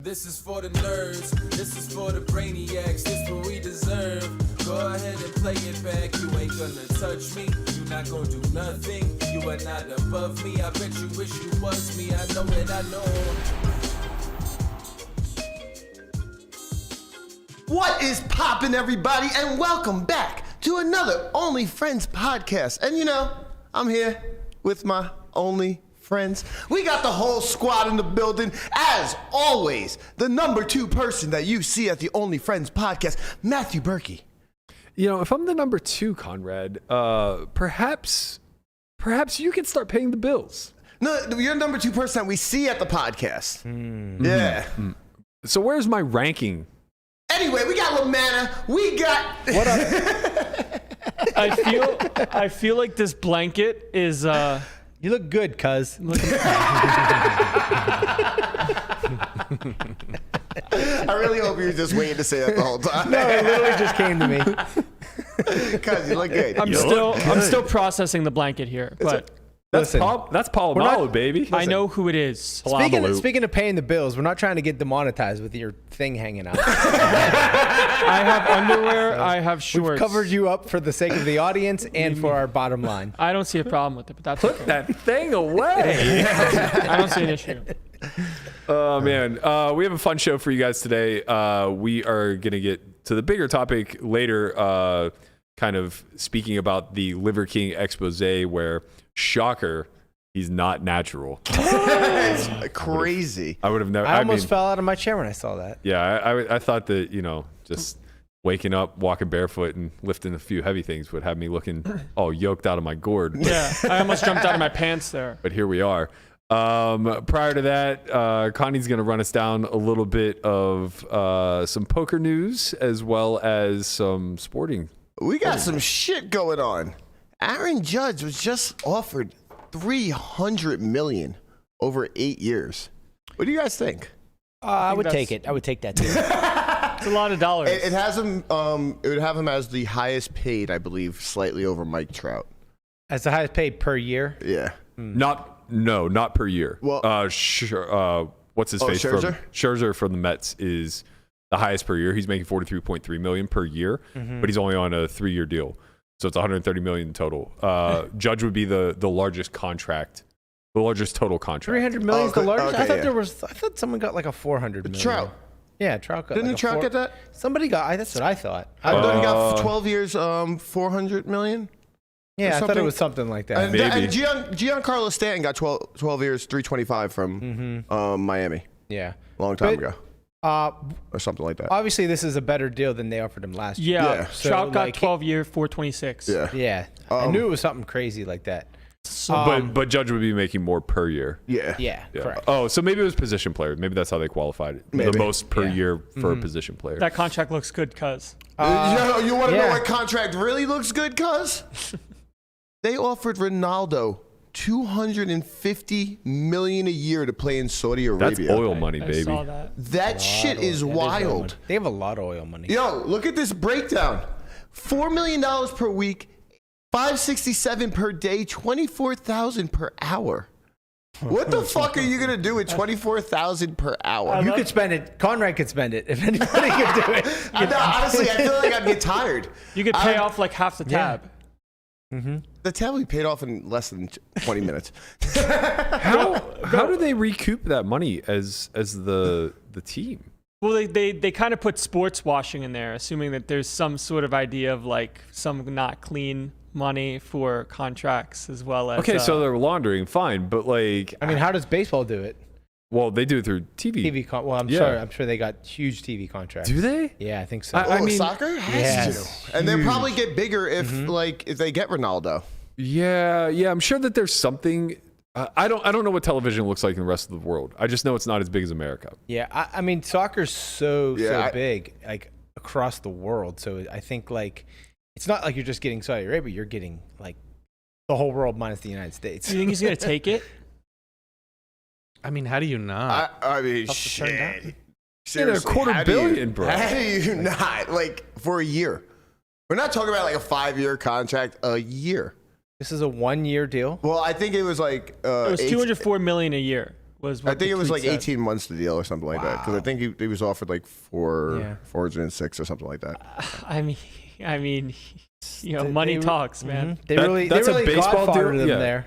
This is for the nerds, this is for the brainiacs, this what we deserve. Go ahead and play it back, you ain't gonna touch me, you not gonna do nothing, you are not above me, I bet you wish you was me, I know it, I know. What is poppin', everybody, and welcome back to another Only Friends podcast. And you know, I'm here with my only friends. We got the whole squad in the building. As always, the number 2 person that you see at the Only Friends podcast, Matt Berkey. You know, if I'm the number 2, Conrad, perhaps you can start paying the bills. No, you're the number 2 person that we see at the podcast. Yeah. So where's my ranking? Anyway, we got Lamana. We got... What up? I feel like this blanket is... You look good, cuz. I really hope you're just waiting to say that the whole time. No, it literally just came to me. Cuz, you look good. I'm still processing the blanket here, but That's Listen, Palomalo, baby. I know who it is. Speaking of paying the bills, we're not trying to get demonetized with your thing hanging out. I have underwear. I have shorts. We've covered you up for the sake of the audience and for our bottom line. I don't see a problem with it, but that's Put okay. that thing away. I don't see an issue. Oh, man. We have a fun show for you guys today. We are going to get to the bigger topic later, kind of speaking about the Liver King expose where, shocker, he's not natural. It's crazy. I would have never. I almost fell out of my chair when I saw that. Yeah, I thought that, you know, just waking up, walking barefoot, and lifting a few heavy things would have me looking all yoked out of my gourd. Yeah, I almost jumped out of my pants there. But here we are. Prior to that, Connie's going to run us down a little bit of some poker news as well as some sporting. We got some shit going on. Aaron Judge was just offered $300 million over 8 years. What do you guys think? I would take it. I would take that too. It's a lot of dollars. It has him. It would have him as the highest paid, I believe, slightly over Mike Trout. As the highest paid per year? Yeah. Not per year. Well, what's his face? Scherzer? Scherzer from the Mets is the highest per year. He's making $43.3 million per year, but he's only on a 3-year deal. So it's $130 million total. Judge would be the largest contract, the largest total contract. $300 million is the largest? Okay, I thought someone got like a $400 million. Trout. Yeah, Trout got Didn't like Trout get that? Somebody got, that's what I thought. I thought he got 12 years, $400 million. Yeah, I thought it was something like that. And, Maybe. and Giancarlo Stanton got 12 years, $325 from Miami. Yeah. Long time ago. Or something like that. Obviously, this is a better deal than they offered him last year. Yeah, So, Trout got like, 12-year, $426. Yeah. Yeah. I knew it was something crazy like that. But Judge would be making more per year. Yeah. Yeah, correct. Oh, so maybe it was position player. Maybe that's how they qualified it. Maybe. The most per Yeah. year for a position player. That contract looks good, cuz. you want to know yeah. what contract really looks good, cuz? They offered Ronaldo $250 million a year to play in Saudi Arabia. That's oil money, I baby. saw that. That shit is wild. They have a lot of oil money. Yo, look at this breakdown. $4 million per week, $567 per day, $24,000 per hour. What the fuck are you gonna do with $24,000 per hour? You could spend it. Conrad could spend it if anybody could do it. No, honestly, I feel like I'd get tired. You could pay off like half the tab. The tab we paid off in less than 20 minutes. How do they recoup that money as the team? Well, they kind of put sports washing in there, assuming that there's some sort of idea of like some not clean money for contracts as well as. Okay, so they're laundering, fine, but like, I mean, how does baseball do it? well, they do it through TV. Well, I'm sorry. I'm sure they got huge TV contracts. Do they? Yeah, I think so. I mean, soccer has yes, to, and they'll probably get bigger if if they get Ronaldo. Yeah. I'm sure that there's something. I don't know what television looks like in the rest of the world. I just know it's not as big as America. Yeah, I mean, soccer's so Yeah, big, like across the world. So I think like it's not like you're just getting Saudi Arabia. You're getting like the whole world minus the United States. Do you think he's gonna take it? I mean, how do you not? I mean, Tough to turn down. shit. $250 Seriously, million, bro. How do you not, like, for a year? We're not talking about like a 5-year contract, a year. This is a 1-year deal. Well, I think it was like It was $204 million a year. Was I what think the it was tweet like said. 18 months the deal or something like that. Because I think he was offered like 406 or something like that. I mean, money talks, man. They That's really a baseball deal. them Yeah. there.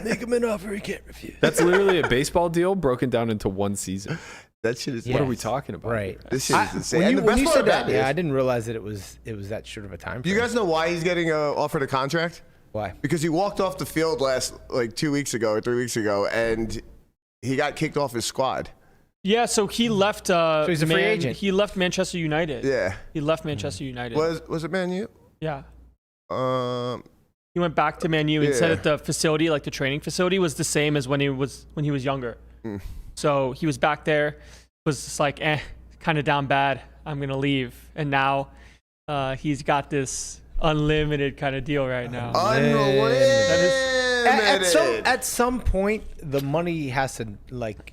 Make him an offer he can't refuse. That's literally a baseball deal broken down into one season. That shit is. What are we talking about? Right. This shit is insane. When And you, the when best you part said about that, it is- I didn't realize that it was that short of a time. Do you guys know why he's getting offered a contract? Why? Because he walked off the field last 2 weeks ago or 3 weeks ago, and he got kicked off his squad. Yeah, so he left. So he's a free agent. He left Manchester United. Yeah. He left Manchester United. Was it Man U? Yeah. He went back to Man U and said Yeah. that the facility, like the training facility, was the same as when he was younger. So he was back there, was just like, kind of down bad. I'm gonna leave, and now he's got this unlimited kind of deal right now. At some point, the money has to like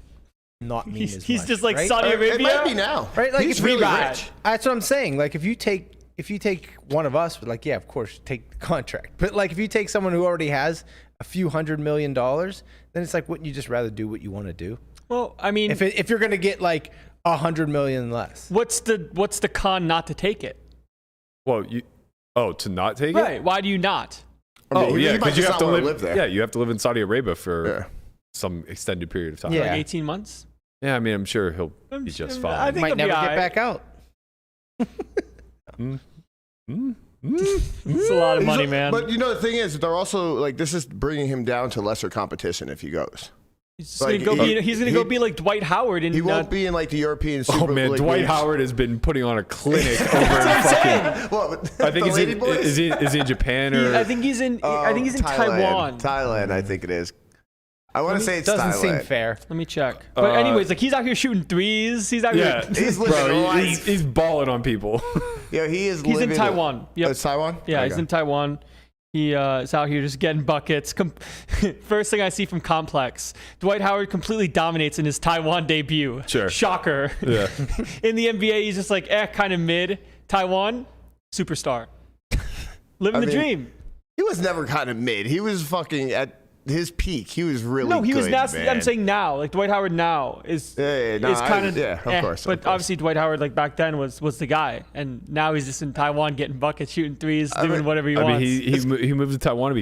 not mean as He's much, just like right? Saudi Arabia. It might be now. Right? Like He's if really we- rich. That's what I'm saying. Like if you take one of us, like yeah, of course, take the contract. But like if you take someone who already has a few $100 million, then it's like, wouldn't you just rather do what you want to do? Well, I mean, If you're gonna get like $100 million less, what's the con not to take it? Well, to not take Right? it? Why do you not? Oh, He yeah, might because you just have to not wanna live there. Yeah, you have to live in Saudi Arabia for Yeah. some extended period of time. Yeah. Like 18 months? Yeah, I mean, I'm sure he'll I'm be just sure- fine. I think might he'll be never all get right. back out. It's a lot of money, man. But you know the thing is, they're also like this is bringing him down to lesser competition if he goes. He's like, gonna go he- be like Dwight Howard. He won't be in like the European Super Oh man, League Dwight leagues. Howard has been putting on a clinic over in fucking. Well, I think the he's Lady in. Boys? Is he in Japan or? I think he's in. I think he's in Thailand. Taiwan. Thailand, I think it is. I want to say it's Doesn't Thailand. seem fair. Let me check. But anyways, like he's out here shooting threes. He's out Yeah, here. He's living bro, life. he's balling on people. Yeah, he is. He's in living Taiwan. Yep. It's Taiwan. Yeah, he's Okay. in Taiwan. He is out here just getting buckets. First thing I see from Complex, Dwight Howard completely dominates in his Taiwan debut. Sure. Shocker. Yeah. In the NBA, he's just like, kind of mid. Taiwan, superstar. Living the mean, dream. He was never kind of mid. He was fucking at his peak. He was really No, he was good, nasty. man. I'm saying now, like Dwight Howard now is kind of of course. But obviously Dwight Howard like back then was the guy, and now he's just in Taiwan getting buckets, shooting threes, doing whatever he I wants. mean, he moved to Taiwan and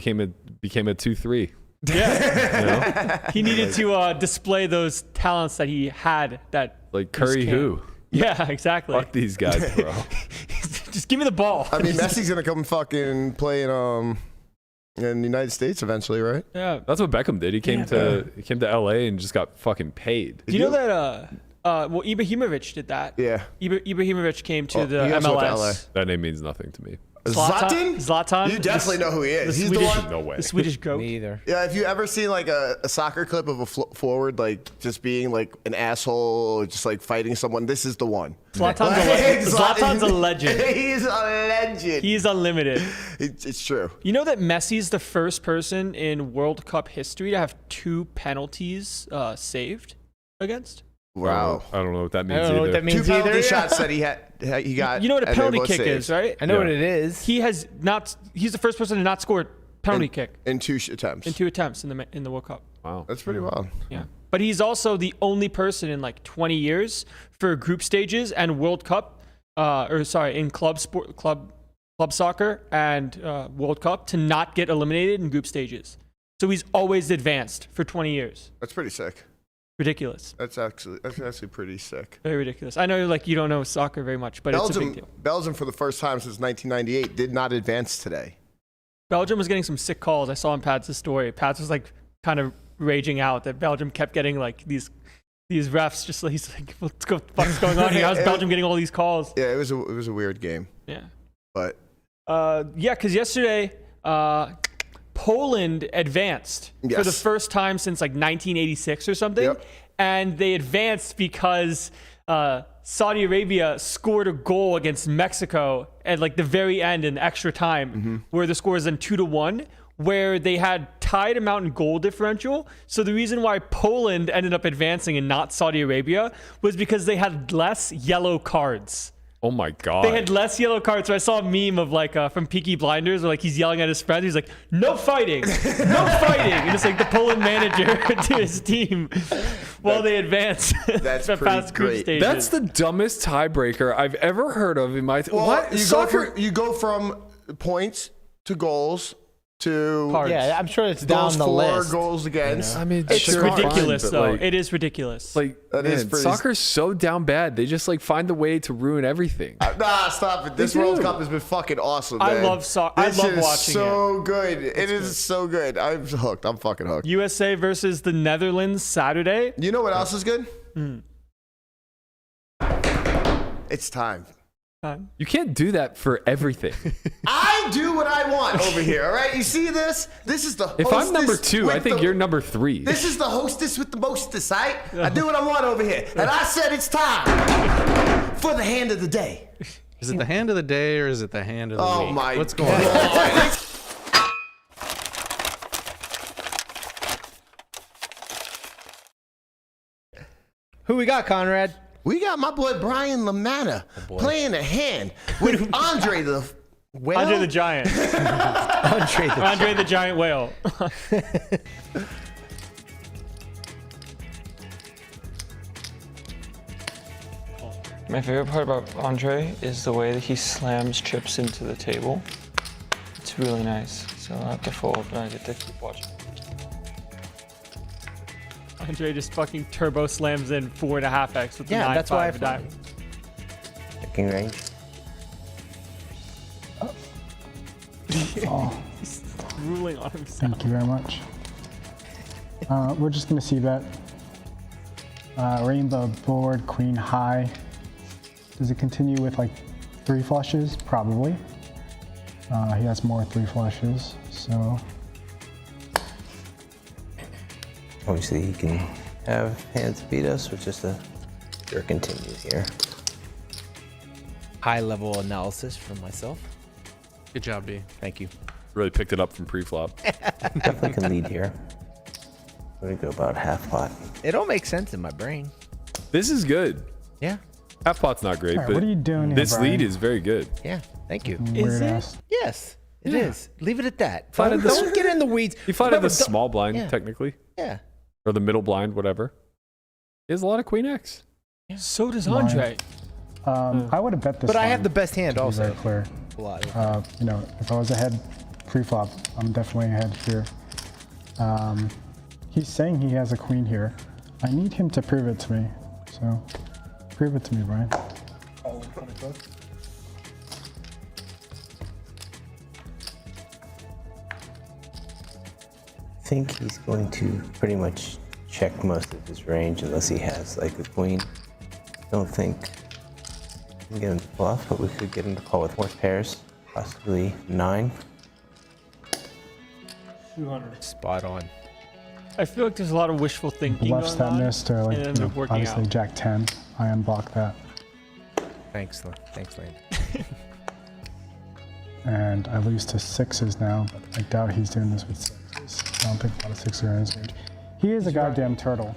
became a 2-3. Yeah, he needed to display those talents that he had. That Like Curry, who? Yeah, exactly. Fuck these guys, bro. Just give me the ball. I mean, Messi's gonna come fucking play in the United States eventually, right? Yeah. That's what Beckham did. He came to LA and just got fucking paid. Do you know that? Well, Ibrahimovic did that. Yeah. Ibrahimovic came to the he also went to MLS. That name means nothing to me. Zlatan? You definitely know who he is. He's Swedish, the one. No way. The Swedish goat. Me either. Yeah, if you ever seen like a soccer clip of a forward like just being like an asshole, or just like fighting someone, this is the one. Zlatan's a legend. He's a legend. He's unlimited. It's true. You know that Messi's the first person in World Cup history to have 2 penalties saved against? Wow. I don't know what that I means don't know what either. that means 2 penalty either. shots that he got. You know what a and they penalty both kick saved. is, right? I know Yeah. what it is. He's the first person to not score a penalty kick In 2 attempts. in 2 attempts in the World Cup. Wow. That's pretty wild. Yeah. But he's also the only person in like 20 years for group stages and World Cup, in club soccer and World Cup to not get eliminated in group stages. So he's always advanced for 20 years. That's pretty sick. Ridiculous. That's actually pretty sick. Very ridiculous. I know like you don't know soccer very much, but it's a big deal. Belgium for the first time since 1998 did not advance today. Belgium was getting some sick calls. I saw on Pat's story. Pat's was like kind of raging out that Belgium kept getting like these refs just like, he's like, what the fuck's going on here? How's Belgium getting all these calls? Yeah, it was a weird game. Yeah. But because yesterday Poland advanced for the Yes. first time since like 1986 or something. Yep. And they advanced because Saudi Arabia scored a goal against Mexico at like the very end in extra time, where the score is then 2-1, where they had tied amount in goal differential. So the reason why Poland ended up advancing and not Saudi Arabia was because they had less yellow cards. Oh my God. They had less yellow cards. So I saw a meme of like from Peaky Blinders where like he's yelling at his friends. He's like, no fighting, no fighting. And it's like the Poland manager to his team while they advance. That's pretty past group great. stages. That's the dumbest tiebreaker I've ever heard of in my. Well, what? you go from points to goals to Cards. Yeah, I'm sure it's goals down the for, list. goals against. I mean, It's sure, ridiculous, fine, but, though. like- It is ridiculous. Like, That is man, pretty- soccer's so down bad. They just like find a way to ruin everything. Nah, stop it. This They World do. Cup has been fucking awesome, I man. love I This love is watching so good. It is so good. I'm hooked. I'm fucking hooked. USA versus the Netherlands Saturday. You know what else is good? It's time. You can't do that for everything. I do what I want over here, all right? You see this? This is the If I'm number hostess 2, I with think the- you're number 3. This is the hostess with the mostest, all right? I do what I want over here. And I said it's time for the hand of the day. Is it the hand of the day or is it the hand of the Oh week? my What's going on? God. Who we got, Conrad? We got my boy Brian Lamana playing a hand with Andre the Whale. Andre the Giant. Andre the Giant Whale. My favorite part about Andre is the way that he slams chips into the table. It's really nice. So I have to fold, but I get to keep watching. Andre just fucking turbo slams in 4.5x with the Yeah, 9.5 that's why I dime. Checking range. He's drooling on himself. Thank you very much. We're just gonna see bet. Rainbow board, queen high. Does it continue with like 3 flushes? Probably. He has more 3 flushes, so. Obviously, he can have hands beat us, which is the sure continues here. High level analysis from myself. Good job, B. Thank you. Really picked it up from pre-flop. Definitely can lead here. I'm gonna go about half pot. It all makes sense in my brain. This is good. Yeah. Half pot's not great, All right, but what are you doing here, this Brian? lead is very good. Yeah. Thank you. Weird ass. Yes, it is. Leave it at that. Flatted Don't, the- get in the weeds. He flatted Remember, the don't- small blind, yeah. technically, Yeah. or the middle blind, whatever. He has a lot of queen X. So does Andre. I would have bet this But I one, have the best hand to be also. very clear. A lot. You know, if I was ahead pre-flop, I'm definitely ahead here. He's saying he has a queen here. I need him to prove it to me. So, prove it to me, Brian. I think he's going to pretty much check most of his range unless he has like a queen. Don't think we can get him to bluff, but we could get him to call with more pairs, possibly 9. Spot on. I feel like there's a lot of wishful thinking Bluffs going that on. missed are like, and it you ended know, up working obviously out. Jack 10. I unblock that. Thanks, Landon. And I lose to 6s now, but I doubt he's doing this with 6s. I don't think a lot of 6s are in his range. He is a goddamn turtle.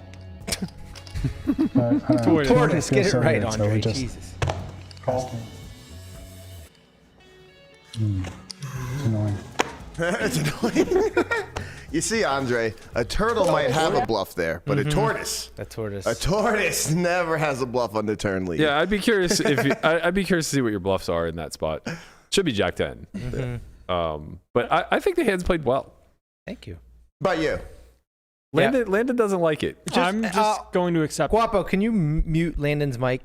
But, I don't know, Tortoise. Tortoise, feels get it so right, weird, so Andre. we just Jesus. call. It's annoying. It's annoying. You see, Andre, a turtle might have a bluff there, but a tortoise. That tortoise. A tortoise never has a bluff on the turn lead. Yeah, I'd be curious if I'd be curious to see what your bluffs are in that spot. Should be Jack 10. But I think the hand's played well. Thank you. But you. Landon doesn't like it. I'm just going to accept it. Guapo, can you mute Landon's mic?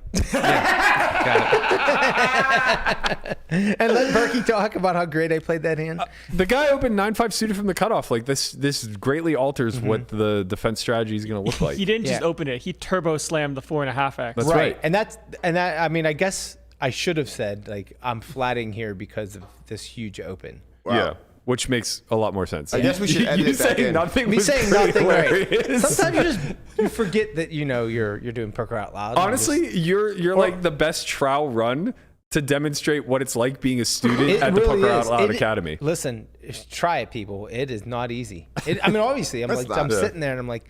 And let Berkey talk about how great I played that hand. The guy opened 9-5 suited from the cutoff. Like this greatly alters what the defense strategy is going to look like. He didn't just Yeah. open it. He turbo slammed the 4.5x. That's right. And that, I mean, I guess I should have said, like, I'm flatting here because of this huge open. Yeah, which makes a lot more sense. I guess we should edit you it back saying in. nothing Me was saying pretty nothing, right? hilarious. Sometimes you forget that, you know, you're doing poker out loud. Honestly, you're like the best trial run to demonstrate what it's like being a student It at the really Poker Out is. Loud It- Academy. Listen, try it, people. It is not easy. I mean, obviously, I'm That's like, not- I'm yeah. sitting there and I'm like,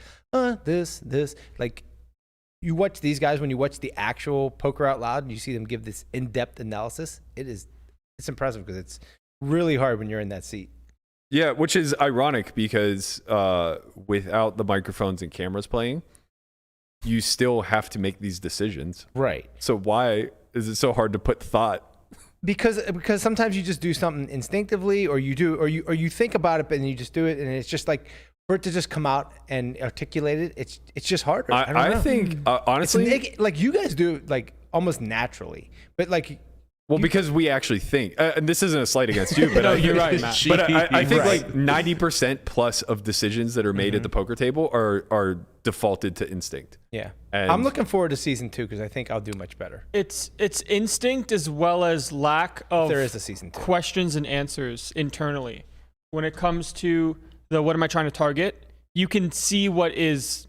this, like, you watch these guys, when you watch the actual Poker Out Loud and you see them give this in-depth analysis, it's impressive because it's really hard when you're in that seat. Yeah, which is ironic because without the microphones and cameras playing, you still have to make these decisions. Right. So why is it so hard to put thought? Because sometimes you just do something instinctively, or you think about it, and you just do it, and it's just like for it to just come out and articulate it. It's just harder. I don't know. I think honestly, like you guys do it like almost naturally, but like. Well, because we actually think, and this isn't a slight against you, but No, you're right, Matt. But I think like 90% plus of decisions that are made at the poker table are defaulted to instinct. Yeah, And I'm looking forward to season 2 because I think I'll do much better. It's instinct as well as lack of There is a season 2. questions and answers internally. When it comes to the what am I trying to target, you can see what is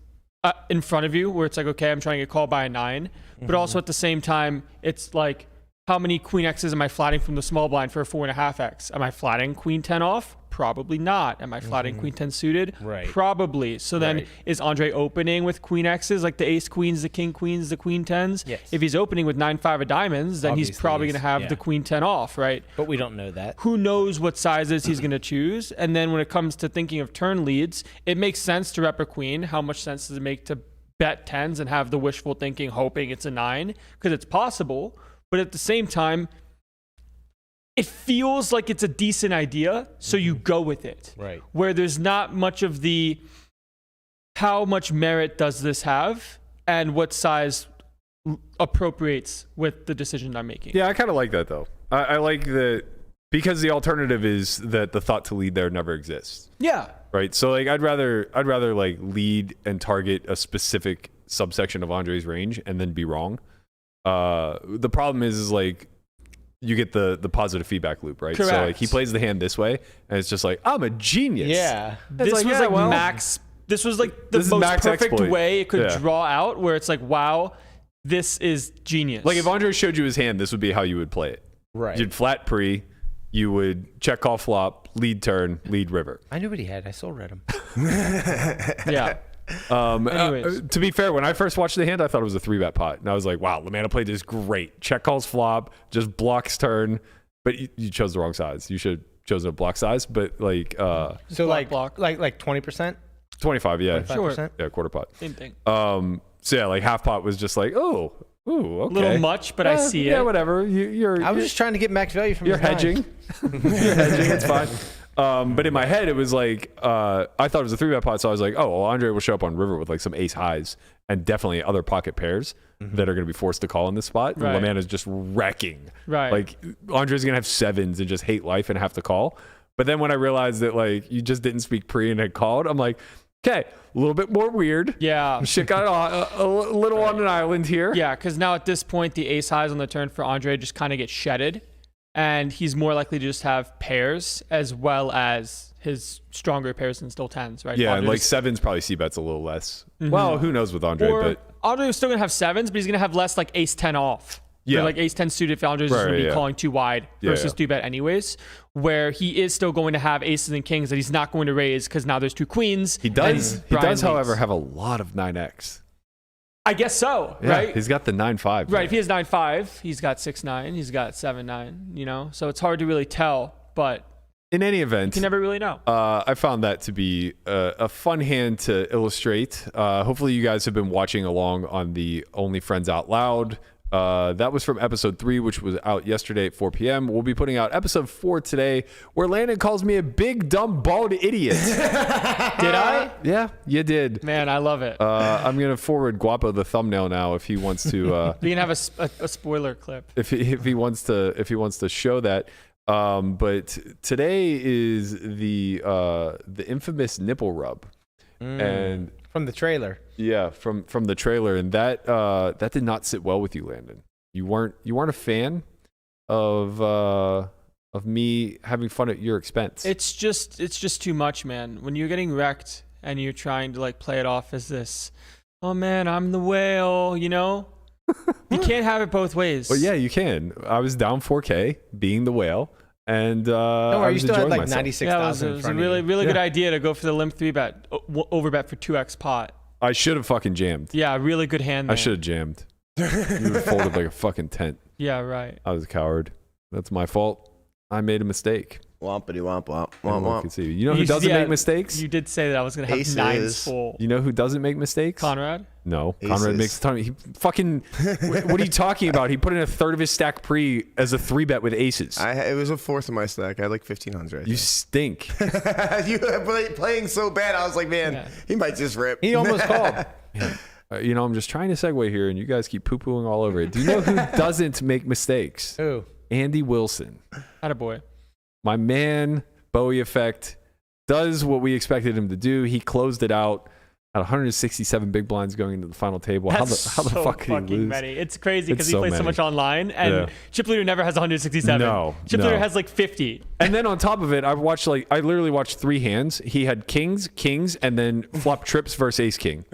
in front of you, where it's like, okay, I'm trying to get called by a 9, but also at the same time, it's like, how many queen X's am I flatting from the small blind for a 4.5X? Am I flatting queen 10 off? Probably not. Am I flatting queen 10 suited? Right. Probably. So then is Andre opening with queen X's, like the ace queens, the king queens, the queen 10s? Yes. If he's opening with 9-5 of diamonds, then Obviously he's probably he's- going to have yeah. the queen 10 off, right? But we don't know that. Who knows what sizes he's going to choose? And then when it comes to thinking of turn leads, it makes sense to rep a queen. How much sense does it make to bet 10s and have the wishful thinking, hoping it's a 9? Because it's possible. But at the same time, it feels like it's a decent idea, so you go with it. Right. Where there's not much of the how much merit does this have and what size appropriates with the decision I'm making. Yeah, I kind of like that though. I like that because the alternative is that the thought to lead there never exists. Yeah. Right. So like I'd rather like lead and target a specific subsection of Andre's range and then be wrong. The problem is like you get the positive feedback loop, right? Correct. So like he plays the hand this way and it's just like, I'm a genius. Yeah. This like, was yeah, like well, max. This was like the this is most max perfect exploit. way it could Yeah. draw out, where it's like, wow, this is genius. Like if Andre showed you his hand, this would be how you would play it. Right. You'd flat pre, you would check call flop, lead turn, lead river. I knew what he had. I still read him. yeah. Anyways. To be fair, when I first watched the hand, I thought it was a 3-bet pot. And I was like, wow, Lamana played this great. Check calls flop, just blocks turn. But you chose the wrong size. You should have chosen a block size. But like, So block. like 20%? 25, yeah. 5%? Yeah, quarter pot. Same thing. So yeah, like half pot was just like, ooh, okay. A little much, but I see it. Yeah, whatever. I was just trying to get max value from You're his hedging. nine. You're hedging. It's fine. But in my head, it was like, I thought it was a 3-bet pot. So I was like, oh, well, Andre will show up on river with like some ace highs and definitely other pocket pairs that are going to be forced to call in this spot. And Right. Lamana's just wrecking. Right. Like Andre's going to have 7s and just hate life and have to call. But then when I realized that like you just didn't speak pre and had called, I'm like, okay, a little bit more weird. Yeah. Shit got a little on an island here. Yeah, because now at this point, the ace highs on the turn for Andre just kind of get shedded. And he's more likely to just have pairs as well as his stronger pairs and still 10s, right? Yeah, and Andre like just- 7s probably C-bets a little less. Well, who knows with Andre, or but Andre is still going to have 7s, but he's going to have less like ace 10 off. Yeah. Or like ace 10 suited if Andre's just Right, going to be yeah. calling too wide versus Yeah. 2-bet anyways, where he is still going to have aces and kings that he's not going to raise because now there's 2 queens. he does. and He Brian does, however, leads. have a lot of 9x. I guess so, Yeah, right? he's got the 9-5. Right. If he has 9-5, he's got 6-9, he's got 7-9, you know? So it's hard to really tell, but In any you event, can never really know. I found that to be a fun hand to illustrate. Hopefully, you guys have been watching along on the Only Friends Out Loud. That was from episode 3, which was out yesterday at 4 p.m. We'll be putting out episode 4 today, where Landon calls me a big, dumb, bald idiot. Did I? Yeah, you did. Man, I love it. I'm gonna forward Guapo the thumbnail now if he wants to. We can have a spoiler clip. if he wants to show that. But today is the infamous nipple rub, and From the trailer. yeah, from the trailer, and that did not sit well with you, Landon. You weren't a fan of me having fun at your expense. It's just too much, man. When you're getting wrecked and you're trying to like play it off as this, oh man, I'm the whale, you know? You can't have it both ways. But yeah, you can. I was down 4K being the whale, and Don't I worry, you was still had enjoying like myself. 96,000 Yeah, it was a really good idea to go for the limp 3-bet overbet for 2x pot. I should have fucking jammed. Yeah, really good hand there. I should have jammed. You would have folded like a fucking tent. Yeah, right. I was a coward. That's my fault. I made a mistake. Wompity womp womp Anyone womp can womp. see. You know who doesn't make mistakes? You did say that I was going to have Aces. 9s full. You know who doesn't make mistakes? Conrad? No. Aces. Conrad makes a ton of... He fucking... what are you talking about? He put in a third of his stack pre as a 3-bet with aces. It was a fourth of my stack. I had like 1,500. You stink. You were playing so bad. I was like, man, he might just rip. He almost called. You know, I'm just trying to segue here, and you guys keep poo-pooing all over it. Do you know who doesn't make mistakes? Who? Andy Wilson. Attaboy. My man, Bowie effect, does what we expected him to do. He closed it out at 167 big blinds going into the final table. How the so fuck did he fucking lose? many. It's crazy because It's he so plays so many. much online, and Chip Leader never has 167. No, Chip no. Leader has like 50. And then on top of it, I literally watched 3 hands. He had kings, and then flop trips versus ace king.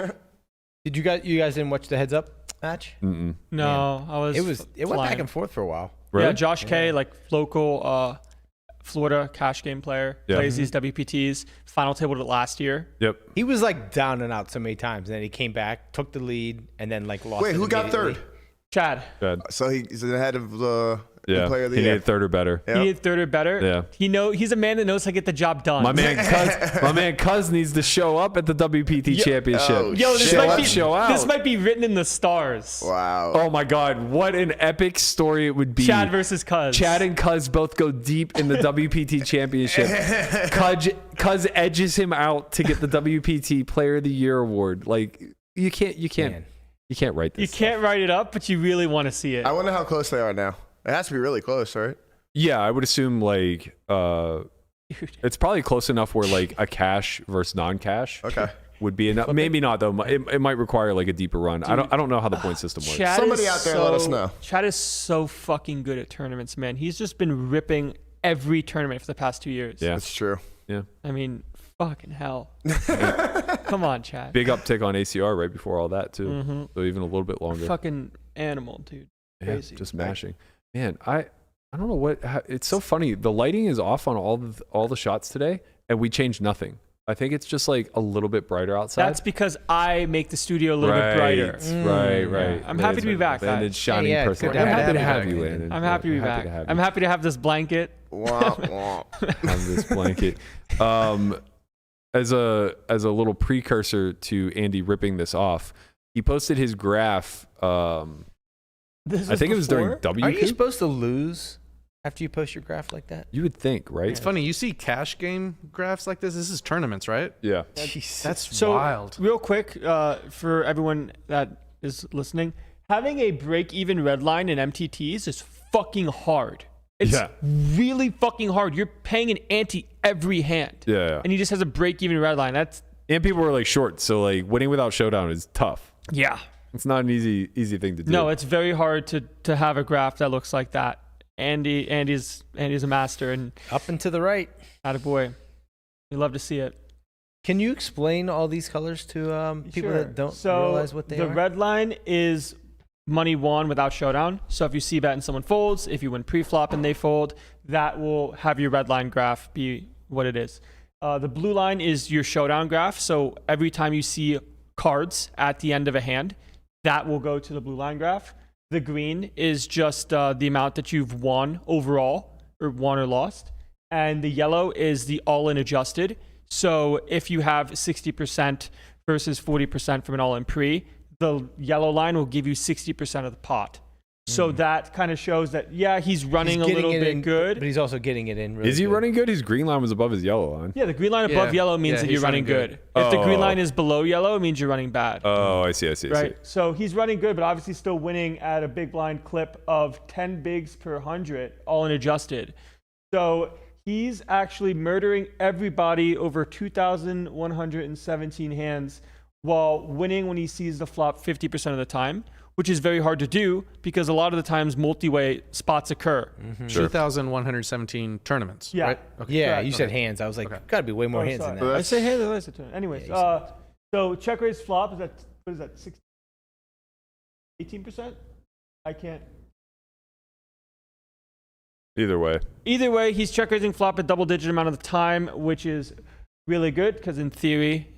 Did you guys didn't watch the heads up match? Mm-mm. No, I was. It went back and forth for a while. Really? Yeah, Josh K, like local Florida cash game player, plays these WPTs. Final tabled it last year. Yep. He was like down and out so many times, and then he came back, took the lead, and then like lost. Wait, it who got immediately. third? Chad. Good. So he's ahead of the Yeah. player of the He year. needed third or better. Yep. He did third or better. Yeah. He's a man that knows how to get the job done. My man Cuz needs to show up at the WPT championship. oh, Yo, this Show might up, be show out. This might be written in the stars. Wow. Oh my God, what an epic story it would be. Chad versus Cuz. Chad and Cuz both go deep in the WPT championship. Cuz edges him out to get the WPT Player of the Year award. Like you can't write this. You can't write it up, but you really want to see it. I wonder how close they are now. It has to be really close, right? Yeah, I would assume like it's probably close enough where like a cash versus non-cash Okay. would be enough. Maybe not though. It might require like a deeper run. I don't know how the point system works. Chad Somebody is out there let us know. Chad is so fucking good at tournaments, man. He's just been ripping every tournament for the past 2 years. Yeah. That's true. Yeah. I mean, fucking hell. Come on, Chad. Big uptick on ACR right before all that too. So even a little bit longer. Fucking animal, dude. Yeah, Crazy. just mashing. Man, I don't know it's so funny. The lighting is off on all the shots today, and we changed nothing. I think it's just like a little bit brighter outside. That's because I make the studio a little bit brighter. Right. I'm happy to be back, guys. Landon's shining Yeah, person. good I'm to happy have to you have back, you, Landon. Landon. I'm happy to be back. have I'm you. happy to have this blanket. Womp, womp. Have this blanket. As a little precursor to Andy ripping this off, he posted his graph. This I think it was during before? W. Are you supposed to lose after you post your graph like that? You would think, right? It's funny. You see cash game graphs like this. This is tournaments, right? Yeah. That's So, wild. real quick, for everyone that is listening, having a break-even red line in MTTs is fucking hard. It's really fucking hard. You're paying an ante every hand. Yeah. And he just has a break-even red line. And people were like short, so like winning without showdown is tough. Yeah. It's not an easy thing to do. No, it's very hard to have a graph that looks like that. Andy's a master, and Up and to the right. attaboy. We love to see it. Can you explain all these colors to people Sure. that don't So realize what they the are? red line is money won without showdown. So if you see bet and someone folds, if you win pre-flop and they fold, that will have your red line graph be what it is. The blue line is your showdown graph. So every time you see cards at the end of a hand, that will go to the blue line graph. The green is just the amount that you've won overall, or won or lost. And the yellow is the all-in adjusted. So if you have 60% versus 40% from an all-in pre, the yellow line will give you 60% of the pot. So that kind of shows that, yeah, he's running a little bit good. But he's also getting it in really Is he good. running good? His green line was above his yellow line. Yeah, the green line above yellow means that he's you're running good. If the green line is below yellow, it means you're running bad. Oh, I see. Right. So he's running good, but obviously still winning at a big blind clip of 10 bigs per 100, all in adjusted. So he's actually murdering everybody over 2,117 hands while winning when he sees the flop 50% of the time, which is very hard to do because a lot of the times multi-way spots occur. 2,117 tournaments. Yeah. Right? Okay. Yeah, Correct. you said hands. I was like, gotta be way more hands sorry. than that. I say hands. I said turn. Anyways, so check raise flop is that what is that 18%? I can't. Either way. Either way, he's check raising flop a double-digit amount of the time, which is really good because in theory,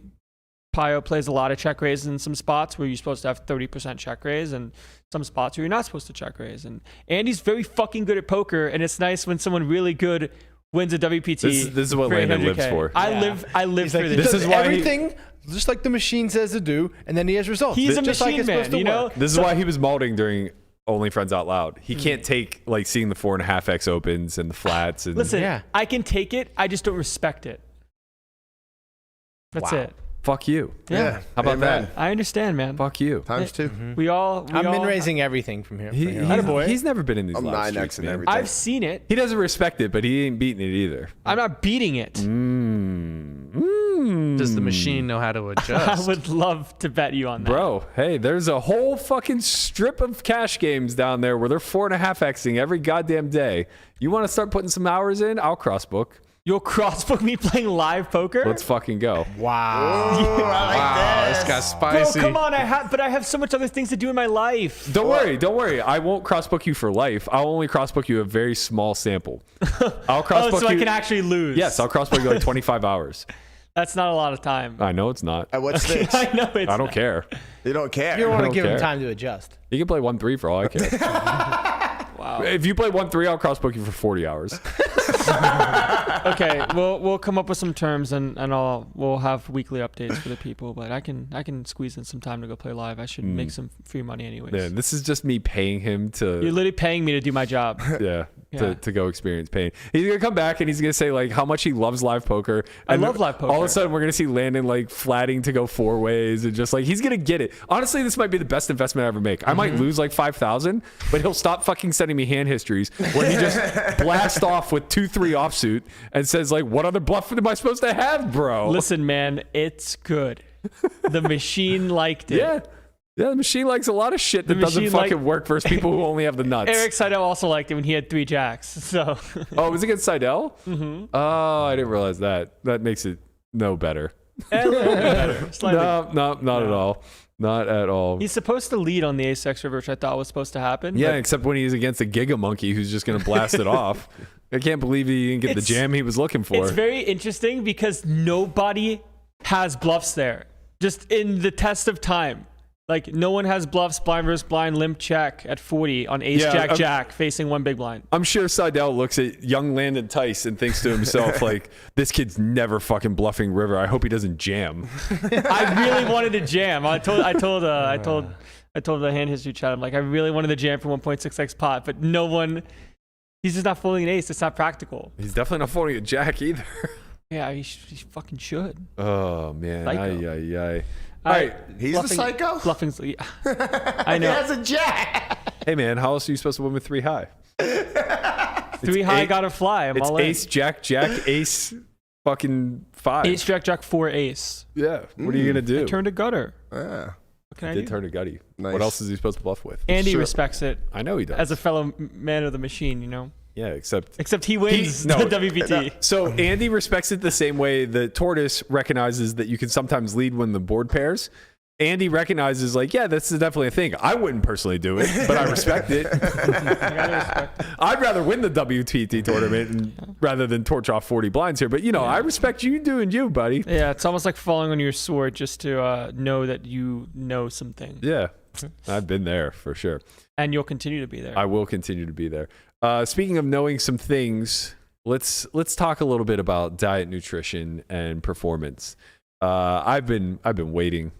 SHRPO plays a lot of check raises in some spots where you're supposed to have 30% check raise, and some spots where you're not supposed to check raise. And Andy's very fucking good at poker, and it's nice when someone really good wins a WPT. This is what Landon lives for. I live He's for like, he this. does is why everything just like the machine says to do, and then he has results. He's a just machine like it's man, supposed to you know? work. This is why he was molding during Only Friends Out Loud. He can't take like seeing the 4.5x opens and the flats. And Listen, Yeah. I can take it. I just don't respect it. That's it. fuck you. Yeah. How about Amen. that? I understand, man. Fuck you. Times two. We all. I'm min raising everything from here. He's never been in these I'm live 9X streaks, and man. everything. I've seen it. He doesn't respect it, but he ain't beating it either. I'm not beating it. Does the machine know how to adjust? I would love to bet you on that. Bro, hey, there's a whole fucking strip of cash games down there where they're 4.5xing every goddamn day. You want to start putting some hours in? I'll crossbook. You'll crossbook me playing live poker? Let's fucking go. Wow, this got spicy. Bro, come on. I have so much other things to do in my life. Don't worry. I won't crossbook you for life. I'll only crossbook you a very small sample. I'll crossbook Oh, so you. I can actually lose. Yes, I'll crossbook you like 25 hours. That's not a lot of time. I know it's not. At what stage? I know it's I don't care. You don't care. You don't want don't to give him care. time to adjust. You can play 1-3 for all I care. Wow. If you play 1-3, I'll crossbook you for 40 hours. Okay, we'll come up with some terms and we'll have weekly updates for the people. But I can squeeze in some time to go play live. I should make some free money anyways. Man, this is just me paying him to. You're literally paying me to do my job. Yeah, Yeah. To go experience pain. He's gonna come back and he's gonna say like how much he loves live poker. I And love live poker. All of a sudden we're gonna see Landon like flatting to go 4 ways and just like he's gonna get it. Honestly, this might be the best investment I ever make. I might lose like 5,000, but he'll stop fucking sending me hand histories where he just blasts off with 2-3 offsuit and says like, "What other bluff am I supposed to have, bro?" Listen, man, it's good. The machine liked it. Yeah. Yeah, the machine likes a lot of shit that doesn't machine fucking work versus people who only have the nuts. Eric Seidel also liked it when he had 3 jacks. So Oh, it was against Seidel? Mm-hmm. Oh, I didn't realize that. That makes it no better. Slightly. No, not at all. Not at all. He's supposed to lead on the ace X river, which I thought was supposed to happen. Yeah, but except when he's against a Giga Monkey who's just going to blast it off. I can't believe he didn't get the jam he was looking for. It's very interesting because nobody has bluffs there. Just in the test of time. Like, no one has bluffs, blind versus blind, limp check at 40 on ace jack facing one big blind. I'm sure Seidel looks at young Landon Tice and thinks to himself, like, this kid's never fucking bluffing river. I hope he doesn't jam. I really wanted to jam. I told the hand history chat, I'm like, I really wanted to jam for 1.6x pot, but no one, he's just not folding an ace. It's not practical. He's definitely not folding a jack either. Yeah, he fucking should. Oh, man. Psycho. All right. He's a psycho? Bluffing. Yeah. I know. He has a jack. Hey, man, how else are you supposed to win with 3 high? 3 high gotta fly. I'm It's all in. ace, jack, ace, fucking 5. Ace, jack, 4 ace. Yeah. What are you going to do? Turned a gutter. Yeah. What can I Did do? turn a gutty. Nice. What else is he supposed to bluff with? Andy Sure. respects it I know he does. as a fellow man of the machine, you know? Yeah, except He wins no. the WPT. So Andy respects it the same way that Tortoise recognizes that you can sometimes lead when the board pairs. Andy recognizes, like, yeah, this is definitely a thing. I wouldn't personally do it, but I respect it. I'd rather win the WPT tournament rather than torch off 40 blinds here. But, you know, I respect you doing you, buddy. Yeah, it's almost like falling on your sword just to know that you know some things. Yeah, I've been there for sure. And you'll continue to be there. I will continue to be there. Speaking of knowing some things, let's talk a little bit about diet, nutrition, and performance. I've been waiting.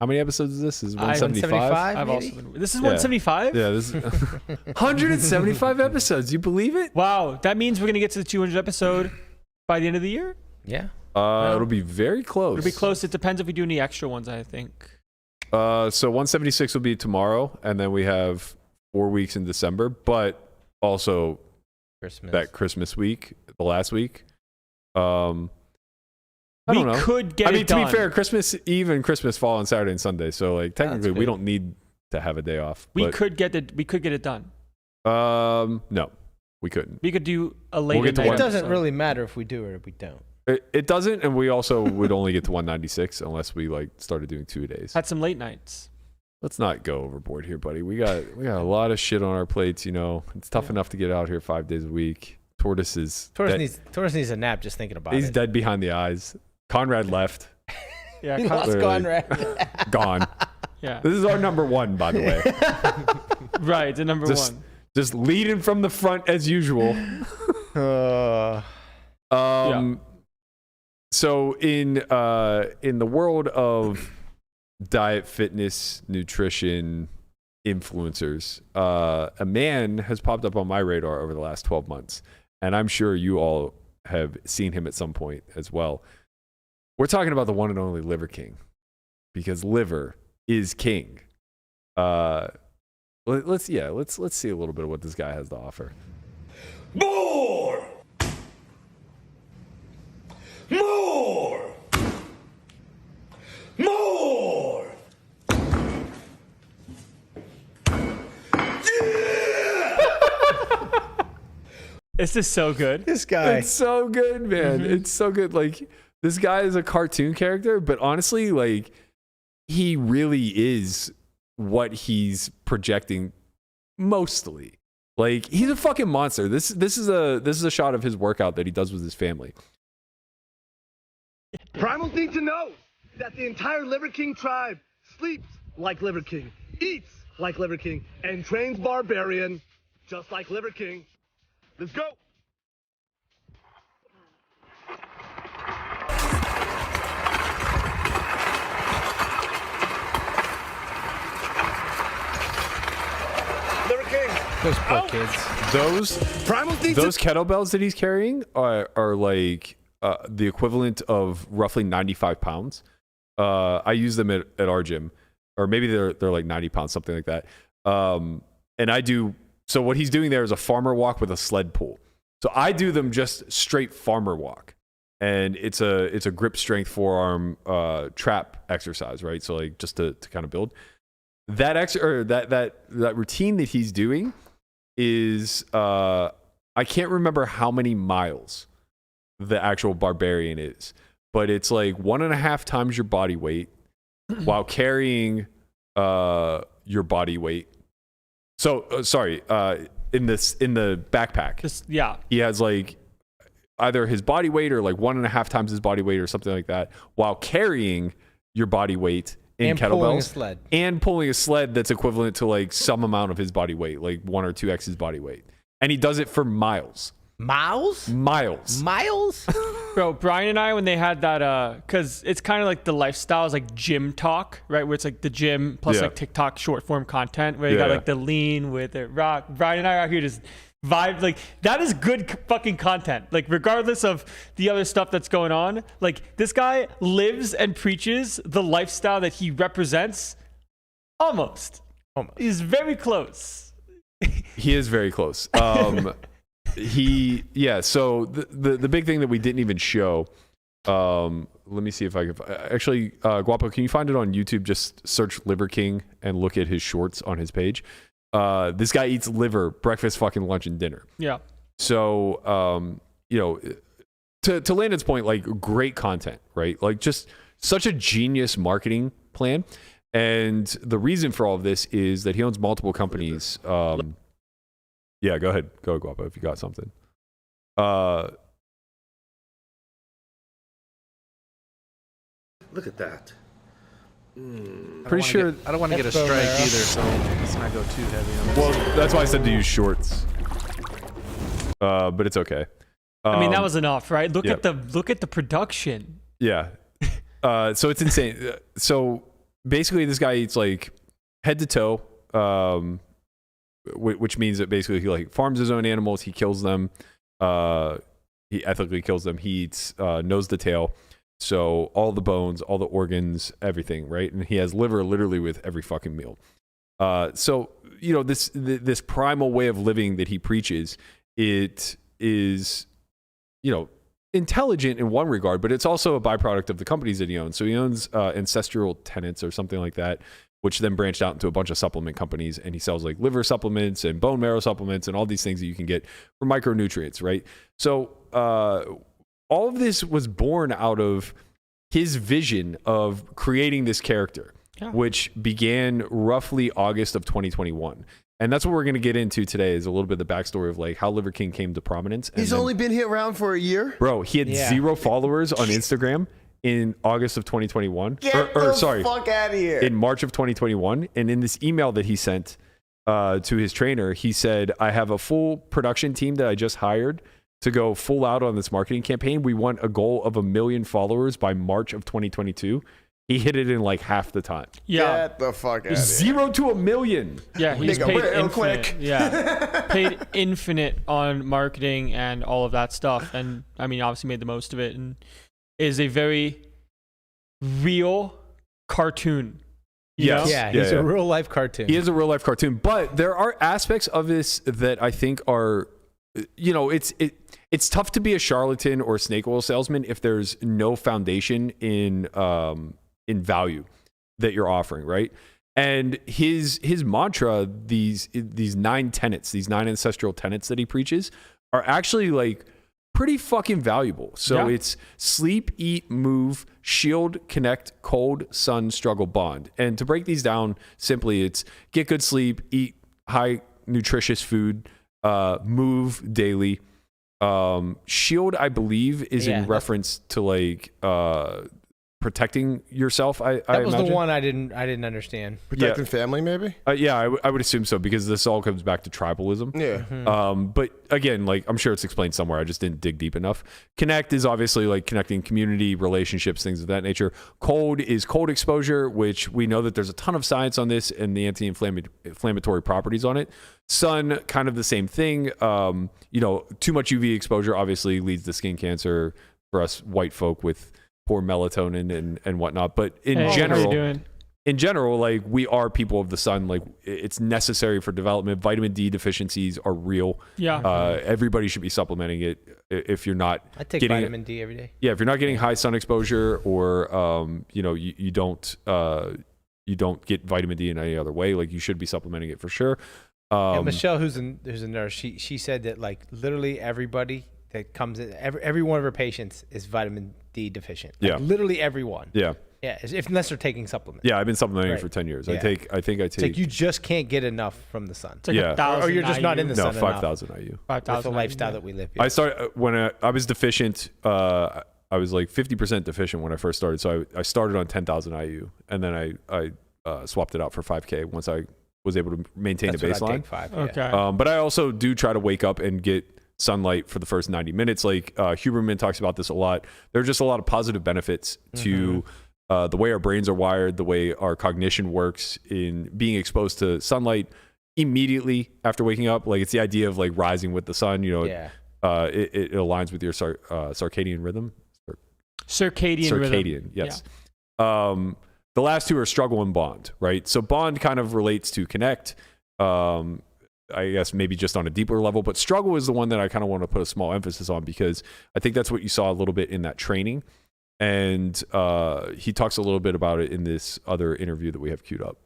How many episodes is this? Is it 175? I've also been. This is 175? Yeah, this is 175 episodes. You believe it? Wow, that means we're gonna get to the 200 episode by the end of the year. Yeah. It'll be very close. It'll be close. It depends if we do any extra ones. I think. So 176 will be tomorrow, and then we have 4 weeks in December, but also that Christmas week, the last week. I don't know. Could get. I mean, it to done. be fair, Christmas Eve and Christmas fall on Saturday and Sunday, so like technically we don't need to have a day off. We could get it. We could get it done. No, we couldn't. We could do a later get to night It doesn't episode. really matter if we do or if we don't. It doesn't, and we also would only get to 196 unless we like started doing 2 days. Had some late nights. Let's not go overboard here, buddy. We got a lot of shit on our plates. You know, it's tough enough to get out here 5 days a week. Tortoise Tortoise needs a nap just thinking about He's it. dead behind the eyes. Conrad left. Yeah, He lost Literally. Conrad. Gone. yeah. This is our number one, by the way. Right, the number just, one. just leading from the front as usual. So in the world of diet, fitness, nutrition, influencers, a man has popped up on my radar over the last 12 months, and I'm sure you all have seen him at some point as well. We're talking about the one and only Liver King, because liver is king. Let's see a little bit of what this guy has to offer. More! More! More! This is so good. This guy. It's so good, man. It's so good. Like, this guy is a cartoon character, but honestly, like, he really is what he's projecting mostly. Like, he's a fucking monster. This is a shot of his workout that he does with his family. Primals need to know that the entire Liver King tribe sleeps like Liver King, eats like Liver King, and trains barbarian just like Liver King. Let's go. Liver King. Those poor kids. Those kettlebells that he's carrying are like the equivalent of roughly 95 pounds. I use them at our gym, or maybe they're like 90 pounds, something like that. And I do. So what he's doing there is a farmer walk with a sled pull. So I do them just straight farmer walk, and it's a grip strength forearm trap exercise, right? So like just to kind of build that that routine that he's doing is I can't remember how many miles the actual barbarian is, but it's like 1.5 times your body weight while carrying your body weight. So in the backpack, he has like either his body weight or like 1.5 times his body weight or something like that, while carrying your body weight in kettlebells and pulling a sled that's equivalent to like some amount of his body weight, like 1 or 2x his body weight, and he does it for miles. Miles? Bro, Brian and I, when they had that, because it's kind of like the lifestyle is like gym talk, right? Where it's like the gym plus like TikTok short form content, where you got like the lean with it rock. Brian and I are out here just vibe. Like, that is good fucking content. Like, regardless of the other stuff that's going on, like, this guy lives and preaches the lifestyle that he represents. Almost. He's very close. He is very close. So the big thing that we didn't even show, let me see if I can actually, Guapo, can you find it on YouTube? Just search Liver King and look at his shorts on his page. This guy eats liver breakfast, fucking lunch, and dinner. Yeah. So to Landon's point, like, great content, right? Like, just such a genius marketing plan. And the reason for all of this is that he owns multiple companies. Yeah, go ahead, Guapo, if you got something. Look at that. Pretty sure I don't want to get a strike either, so let's not go too heavy on this. Well, that's why I said to use shorts. But it's okay. I mean, that was enough, right? Look at the production. Yeah. So it's insane. So basically, this guy eats like head to toe, which means that basically he like farms his own animals. He kills them. He ethically kills them. He eats nose to tail. So all the bones, all the organs, everything, right? And he has liver literally with every fucking meal. So, this primal way of living that he preaches, it is, intelligent in one regard, but it's also a byproduct of the companies that he owns. So he owns Ancestral Tenants or something like that, which then branched out into a bunch of supplement companies, and he sells like liver supplements and bone marrow supplements and all these things that you can get for micronutrients, right? So all of this was born out of his vision of creating this character, which began roughly August of 2021. And that's what we're going to get into today, is a little bit of the backstory of like how Liver King came to prominence. He's only been here around for a year? Bro, he had 0 followers on Instagram, in August of 2021. Get or the sorry, fuck out of here. in March of 2021. And in this email that he sent to his trainer, he said, I have a full production team that I just hired to go full out on this marketing campaign. We want a goal of 1 million followers by March of 2022. He hit it in like half the time. Yeah. Get the fuck out of here. 0 to 1 million. Yeah, he's Nigga, paid real infinite. quick. Yeah, paid infinite on marketing and all of that stuff. And I mean, obviously made the most of it and is a very real cartoon. You know? Yeah, he's a real life cartoon. He is a real life cartoon, but there are aspects of this that I think are, you know, it's tough to be a charlatan or a snake oil salesman if there's no foundation in value that you're offering, right? And his mantra, these 9 tenets, these 9 ancestral tenets that he preaches, are actually like pretty fucking valuable. So it's sleep, eat, move, shield, connect, cold, sun, struggle, bond. And to break these down simply, it's get good sleep, eat high nutritious food, move daily. Shield, I believe, is in reference to like protecting yourself. I was imagine. the one I didn't understand. Protecting family, maybe? I would assume so, because this all comes back to tribalism. Yeah. But again, like I'm sure it's explained somewhere. I just didn't dig deep enough. Connect is obviously like connecting community, relationships, things of that nature. Cold is cold exposure, which we know that there's a ton of science on this and the anti-inflammatory properties on it. Sun, kind of the same thing. You know, too much UV exposure obviously leads to skin cancer for us white folk with poor melatonin and whatnot. But in general, like we are people of the sun. Like it's necessary for development. Vitamin D deficiencies are real. Yeah. Everybody should be supplementing it if you're not. I take getting vitamin D every day. Yeah, if you're not getting high sun exposure, or you know, you don't get vitamin D in any other way, like you should be supplementing it for sure. Michelle, who's a nurse, she said that like literally everybody that comes in, every one of her patients is vitamin D deficient. Like, literally everyone. Yeah. Yeah, unless they're taking supplements. Yeah, I've been supplementing for 10 years. Yeah. I think I take. It's like you just can't get enough from the sun. It's like 1,000 or you're just not in the sun. No, 5,000 IU. 5,000 With the lifestyle that we live. I started when I was deficient. I was like 50% deficient when I first started. So I started on 10,000 IU, and then I swapped it out for 5K once I was able to maintain a baseline. Okay. But I also do try to wake up and get sunlight for the first 90 minutes. Like Huberman talks about this a lot. There are just a lot of positive benefits to the way our brains are wired, the way our cognition works in being exposed to sunlight immediately after waking up. Like it's the idea of like rising with the sun, you know, it aligns with your circadian rhythm. Circadian, yes. Yeah. The last two are struggle and bond, right? So bond kind of relates to connect, I guess maybe just on a deeper level, but struggle is the one that I kind of want to put a small emphasis on, because I think that's what you saw a little bit in that training. And he talks a little bit about it in this other interview that we have queued up.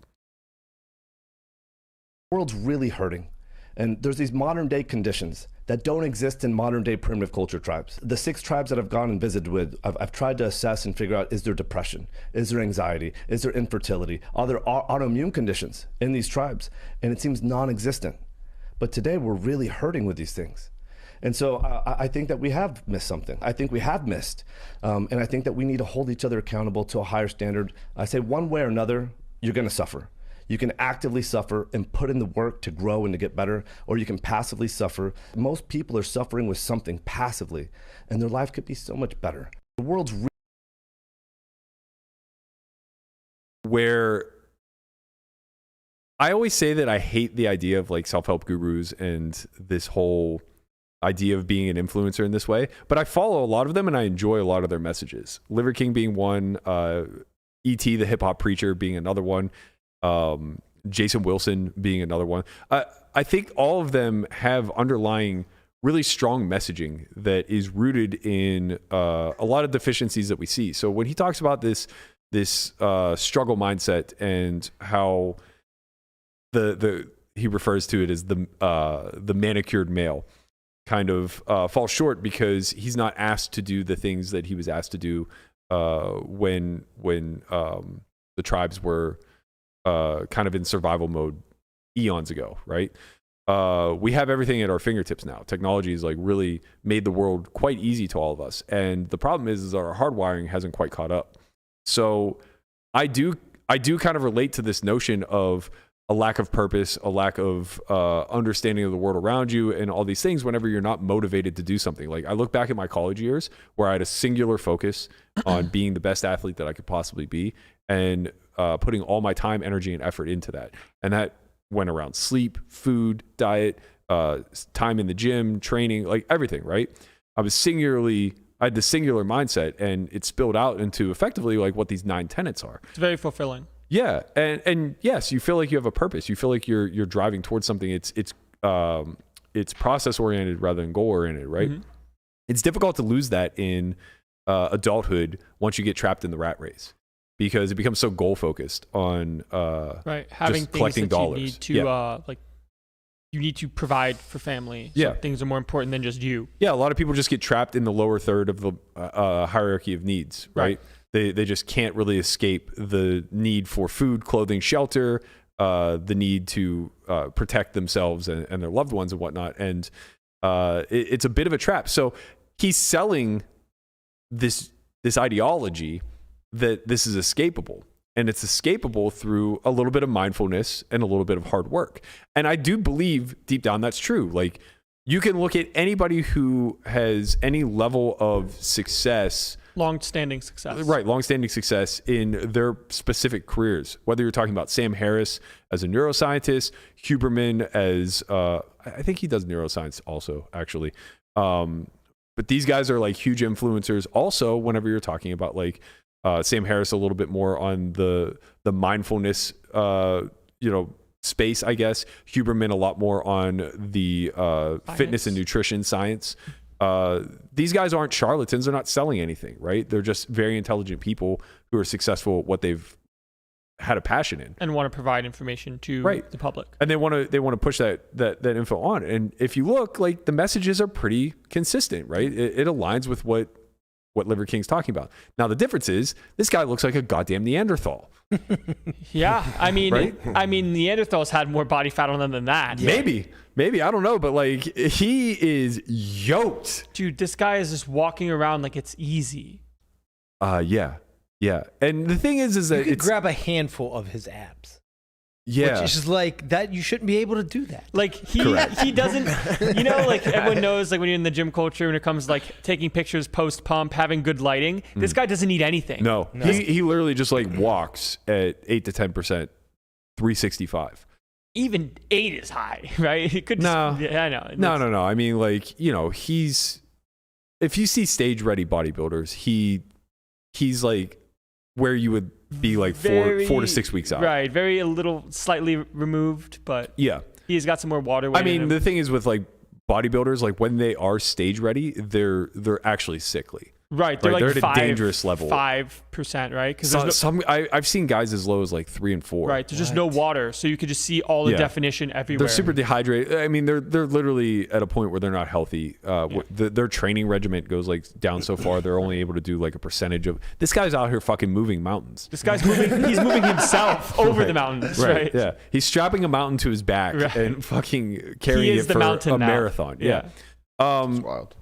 The world's really hurting. And there's these modern day conditions that don't exist in modern day primitive culture tribes. The 6 tribes that I've gone and visited with, I've tried to assess and figure out, is there depression? Is there anxiety? Is there infertility? Are there autoimmune conditions in these tribes? And it seems non-existent. But today we're really hurting with these things. And so I think that we have missed something. I think we have missed. And I think that we need to hold each other accountable to a higher standard. I say one way or another, you're gonna suffer. You can actively suffer and put in the work to grow and to get better, or you can passively suffer. Most people are suffering with something passively, and their life could be so much better. The world's where I always say that I hate the idea of like self-help gurus and this whole idea of being an influencer in this way, but I follow a lot of them and I enjoy a lot of their messages. Liver King being one, E.T. the hip hop preacher being another one, Jason Wilson being another one. I think all of them have underlying really strong messaging that is rooted in a lot of deficiencies that we see. So when he talks about this struggle mindset and how he refers to it as the manicured male kind of falls short because he's not asked to do the things that he was asked to do when the tribes were kind of in survival mode eons ago, right? we have everything at our fingertips now. Technology has like really made the world quite easy to all of us. And the problem is our hardwiring hasn't quite caught up. So I do kind of relate to this notion of a lack of purpose, a lack of understanding of the world around you, and all these things whenever you're not motivated to do something. Like I look back at my college years where I had a singular focus on being the best athlete that I could possibly be, and putting all my time, energy, and effort into that. And that went around sleep, food, diet, time in the gym, training, like everything, right? I had the singular mindset, and it spilled out into effectively like what these 9 tenets are. It's very fulfilling. Yeah, and yes, you feel like you have a purpose. You feel like you're driving towards something. It's process oriented rather than goal oriented, right? Mm-hmm. It's difficult to lose that in adulthood once you get trapped in the rat race, because it becomes so goal focused on right, having just collecting dollars. You need to you need to provide for family. So things are more important than just you. Yeah, a lot of people just get trapped in the lower third of the hierarchy of needs, right? They just can't really escape the need for food, clothing, shelter, the need to protect themselves and their loved ones and whatnot. And it's a bit of a trap. So he's selling this ideology that this is escapable. And it's escapable through a little bit of mindfulness and a little bit of hard work. And I do believe deep down that's true. Like you can look at anybody who has any level of success, long-standing success in their specific careers, whether you're talking about Sam Harris as a neuroscientist, Huberman as I think he does neuroscience also, actually, but these guys are like huge influencers also whenever you're talking about like Sam Harris a little bit more on the mindfulness space, I guess. Huberman a lot more on the fitness and nutrition science. These guys aren't charlatans. They're not selling anything, right? They're just very intelligent people who are successful at what they've had a passion in and want to provide information to the public. And they want to push that info on. And if you look, like the messages are pretty consistent, right? It aligns with what Liver King's talking about. Now the difference is this guy looks like a goddamn Neanderthal. Yeah, I mean, right? Neanderthals had more body fat on them than that. Maybe I don't know, but like he is yoked. Dude, this guy is just walking around like it's easy. Yeah. And the thing is that you could grab a handful of his abs. Yeah, which is just like that. You shouldn't be able to do that. Like he doesn't. Like everyone knows, like when you're in the gym culture, when it comes to like taking pictures post pump, having good lighting, this guy doesn't need anything. No. He literally just like walks at 8 to 10%, 365. Even 8 is high, right? He could. No, I know. No. I mean, like he's. If you see stage ready bodybuilders, he's like where you would be like 4 to 6 weeks out. Right. Very a little slightly removed, but he's got some more water weight. I mean, the thing is with like bodybuilders, like when they are stage ready, they're actually sickly. Right. They're like at a dangerous level. 5%, right? Because I've seen guys as low as like 3 and 4. Right. There's just no water, so you could just see all the definition everywhere. They're super dehydrated. I mean, they're literally at a point where they're not healthy. Their training regimen goes like down so far they're only able to do like a percentage of. This guy's out here fucking moving mountains. This guy's moving. He's moving himself over the mountains. Right. Yeah. He's strapping a mountain to his back and fucking carrying it for a marathon. Yeah. It's wild.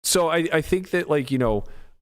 So I think that like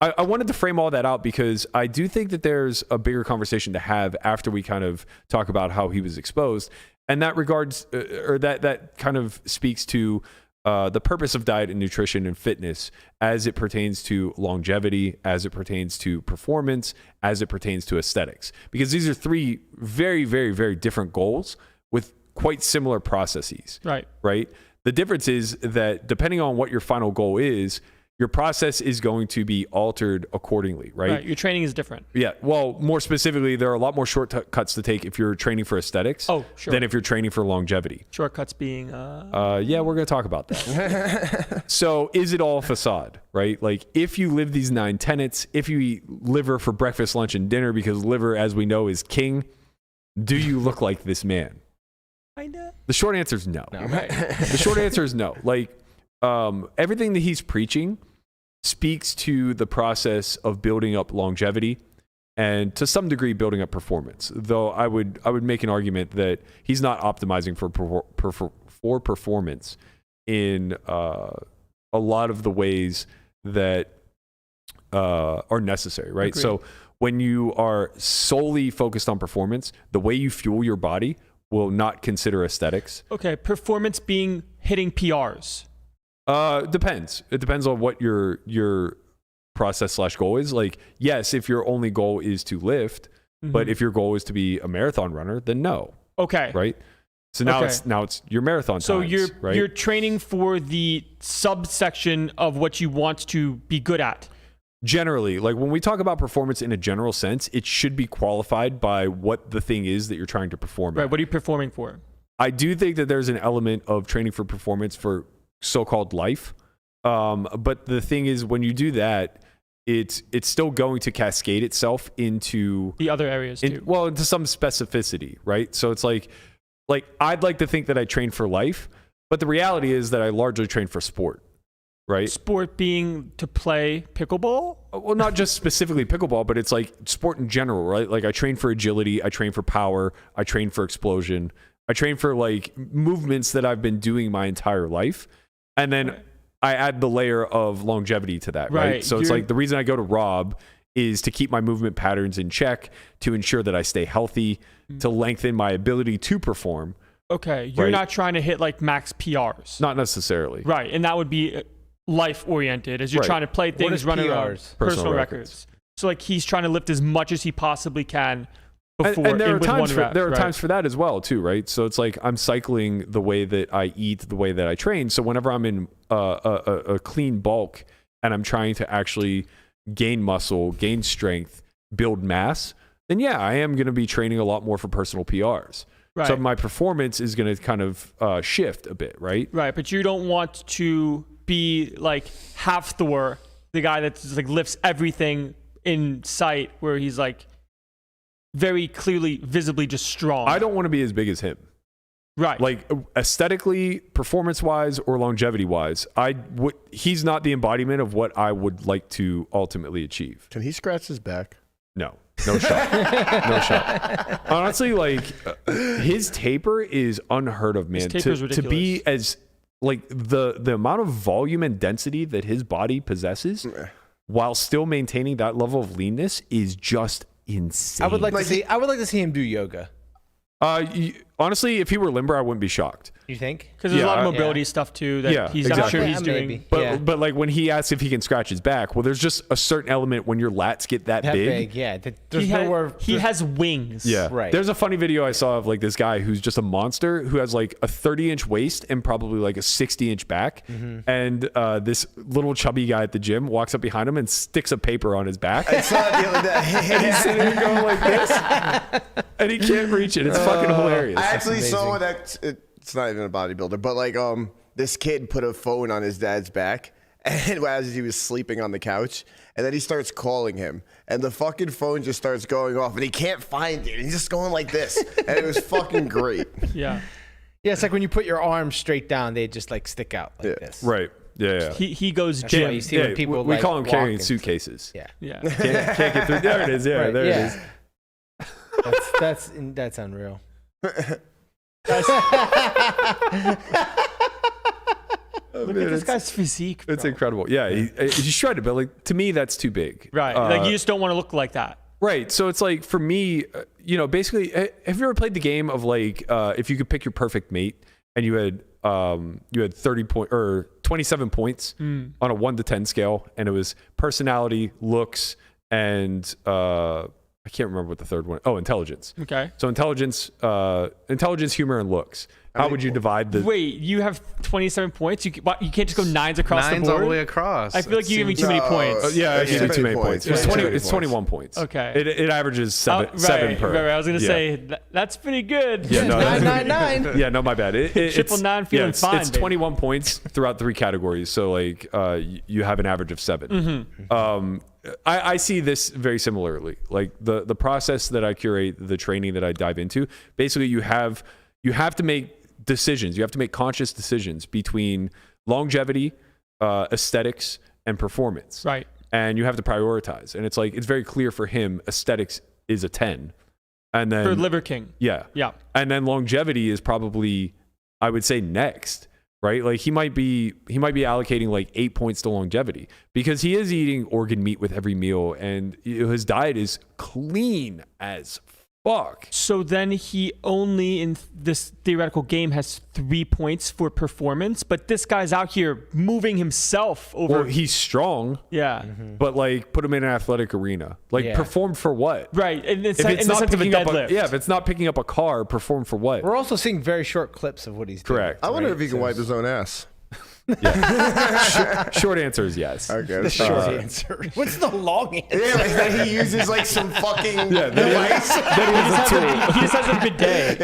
I wanted to frame all that out because I do think that there's a bigger conversation to have after we kind of talk about how he was exposed. And that regards, or that kind of speaks to the purpose of diet and nutrition and fitness as it pertains to longevity, as it pertains to performance, as it pertains to aesthetics. Because these are 3 very, very, very different goals with quite similar processes. Right? The difference is that depending on what your final goal is, your process is going to be altered accordingly, right? Your training is different. Yeah. Well, more specifically, there are a lot more shortcuts to take if you're training for aesthetics than if you're training for longevity. Shortcuts being... Yeah, we're going to talk about that. So is it all facade, right? Like if you live these 9 tenets, if you eat liver for breakfast, lunch, and dinner, because liver, as we know, is king, do you look like this man? Kinda. The short answer is no. Right? The short answer is no. Like everything that he's preaching speaks to the process of building up longevity, and to some degree building up performance. Though I would make an argument that he's not optimizing for performance in a lot of the ways that are necessary, right? Agreed. So when you are solely focused on performance, the way you fuel your body will not consider aesthetics. Okay, performance being hitting PRs. Depends. It depends on what your process / goal is. Like, yes, if your only goal is to lift, but if your goal is to be a marathon runner, then no. Okay. Right? So now Okay. it's your marathon So times, right? you're training for the subsection of what you want to be good at. Generally, like when we talk about performance in a general sense, it should be qualified by what the thing is that you're trying to perform Right. at. What are you performing for? I do think that there's an element of training for performance for so-called life. But the thing is, when you do that, it's still going to cascade itself into The other areas too. into some specificity, right? So it's like I'd like to think that I train for life, but the reality is that I largely train for sport, right? Sport being to play pickleball? Well, not just specifically pickleball, but it's like sport in general, right? Like I train for agility, I train for power, I train for explosion, I train for like movements that I've been doing my entire life. And then I add the layer of longevity to that, right? So it's like the reason I go to Rob is to keep my movement patterns in check, to ensure that I stay healthy, to lengthen my ability to perform. Okay, you're Right. not trying to hit like max PRs. Not necessarily. Right, and that would be life oriented as you're Right. trying to play things, is running around PRs? personal records. So like he's trying to lift as much as he possibly can before And there are with times one rep, there are right. times for that as well too, right? So it's like I'm cycling the way that I eat, the way that I train. So whenever I'm in a clean bulk and I'm trying to actually gain muscle, gain strength, build mass, then yeah, I am going to be training a lot more for personal PRs. Right. So my performance is going to kind of shift a bit, right? Right, but you don't want to be like Hafthor, the guy that just like lifts everything in sight, where he's like very clearly, visibly just strong. I don't want to be as big as him. Right. Like aesthetically, performance-wise, or longevity-wise, he's not the embodiment of what I would like to ultimately achieve. Can he scratch his back? No shot. No shot. Honestly, like his taper is unheard of, man. His taper's To be ridiculous. as like the amount of volume and density that his body possesses, while still maintaining that level of leanness, is just insane. I would like to see him do yoga. Honestly, if he were limber, I wouldn't be shocked. You think? Because there's a lot of Yeah. mobility stuff too that Yeah, he's exactly. not sure Yeah, he's doing. maybe. But but like when he asks if he can scratch his back, well, there's just a certain element when your lats get that big. Yeah. There's nowhere. He has wings. Yeah. Right. There's a funny video I saw of like this guy who's just a monster who has like a 30-inch waist and probably like a 60-inch back. And this little chubby guy at the gym walks up behind him and sticks a paper on his back. I saw it the other day. And he's sitting there going like this. And he can't reach it. It's fucking hilarious. I actually saw amazing. that. It's not even a bodybuilder, but like this kid put a phone on his dad's back, and as he was sleeping on the couch, and then he starts calling him, and the fucking phone just starts going off, and he can't find it. And he's just going like this, and it was fucking great. Yeah. Yeah, it's like when you put your arms straight down, they just like stick out like this. Right. Yeah. He goes That's why gym. you see when people we like, call them walk carrying and- suitcases. Yeah. Yeah. Can't get through. There it is. Yeah, Right, there yeah. it is. That's unreal. Look at this guy's physique. It's bro. incredible. Yeah, he's shredded, but like to me, that's too big. Right. Like you just don't want to look like that. Right. So it's like for me, basically, have you ever played the game of like if you could pick your perfect mate and you had 27 points on a 1 to 10 scale, and it was personality, looks, and I can't remember what the third one. Oh, intelligence. Okay. So intelligence, humor, and looks. How would you divide the? Wait, you have 27 points? You can't just go nines across Nines the all board? the way across. I feel like It you give me seems- too many No. points. Yeah, I gave you too many points. It's Too 20. many It's points. 21 points. Okay. It averages seven right, per. Right, I was gonna Yeah. say that's pretty good. Yeah, no, that's- 999. Yeah, no, my bad. Triple nine feeling it's, fine, It's baby. 21 points throughout 3 categories. So like you have an average of 7. Mm-hmm. I see this very similarly. Like the process that I curate, the training that I dive into, basically you have to make decisions. You have to make conscious decisions between longevity, aesthetics, and performance. Right. and you have to prioritize. And it's like, it's very clear for him, aesthetics is a 10. And then For Liver King. Yeah. Yeah. And then longevity is probably, I would say, next, right? Like he might be allocating like 8 points to longevity because he is eating organ meat with every meal, and his diet is clean as fuck. So then he only in this theoretical game has 3 points for performance, but this guy's out here moving himself over. Well, he's strong. Yeah. But like, put him in an athletic arena. Like, perform for what? Right. In the If it's not sense of a picking up deadlift. if it's not picking up a car, perform for what? We're also seeing very short clips of what he's doing. Correct. I wonder if he can wipe his own ass. Short answer is yes. Okay. The short answer. What's the long answer? Yeah, like that he uses like some fucking device. He just has a good day.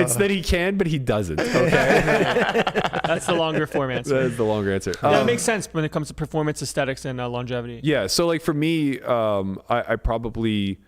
It's that he can, but he doesn't. Okay. That's the longer form answer. That is the longer answer. That makes sense when it comes to performance, aesthetics, and longevity. Yeah. So like for me, I'm probably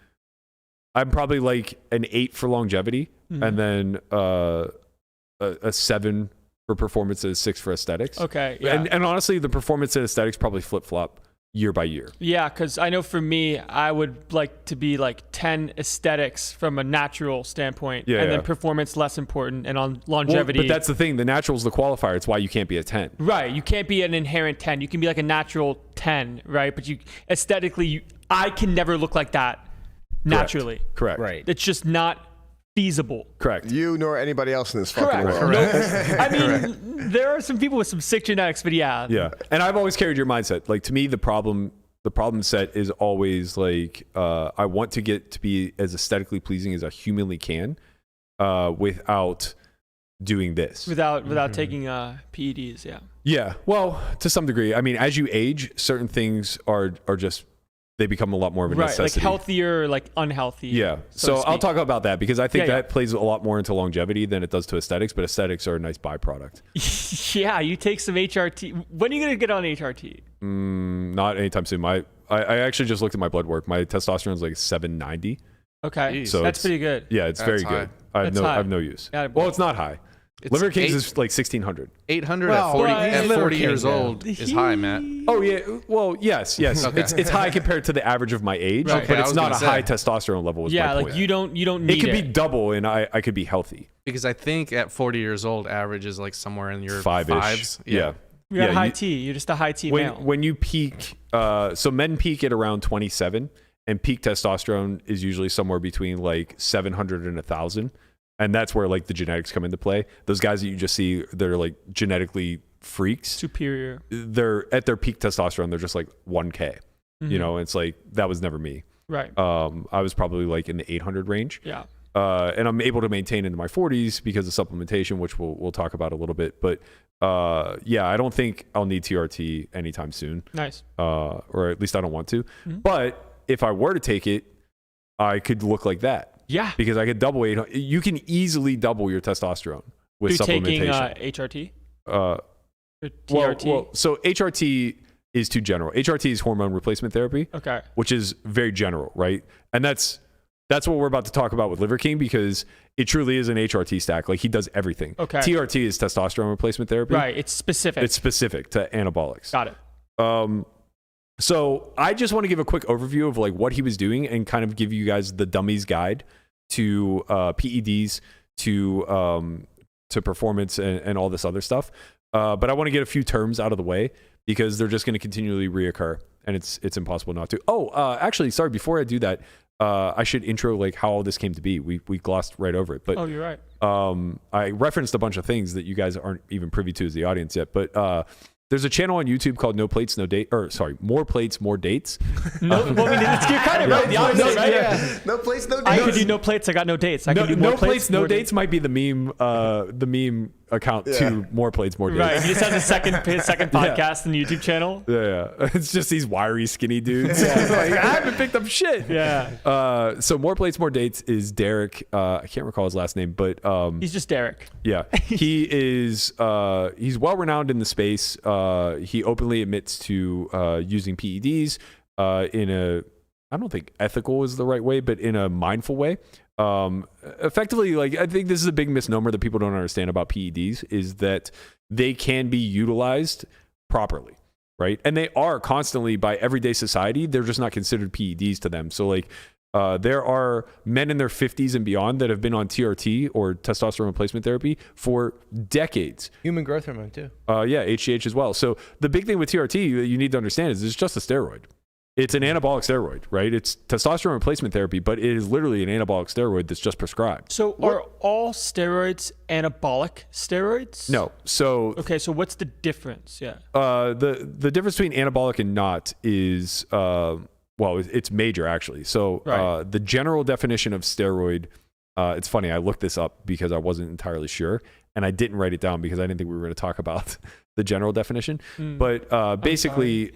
like an 8 for longevity, and then a 7 for performance and a 6 for aesthetics. Okay. Yeah. And honestly, the performance and aesthetics probably flip flop year by year. Yeah, because I know for me, I would like to be like 10 aesthetics from a natural standpoint, and then performance less important, and on longevity. Well, but that's the thing. The natural is the qualifier. It's why you can't be a 10. Right. You can't be an inherent 10. You can be like a natural 10, right? But you aesthetically, I can never look like that naturally. Correct. Right. It's just not feasible. Correct. You nor anybody else in this fucking world. Correct. I mean, there are some people with some sick genetics, but yeah. Yeah. And I've always carried your mindset. Like to me, the problem set is always like, I want to get to be as aesthetically pleasing as I humanly can, without doing this. Without taking PEDs, yeah. Yeah. Well, to some degree. I mean, as you age, certain things are just, they become a lot more of a necessity. Like healthier, like unhealthy. Yeah. So I'll talk about that because I think that plays a lot more into longevity than it does to aesthetics, but aesthetics are a nice byproduct. Yeah, you take some HRT. When are you going to get on HRT? Not anytime soon. I actually just looked at my blood work. My testosterone is like 790. Okay. So that's pretty good. Yeah, it's very good. I have no use. Well, it's not high. Liver Kings is like 1,600. 800 at 40 years old is high, Matt. Oh yeah. Well, yes. Okay. It's high compared to the average of my age, but it's not a high testosterone level. Yeah, like you don't need it. It could be double, and I could be healthy. Because I think at 40 years old, average is like somewhere in your 5-ish. fives. Yeah. You're a high T. You're just a high T male. When you peak, so men peak at around 27, and peak testosterone is usually somewhere between like 700 and 1,000. And that's where like the genetics come into play. Those guys that you just see, they're like genetically freaks. Superior. They're at their peak testosterone. They're just like 1K. You know, it's like, that was never me. Right. I was probably like in the 800 range. Yeah. And I'm able to maintain into my 40s because of supplementation, which we'll talk about a little bit. But yeah, I don't think I'll need TRT anytime soon. Nice. Or at least I don't want to. But if I were to take it, I could look like that. Yeah. Because I could double 800. You can easily double your testosterone with supplementation. Taking HRT? Or TRT? Well, so HRT is too general. HRT is hormone replacement therapy. Okay. Which is very general, right? And that's what we're about to talk about with Liver King because it truly is an HRT stack. Like he does everything. Okay. TRT is testosterone replacement therapy. Right. It's specific. It's specific to anabolics. Got it. So I just want to give a quick overview of like what he was doing and kind of give you guys the dummies guide to PEDs, to performance and all this other stuff. But I want to get a few terms out of the way because they're just going to continually reoccur and it's impossible not to. Oh, actually, sorry, before I do that, I should intro like how all this came to be. We glossed right over it. But oh, you're right. I referenced a bunch of things that you guys aren't even privy to as the audience yet. But there's a channel on YouTube called More Plates, More Dates. No, well, I mean, you're kind of right. The opposite, right? Yeah. No plates, no dates. I could do no plates. I got no dates. I can do more plates, no dates might be the meme account to More Plates, More Dates. Right. He just has his second podcast and YouTube channel. Yeah. It's just these wiry, skinny dudes. Like, I haven't picked up shit. Yeah. So More Plates, More Dates is Derek. I can't recall his last name, but he's just Derek. Yeah. He is he's well renowned in the space. He openly admits to using PEDs in a, I don't think ethical is the right way, but in a mindful way. Effectively, like I think this is a big misnomer that people don't understand about PEDs is that they can be utilized properly. right? And they are constantly by everyday society. They're just not considered PEDs to them. So like there are men in their 50s and beyond that have been on TRT or testosterone replacement therapy for decades. Human growth hormone too. Yeah, HGH as well. So the big thing with TRT that you need to understand is it's just a steroid. It's an anabolic steroid, right? It's testosterone replacement therapy, but it is literally an anabolic steroid that's just prescribed. So are all steroids anabolic steroids? No. So Okay, so what's the difference? Yeah. the difference between anabolic and not is it's major actually. So Right. the general definition of steroid, it's funny, I looked this up because I wasn't entirely sure, and I didn't write it down because I didn't think we were going to talk about the general definition. But basically,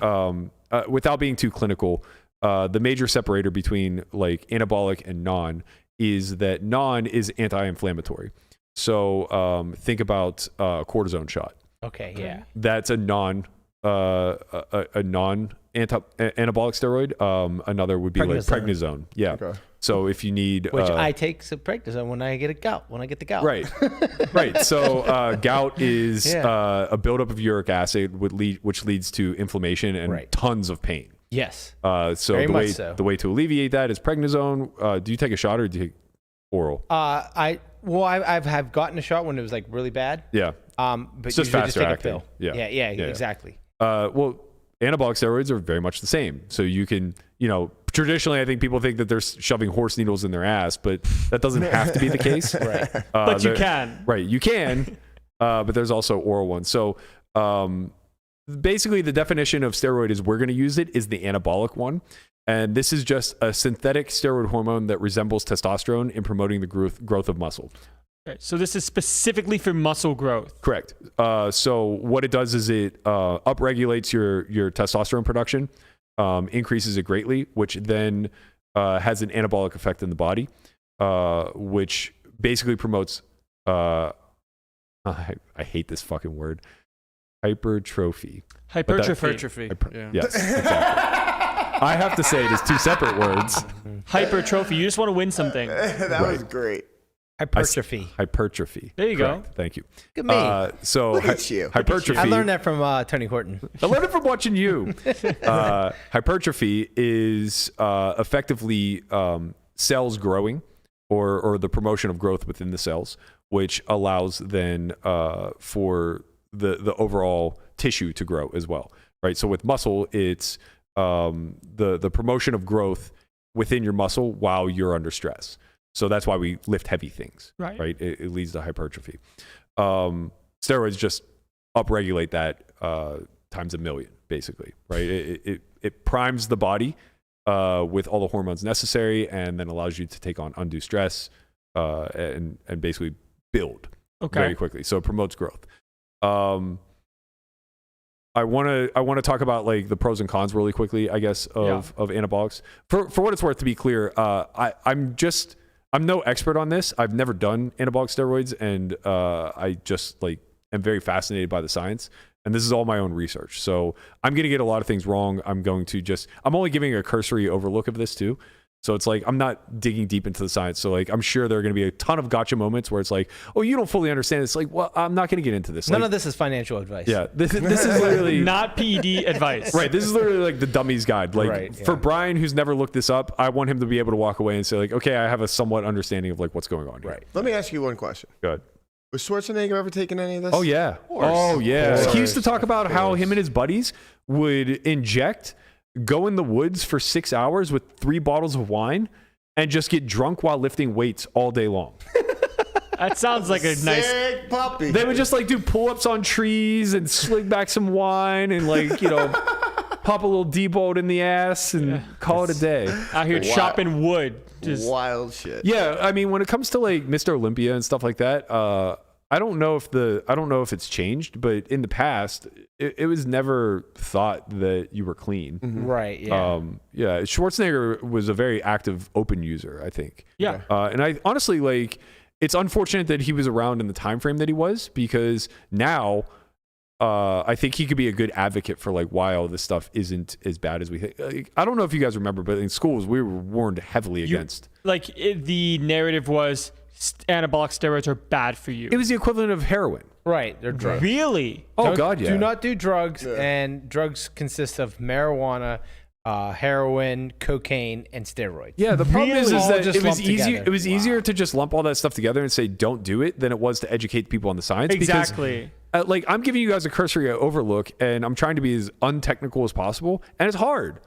without being too clinical, the major separator between like anabolic and non is that non is anti-inflammatory. So think about a cortisone shot. Okay, yeah. That's a non anabolic steroid. Another would be like prednisone. Yeah. Okay. So if you need, Which I take some prednisone when I get the gout. right, right. So gout is Yeah. a buildup of uric acid, which leads to inflammation and Right. tons of pain. Yes. So Very the much way so. the way to alleviate that is prednisone. Do you take a shot or do you take oral? I've gotten a shot when it was like really bad. Yeah. But It's just usually faster take acting. a pill. Yeah. Yeah, Yeah. exactly. Well, anabolic steroids are very much the same. So you can, traditionally, I think people think that they're shoving horse needles in their ass, but that doesn't have to be the case. Right. But you can. Right. You can, but there's also oral ones. So basically, the definition of steroid is we're going to use it is the anabolic one. And this is just a synthetic steroid hormone that resembles testosterone in promoting the growth of muscle. Okay, so this is specifically for muscle growth. Correct. So what it does is it upregulates your testosterone production, increases it greatly, which then has an anabolic effect in the body, which basically promotes, I hate this fucking word, hypertrophy. Hypertrophy. Yes, exactly. I have to say it is two separate words. Hypertrophy. You just want to win something. That was great. Hypertrophy. Hypertrophy. There you Correct. go. Thank you. Look at me. So Look at you. hypertrophy. I learned that from Tony Horton. I learned it from watching you. Hypertrophy is effectively cells growing or the promotion of growth within the cells, which allows then for the overall tissue to grow as well, right? So with muscle, it's the promotion of growth within your muscle while you're under stress. So that's why we lift heavy things, right? It leads to hypertrophy. Steroids just upregulate that times a million, basically, right? It primes the body with all the hormones necessary and then allows you to take on undue stress and basically build very quickly. So it promotes growth. I want to talk about like the pros and cons really quickly, I guess, of anabolics. For what it's worth, to be clear, I'm no expert on this. I've never done anabolic steroids, and I just like am very fascinated by the science. And this is all my own research. So I'm going to get a lot of things wrong. I'm only giving a cursory overlook of this too. So it's like, I'm not digging deep into the science. So like, I'm sure there are going to be a ton of gotcha moments where it's like, oh, you don't fully understand. It's like, well, I'm not going to get into this. None like, of this is financial advice. Yeah. This is literally not PED advice. Right. This is literally like the Dummies guide. Like for Brian, who's never looked this up, I want him to be able to walk away and say like, okay, I have a somewhat understanding of like what's going on here. Right. Let me ask you one question. Go ahead. Was Schwarzenegger ever taking any of this? Oh yeah. Oh yeah. He used to talk about how him and his buddies would inject, go in the woods for 6 hours with 3 bottles of wine and just get drunk while lifting weights all day long. That sounds like a nice Sick puppy. They would just like do pull-ups on trees and sling back some wine and like, pop a little D-bolt in the ass and call it a day. out here chopping wood. Just Wild shit. Yeah, I mean, when it comes to like Mr. Olympia and stuff like that, I don't know if it's changed, but in the past, it was never thought that you were clean. Right. Yeah. Yeah. Schwarzenegger was a very active open user, I think. Yeah. And I honestly like. It's unfortunate that he was around in the time frame that he was, because now I think he could be a good advocate for like why all this stuff isn't as bad as we think. Like, I don't know if you guys remember, but in schools we were warned heavily against. The narrative was anabolic steroids are bad for you. It was the equivalent of heroin. Right, they're drugs. Really? Oh, Don't- God, yeah. Do not do drugs, and drugs consist of marijuana, heroin, cocaine, and steroids. Yeah, the problem is All that just it was lumped easier. together. It was easier to just lump all that stuff together and say don't do it than it was to educate people on the science. Exactly. Because, like I'm giving you guys a cursory overlook, and I'm trying to be as untechnical as possible, and it's hard.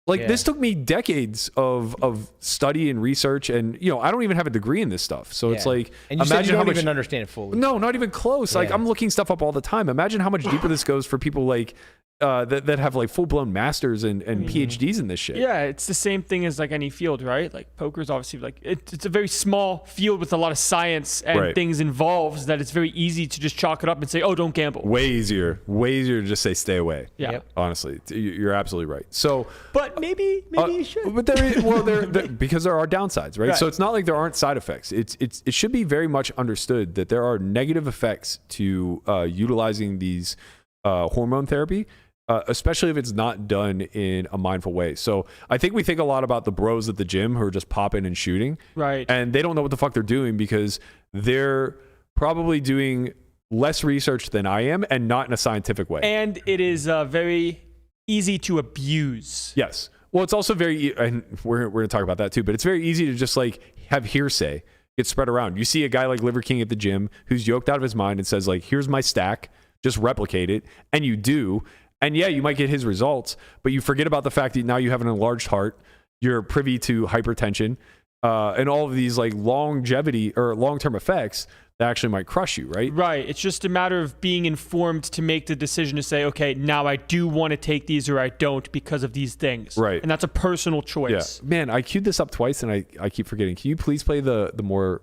Like this took me decades of study and research, and I don't even have a degree in this stuff. So it's like, and you said you how don't much, even understand it fully. No, not even close. Like I'm looking stuff up all the time. Imagine how much deeper this goes for people like that have like full blown masters and PhDs in this shit. Yeah, it's the same thing as like any field, right? Like poker is obviously like it's a very small field with a lot of science and things involved that it's very easy to just chalk it up and say, oh, don't gamble. Way easier to just say stay away. Yeah. Yep. Honestly, you're absolutely right. So, but maybe you should. But because there are downsides, right? So it's not like there aren't side effects. It should be very much understood that there are negative effects to utilizing these hormone therapy. Especially if it's not done in a mindful way. So I think we think a lot about the bros at the gym who are just popping and shooting. Right. And they don't know what the fuck they're doing because they're probably doing less research than I am and not in a scientific way. And it is very easy to abuse. Yes. Well, it's also and we're going to talk about that too, but it's very easy to just like have hearsay get spread around. You see a guy like Liver King at the gym who's yoked out of his mind and says like, here's my stack, just replicate it. And you do. And yeah, you might get his results, but you forget about the fact that now you have an enlarged heart, you're privy to hypertension, and all of these like longevity or long-term effects that actually might crush you, right? Right. It's just a matter of being informed to make the decision to say, okay, now I do want to take these or I don't because of these things. Right. And that's a personal choice. Yeah. Man, I queued this up twice and I keep forgetting. Can you please play the more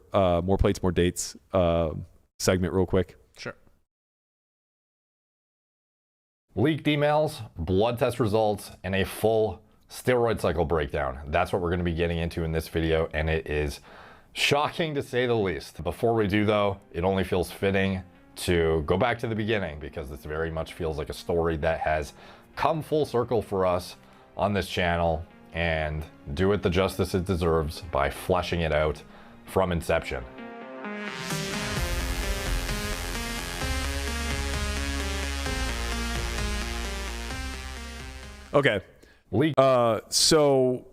plates, more dates segment real quick? Sure. Leaked emails, blood test results, and a full steroid cycle breakdown. That's what we're going to be getting into in this video, and it is shocking to say the least. Before we do though, it only feels fitting to go back to the beginning because this very much feels like a story that has come full circle for us on this channel and do it the justice it deserves by fleshing it out from inception. Okay. So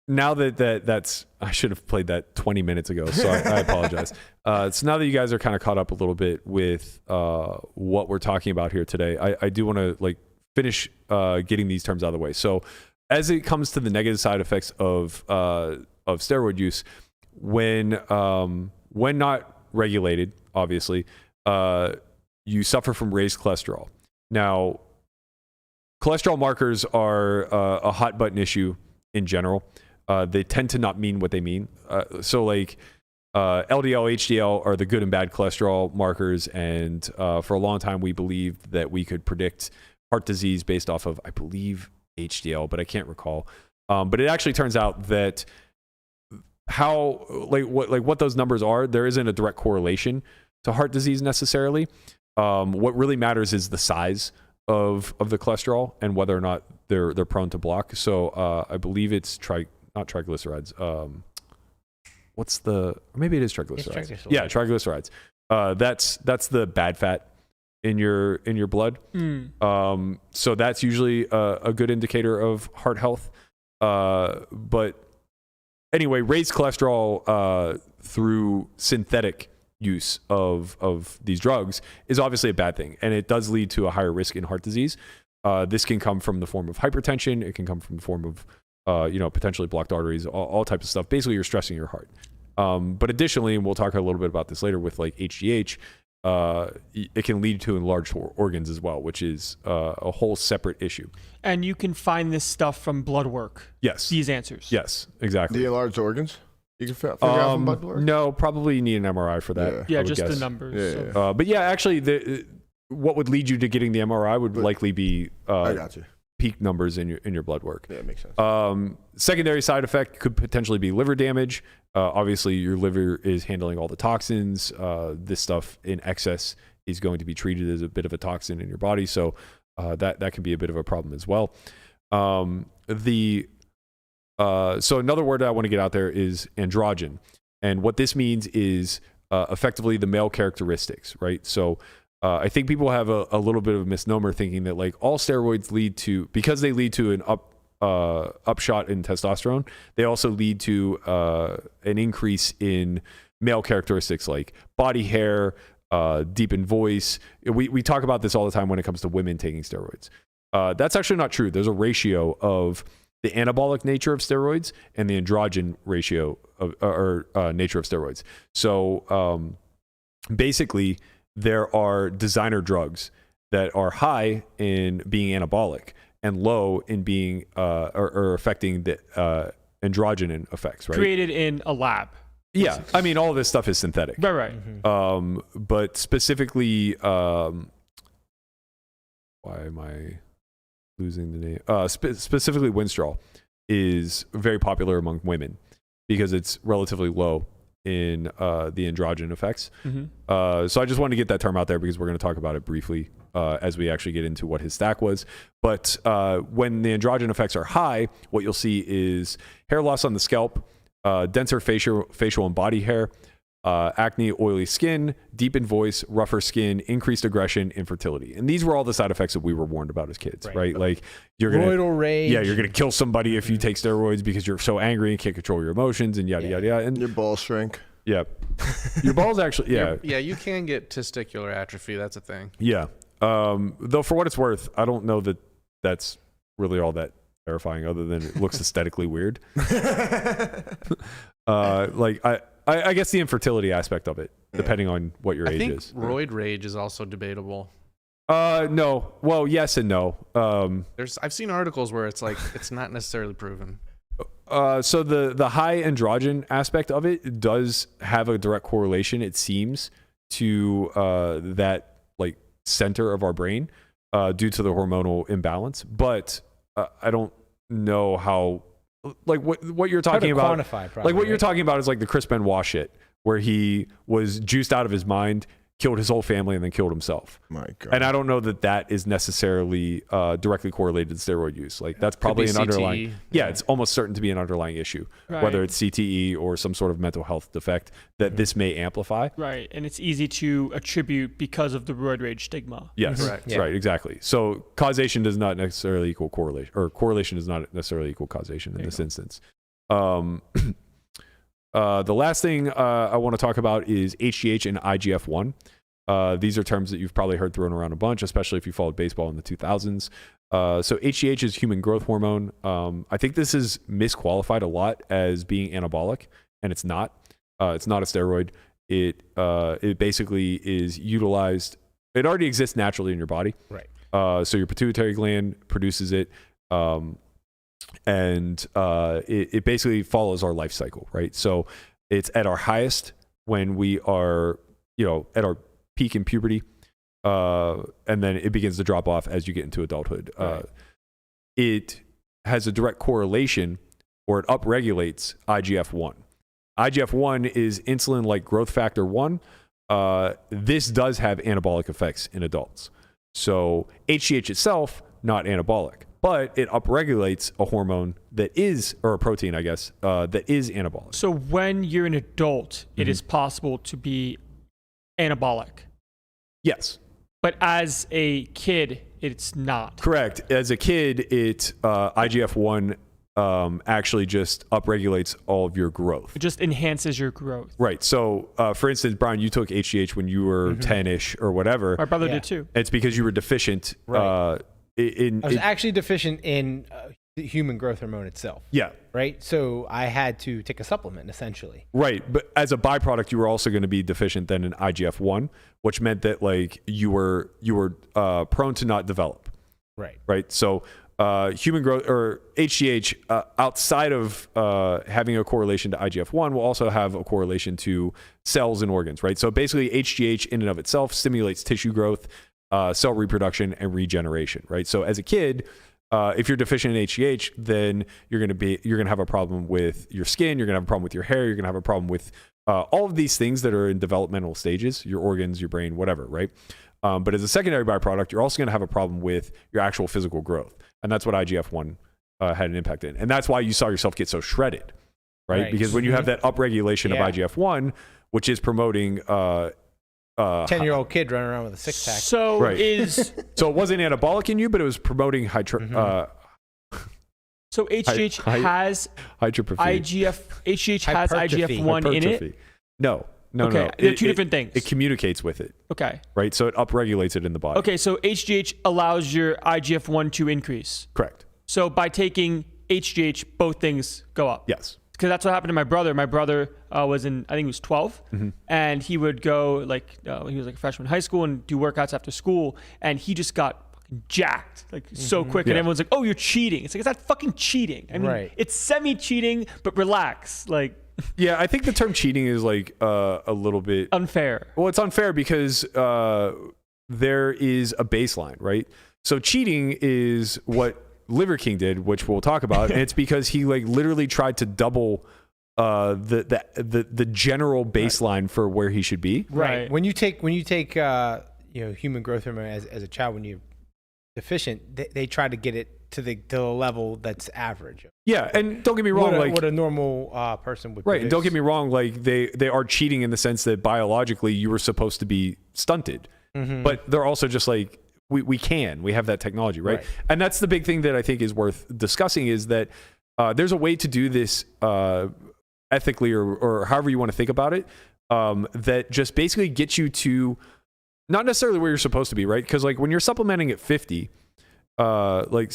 now that's I should have played that 20 minutes ago, so I apologize. So now that you guys are kind of caught up a little bit with what we're talking about here today, I do want to like finish getting these terms out of the way. So as it comes to the negative side effects of steroid use, when not regulated, obviously, you suffer from raised cholesterol. Now, cholesterol markers are a hot button issue in general. They tend to not mean what they mean. So like LDL, HDL are the good and bad cholesterol markers. And for a long time, we believed that we could predict heart disease based off of, I believe, HDL, but I can't recall. But it actually turns out that what those numbers are, there isn't a direct correlation to heart disease necessarily. What really matters is the size of the cholesterol and whether or not they're prone to block. So I believe it's not triglycerides. Maybe it is triglycerides. Triglycerides. Yeah, triglycerides. That's the bad fat in your blood. So that's usually a good indicator of heart health. But anyway, raised cholesterol through synthetic use of these drugs is obviously a bad thing, and it does lead to a higher risk in heart disease. This can come from the form of hypertension. It can come from the form of potentially blocked arteries, all types of stuff. Basically, you're stressing your heart. But additionally, and we'll talk a little bit about this later with like HGH, it can lead to enlarged organs as well, which is a whole separate issue. And you can find this stuff from blood work. Yes. These answers. Yes, exactly. The enlarged organs? You can figure out from blood work? No, probably need an MRI for that. Yeah, just guess. the numbers. Yeah. But yeah, actually, what would lead you to getting the MRI would likely be I got you. peak numbers in your blood work. Yeah, it makes sense. Secondary side effect could potentially be liver damage. Obviously, your liver is handling all the toxins. This stuff in excess is going to be treated as a bit of a toxin in your body, so that can be a bit of a problem as well. So another word I want to get out there is androgen, and what this means is effectively the male characteristics, right? So I think people have a little bit of a misnomer thinking that like all steroids because they lead to an upshot in testosterone, they also lead to an increase in male characteristics like body hair, deepened voice. We talk about this all the time when it comes to women taking steroids. That's actually not true. There's a ratio of the anabolic nature of steroids and the androgen ratio or nature of steroids. So basically, there are designer drugs that are high in being anabolic and low in being or affecting the androgen effects, right? Created in a lab. Yeah, I mean, all of this stuff is synthetic. Right. But specifically, why am I losing the name? Specifically, Winstrol is very popular among women because it's relatively low in the androgen effects. So I just wanted to get that term out there because we're going to talk about it briefly as we actually get into what his stack was. But when the androgen effects are high, what you'll see is hair loss on the scalp, denser facial and body hair, acne, oily skin, deepened voice, rougher skin, increased aggression, infertility. And these were all the side effects that we were warned about as kids, right? Like you're gonna roidal rage. Yeah, you're gonna kill somebody if you take steroids because you're so angry and can't control your emotions and yada yada yada. And your balls shrink. Yeah, your balls actually. Yeah, yeah, you can get testicular atrophy. That's a thing. Yeah, though for what it's worth, I don't know that that's really all that terrifying, other than it looks aesthetically weird. Like I guess the infertility aspect of it, depending on what your age is. Roid rage is also debatable. No. Well, yes and no. I've seen articles where it's like it's not necessarily proven. So the high androgen aspect of it does have a direct correlation, it seems, to that like center of our brain due to the hormonal imbalance. But I don't know how. Like what you're talking about, quantify, probably, like what right? you're talking about is like the Chris Benoit shit, where he was juiced out of his mind, killed his whole family, and then killed himself. My God. And I don't know that is necessarily directly correlated to steroid use. Like that's probably an CTE. underlying. Yeah, it's almost certain to be an underlying issue, whether it's CTE or some sort of mental health defect that this may amplify. Right, and it's easy to attribute because of the roid rage stigma. Yes, right, exactly. So causation does not necessarily equal correlation, or correlation does not necessarily equal causation in this instance. The last thing I want to talk about is HGH and IGF-1. These are terms that you've probably heard thrown around a bunch, especially if you followed baseball in the 2000s. So HGH is human growth hormone. I think this is misqualified a lot as being anabolic, and it's not. It's not a steroid. It basically is utilized. It already exists naturally in your body. Right. So your pituitary gland produces it. And it basically follows our life cycle, right? So it's at our highest when we are, at our peak in puberty, and then it begins to drop off as you get into adulthood. Right. It has a direct correlation, or it upregulates IGF-1. IGF-1 is insulin-like growth factor 1. This does have anabolic effects in adults. So HGH itself, not anabolic, but it upregulates a hormone that is, or a protein, I guess, that is anabolic. So when you're an adult, it is possible to be anabolic. Yes. But as a kid, it's not. Correct. As a kid, IGF-1 actually just upregulates all of your growth. It just enhances your growth. Right. So, for instance, Brian, you took HGH when you were 10-ish or whatever. My brother did too. It's because you were deficient. Right. I was actually deficient in the human growth hormone itself. Yeah. Right. So I had to take a supplement essentially. Right. But as a byproduct, you were also going to be deficient then in IGF-1, which meant that like you were prone to not develop. Right. Right. So human growth, or HGH, outside of having a correlation to IGF-1, will also have a correlation to cells and organs. Right. So basically, HGH in and of itself stimulates tissue growth, cell reproduction, and regeneration. Right. So as a kid, if you're deficient in HGH, then you're going to have a problem with your skin. You're going to have a problem with your hair. You're going to have a problem with all of these things that are in developmental stages, your organs, your brain, whatever. Right. But as a secondary byproduct, you're also going to have a problem with your actual physical growth. And that's what IGF-1 had an impact in. And that's why you saw yourself get so shredded, right? Because when you have that upregulation of IGF-1, which is promoting 10-year-old kid running around with a six-pack. So so it wasn't anabolic in you, but it was promoting so HGH has hypertrophy. HGH has IGF-1 in it? No. Okay, they're two different things. It communicates with it. Okay. Right, so it upregulates it in the body. Okay, so HGH allows your IGF-1 to increase. Correct. So by taking HGH, both things go up. Yes. Because that's what happened to my brother. My brother was in, I think he was 12, and he would go he was like a freshman in high school and do workouts after school, and he just got fucking jacked so quick, and everyone's like, "Oh, you're cheating." It's like, it's not fucking cheating. I mean, it's semi-cheating, but relax, like. Yeah, I think the term cheating is like a little bit unfair. Well, it's unfair because there is a baseline, right? So cheating is what Liver King did, which we'll talk about, and it's because he like literally tried to double the general baseline for where he should be. Right. When you take human growth hormone as a child, when you're deficient, they try to get it to the level that's average. Yeah, and don't get me wrong, what a normal person would. Right, and don't get me wrong, like they are cheating in the sense that biologically you were supposed to be stunted, but they're also just like we have that technology, right? And that's the big thing that I think is worth discussing is that there's a way to do this ethically or however you want to think about it, that just basically gets you to not necessarily where you're supposed to be, right? Because like when you're supplementing at 50. Like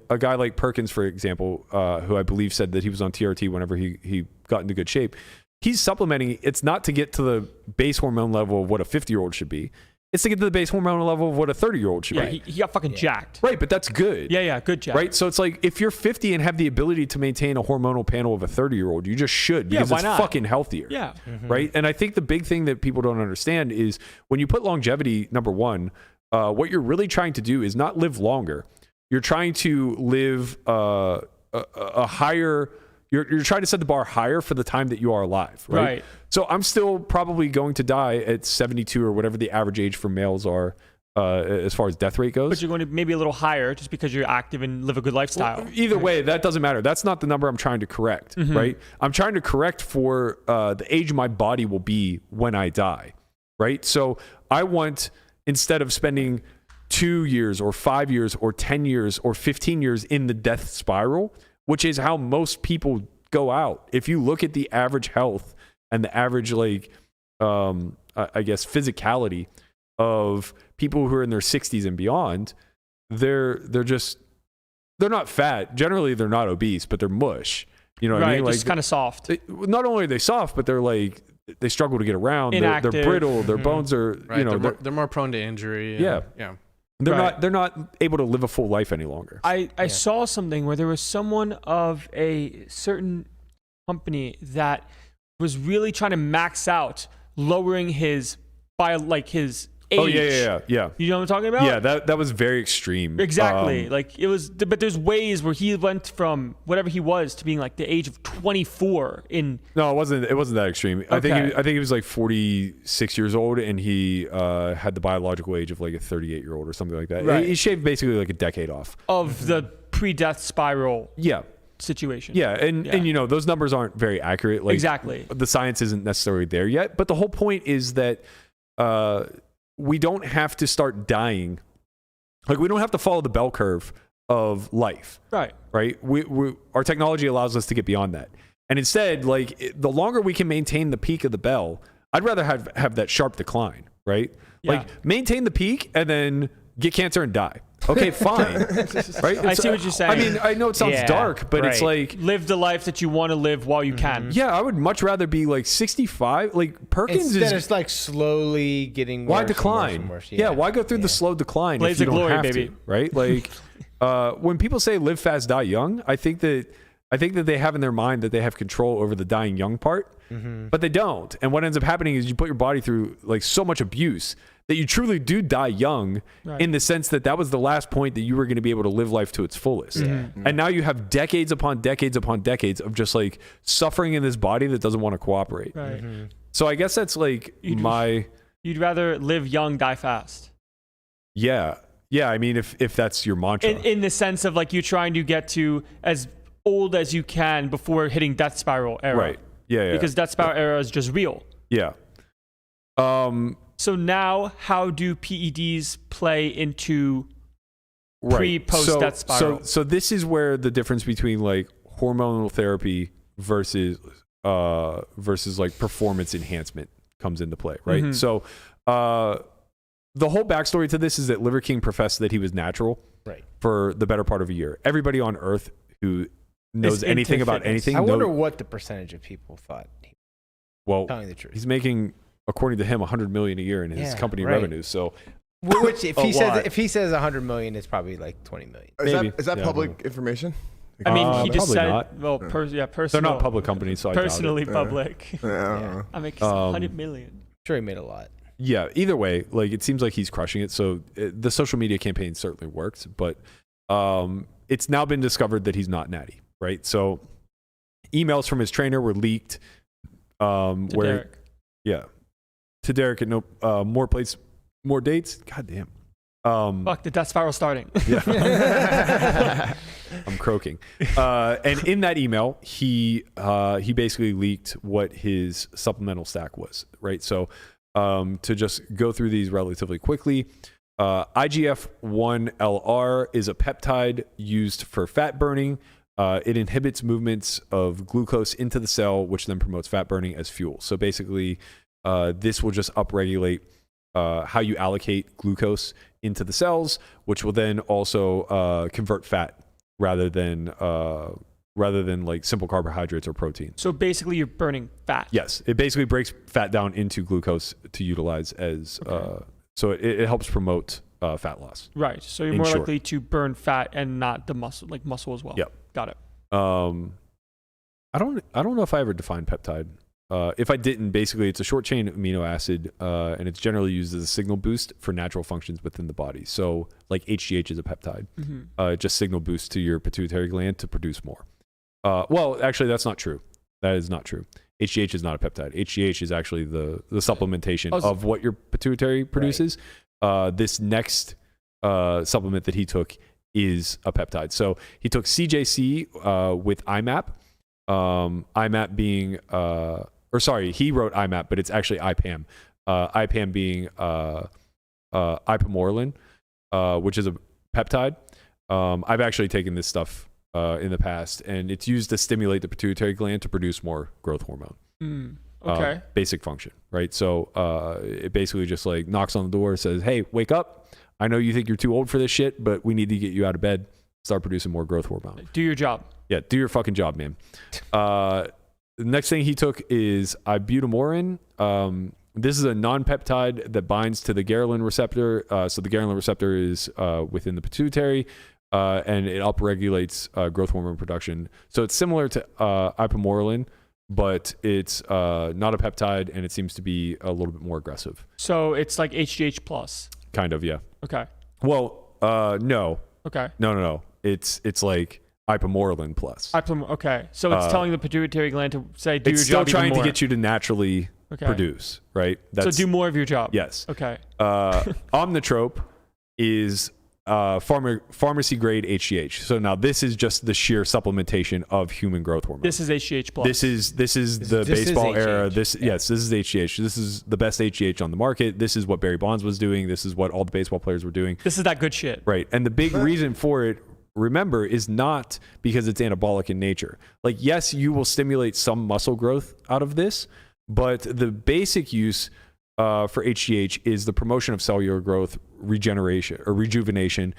a guy like Perkins, for example, who I believe said that he was on TRT whenever he got into good shape. He's supplementing. It's not to get to the base hormone level of what a 50-year-old should be. It's to get to the base hormone level of what a 30-year-old should be. He got fucking jacked. Right, but that's good. Yeah, good jack. Right, so it's like if you're 50 and have the ability to maintain a hormonal panel of a 30-year-old, you just should because why it's not? fucking healthier. Yeah. Right, and I think the big thing that people don't understand is when you put longevity, number one, what you're really trying to do is not live longer. You're trying to live a higher. You're trying to set the bar higher for the time that you are alive, right? So I'm still probably going to die at 72 or whatever the average age for males are, as far as death rate goes. But you're going to maybe a little higher just because you're active and live a good lifestyle. Well, either way, that doesn't matter. That's not the number I'm trying to correct, right? I'm trying to correct for the age my body will be when I die, right? So I want, instead of spending 2 years or 5 years or 10 years or 15 years in the death spiral, which is how most people go out. If you look at the average health and the average, like, I guess, physicality of people who are in their 60s and beyond, they're not fat. Generally, they're not obese, but they're mush. You know what I mean? Just kind of soft. Not only are they soft, but they're like, they struggle to get around. They're brittle. Their bones are, they're more prone to injury. Yeah. They're not able to live a full life any longer. I saw something where there was someone of a certain company that was really trying to max out lowering his his age. Oh yeah. You know what I'm talking about? Yeah, that was very extreme. Exactly. It was, but there's ways where he went from whatever he was to being like the age of 24 in. No, it wasn't that extreme. Okay. I think he was like 46 years old, and he had the biological age of like a 38-year-old or something like that. Right. He shaved basically like a decade off of the pre-death spiral. Yeah. Situation. Yeah, and those numbers aren't very accurate. Like, exactly. The science isn't necessarily there yet, but the whole point is that we don't have to start dying. Like, we don't have to follow the bell curve of life. Right. Our technology allows us to get beyond that. And instead, like, the longer we can maintain the peak of the bell, I'd rather have that sharp decline, right? Yeah. Like, maintain the peak and then get cancer and die. Okay, fine. Right? I see what you're saying. I mean, I know it sounds dark, but it's like, live the life that you want to live while you can. Yeah, I would much rather be like 65. Like, Perkins Instead it's like slowly getting worse. Why decline? And worse. Yeah, why go through the slow decline Blaze if you of don't glory, have baby. to, right? Like, when people say live fast, die young, I think that they have in their mind that they have control over the dying young part, but they don't. And what ends up happening is you put your body through like so much abuse that you truly do die young, in the sense that was the last point that you were going to be able to live life to its fullest. And now you have decades upon decades upon decades of just like suffering in this body that doesn't want to cooperate. So I guess that's like you'd rather live young, die fast. Yeah. I mean, if that's your mantra. In the sense of like you trying to get to as old as you can before hitting death spiral era. Right. Yeah. Because death spiral era is just real. Yeah. So now, how do PEDs play into pre-post death spiral? So this is where the difference between like hormonal therapy versus like performance enhancement comes into play, right? Mhm. So the whole backstory to this is that Liver King professed that he was natural for the better part of a year. Everybody on Earth who knows Is anything into about fitness. anything I wonder knows, what the percentage of people thought. well, telling the truth. he's making, according to him, $100 million a year in his Yeah, company right. revenue. So Which, if a he says lot. if he says 100 million, it's probably like 20 million. Is that Yeah, public information? I mean, he just probably said, not. well, They're personal. not public companies, so I doubt it. Personally public. I don't know. I make 100 million. Sure, he made a lot. Yeah, either way, like it seems like he's crushing it. So the social media campaign certainly worked, but it's now been discovered that he's not natty, right? So emails from his trainer were leaked. To Derek. Yeah, to Derek at more plates, more dates. God damn. Fuck, the death spiral starting. Yeah. I'm croaking. And in that email, he basically leaked what his supplemental stack was, right? So to just go through these relatively quickly, IGF-1LR is a peptide used for fat burning. It inhibits movements of glucose into the cell, which then promotes fat burning as fuel. So basically, this will just upregulate how you allocate glucose into the cells, which will then also convert fat rather than like simple carbohydrates or protein. So basically, you're burning fat. Yes, it basically breaks fat down into glucose to utilize as so it helps promote fat loss. Right. So you're in more short. likely to burn fat and not the muscle, like muscle as well. Yep. Got it. I don't know if I ever defined peptide. If I didn't, basically it's a short chain amino acid, and it's generally used as a signal boost for natural functions within the body. So like HGH is a peptide. It just signal boosts to your pituitary gland to produce more. Well, actually that's not true. That is not true. HGH is not a peptide. HGH is actually the supplementation of what your pituitary produces. This next supplement that he took is a peptide. So he took CJC with IMAP. IMAP being, he wrote IMAP, but it's actually IPAM. IPAM being ipamorelin, which is a peptide. I've actually taken this stuff in the past, and it's used to stimulate the pituitary gland to produce more growth hormone. Okay. Basic function, right? So it basically just like knocks on the door, says, "Hey, wake up! I know you think you're too old for this shit, but we need to get you out of bed. Start producing more growth hormone. Do your job." Yeah, do your fucking job, man. The next thing he took is ibutamorin. This is a non-peptide that binds to the ghrelin receptor. So the ghrelin receptor is within the pituitary, and it upregulates growth hormone production. So it's similar to ipamorelin, but it's not a peptide, and it seems to be a little bit more aggressive. So it's like HGH plus. Kind of, yeah. Okay. Well, no. Okay. No. It's like ipamorelin plus. Okay. So it's telling the pituitary gland to say, do your job. It's still trying even more. to get you to naturally produce, right? So do more of your job. Yes. Okay. Omnitrope is pharmacy grade HGH. So now this is just the sheer supplementation of human growth hormone. This is HGH plus. This is the baseball era. This is HGH. This is the best HGH on the market. This is what Barry Bonds was doing. This is what all the baseball players were doing. This is that good shit. Right. And the big reason for it, remember, is not because it's anabolic in nature. Like, yes, you will stimulate some muscle growth out of this, but the basic use for HGH is the promotion of cellular growth, rejuvenation.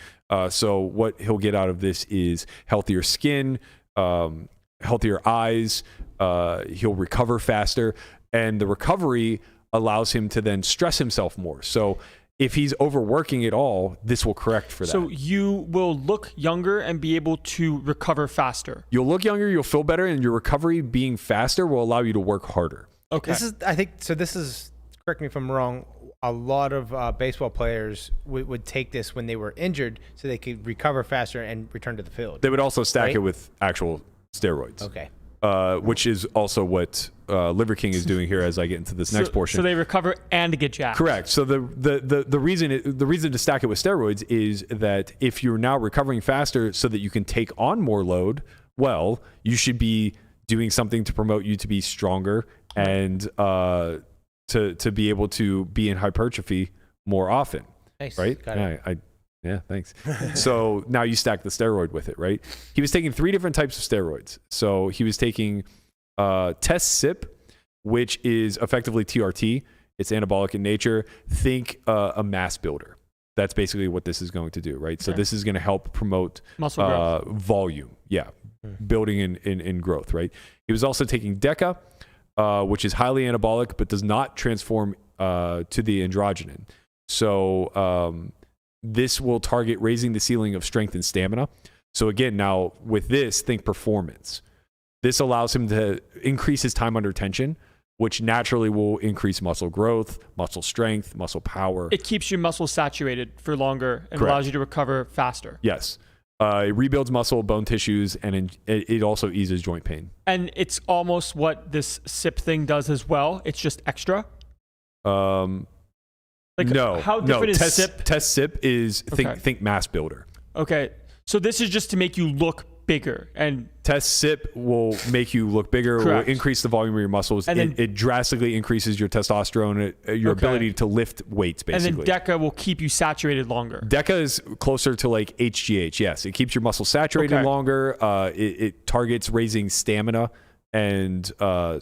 So what he'll get out of this is healthier skin, healthier eyes. He'll recover faster, and the recovery allows him to then stress himself more. So if he's overworking it all, this will correct for that. So you will look younger and be able to recover faster. You'll look younger, you'll feel better, and your recovery being faster will allow you to work harder. Okay. This is, correct me if I'm wrong, a lot of baseball players would take this when they were injured so they could recover faster and return to the field. They would also stack it with actual steroids. Okay. Which is also what Liver King is doing here as I get into this next portion. So they recover and get jacked. Correct. So the reason to stack it with steroids is that if you're now recovering faster so that you can take on more load, well, you should be doing something to promote you to be stronger and to be able to be in hypertrophy more often. Nice. Right? Got it. Yeah, thanks. So now you stack the steroid with it, right? He was taking 3 different types of steroids. So he was taking test SIP, which is effectively TRT. It's anabolic in nature. Think a mass builder. That's basically what this is going to do, right? So this is going to help promote muscle growth. Volume. Yeah, building in growth, right? He was also taking DECA, which is highly anabolic, but does not transform to the androgenin. So this will target raising the ceiling of strength and stamina. So again, now with this, think performance. This allows him to increase his time under tension, which naturally will increase muscle growth, muscle strength, muscle power. It keeps your muscles saturated for longer and Correct. allows you to recover faster. Yes. It rebuilds muscle, bone tissues, and it also eases joint pain. And it's almost what this SIP thing does as well. It's just extra. No. How different is test, SIP? Test SIP is Okay. think mass builder. Okay. So this is just to make you look bigger. And Test SIP will make you look bigger, Correct. will increase the volume of your muscles. And then- It drastically increases your testosterone, your Okay. ability to lift weights, basically. and then DECA will keep you saturated longer. DECA is closer to like HGH. Yes, it keeps your muscle saturated Okay. longer. It targets raising stamina and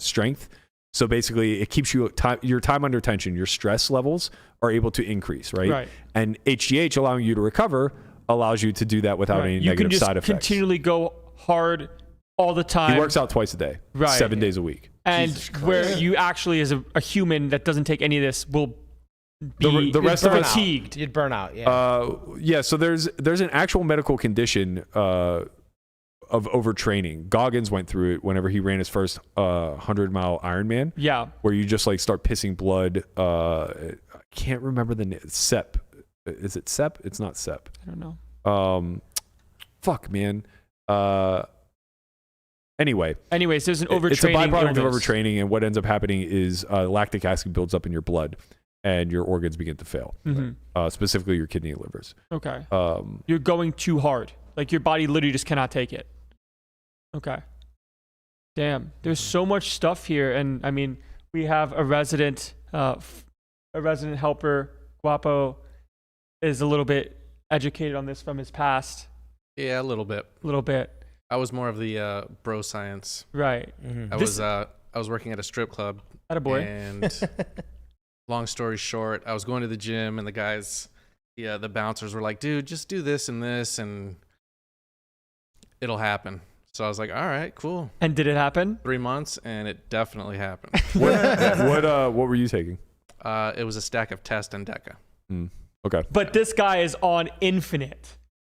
strength. So basically, it keeps your time under tension. Your stress levels are able to increase, right? Right. And HGH, allowing you to recover, allows you to do that without any You negative can just side effects. continually go hard all the time. He works out twice a day, Right. 7 days a week. And where you actually, as a human that doesn't take any of this, will be The rest of us- fatigued. You'd burn out. Yeah. So there's an actual medical condition of overtraining. Goggins went through it whenever he ran his first 100-mile Ironman. Yeah. Where you just like start pissing blood. I can't remember the name. SEP. Is it SEP? It's not SEP. I don't know. Fuck, man. Anyways, there's an overtraining. It's a byproduct illness. of overtraining, and what ends up happening is lactic acid builds up in your blood, and your organs begin to fail. Specifically, your kidney and livers. Okay. You're going too hard. Like your body literally just cannot take it. Okay. Damn. There's so much stuff here, and I mean, we have a resident helper. Guapo is a little bit educated on this from his past. Yeah, a little bit. A little bit. I was more of the bro science. Right. I was working at a strip club. Attaboy. And long story short, I was going to the gym, and the guys, the bouncers were like, "Dude, just do this and this, and it'll happen." So I was like, "All right, cool." And did it happen? 3 months, and it definitely happened. What were you taking? It was a stack of Test and DECA. Okay. But this guy is on infinite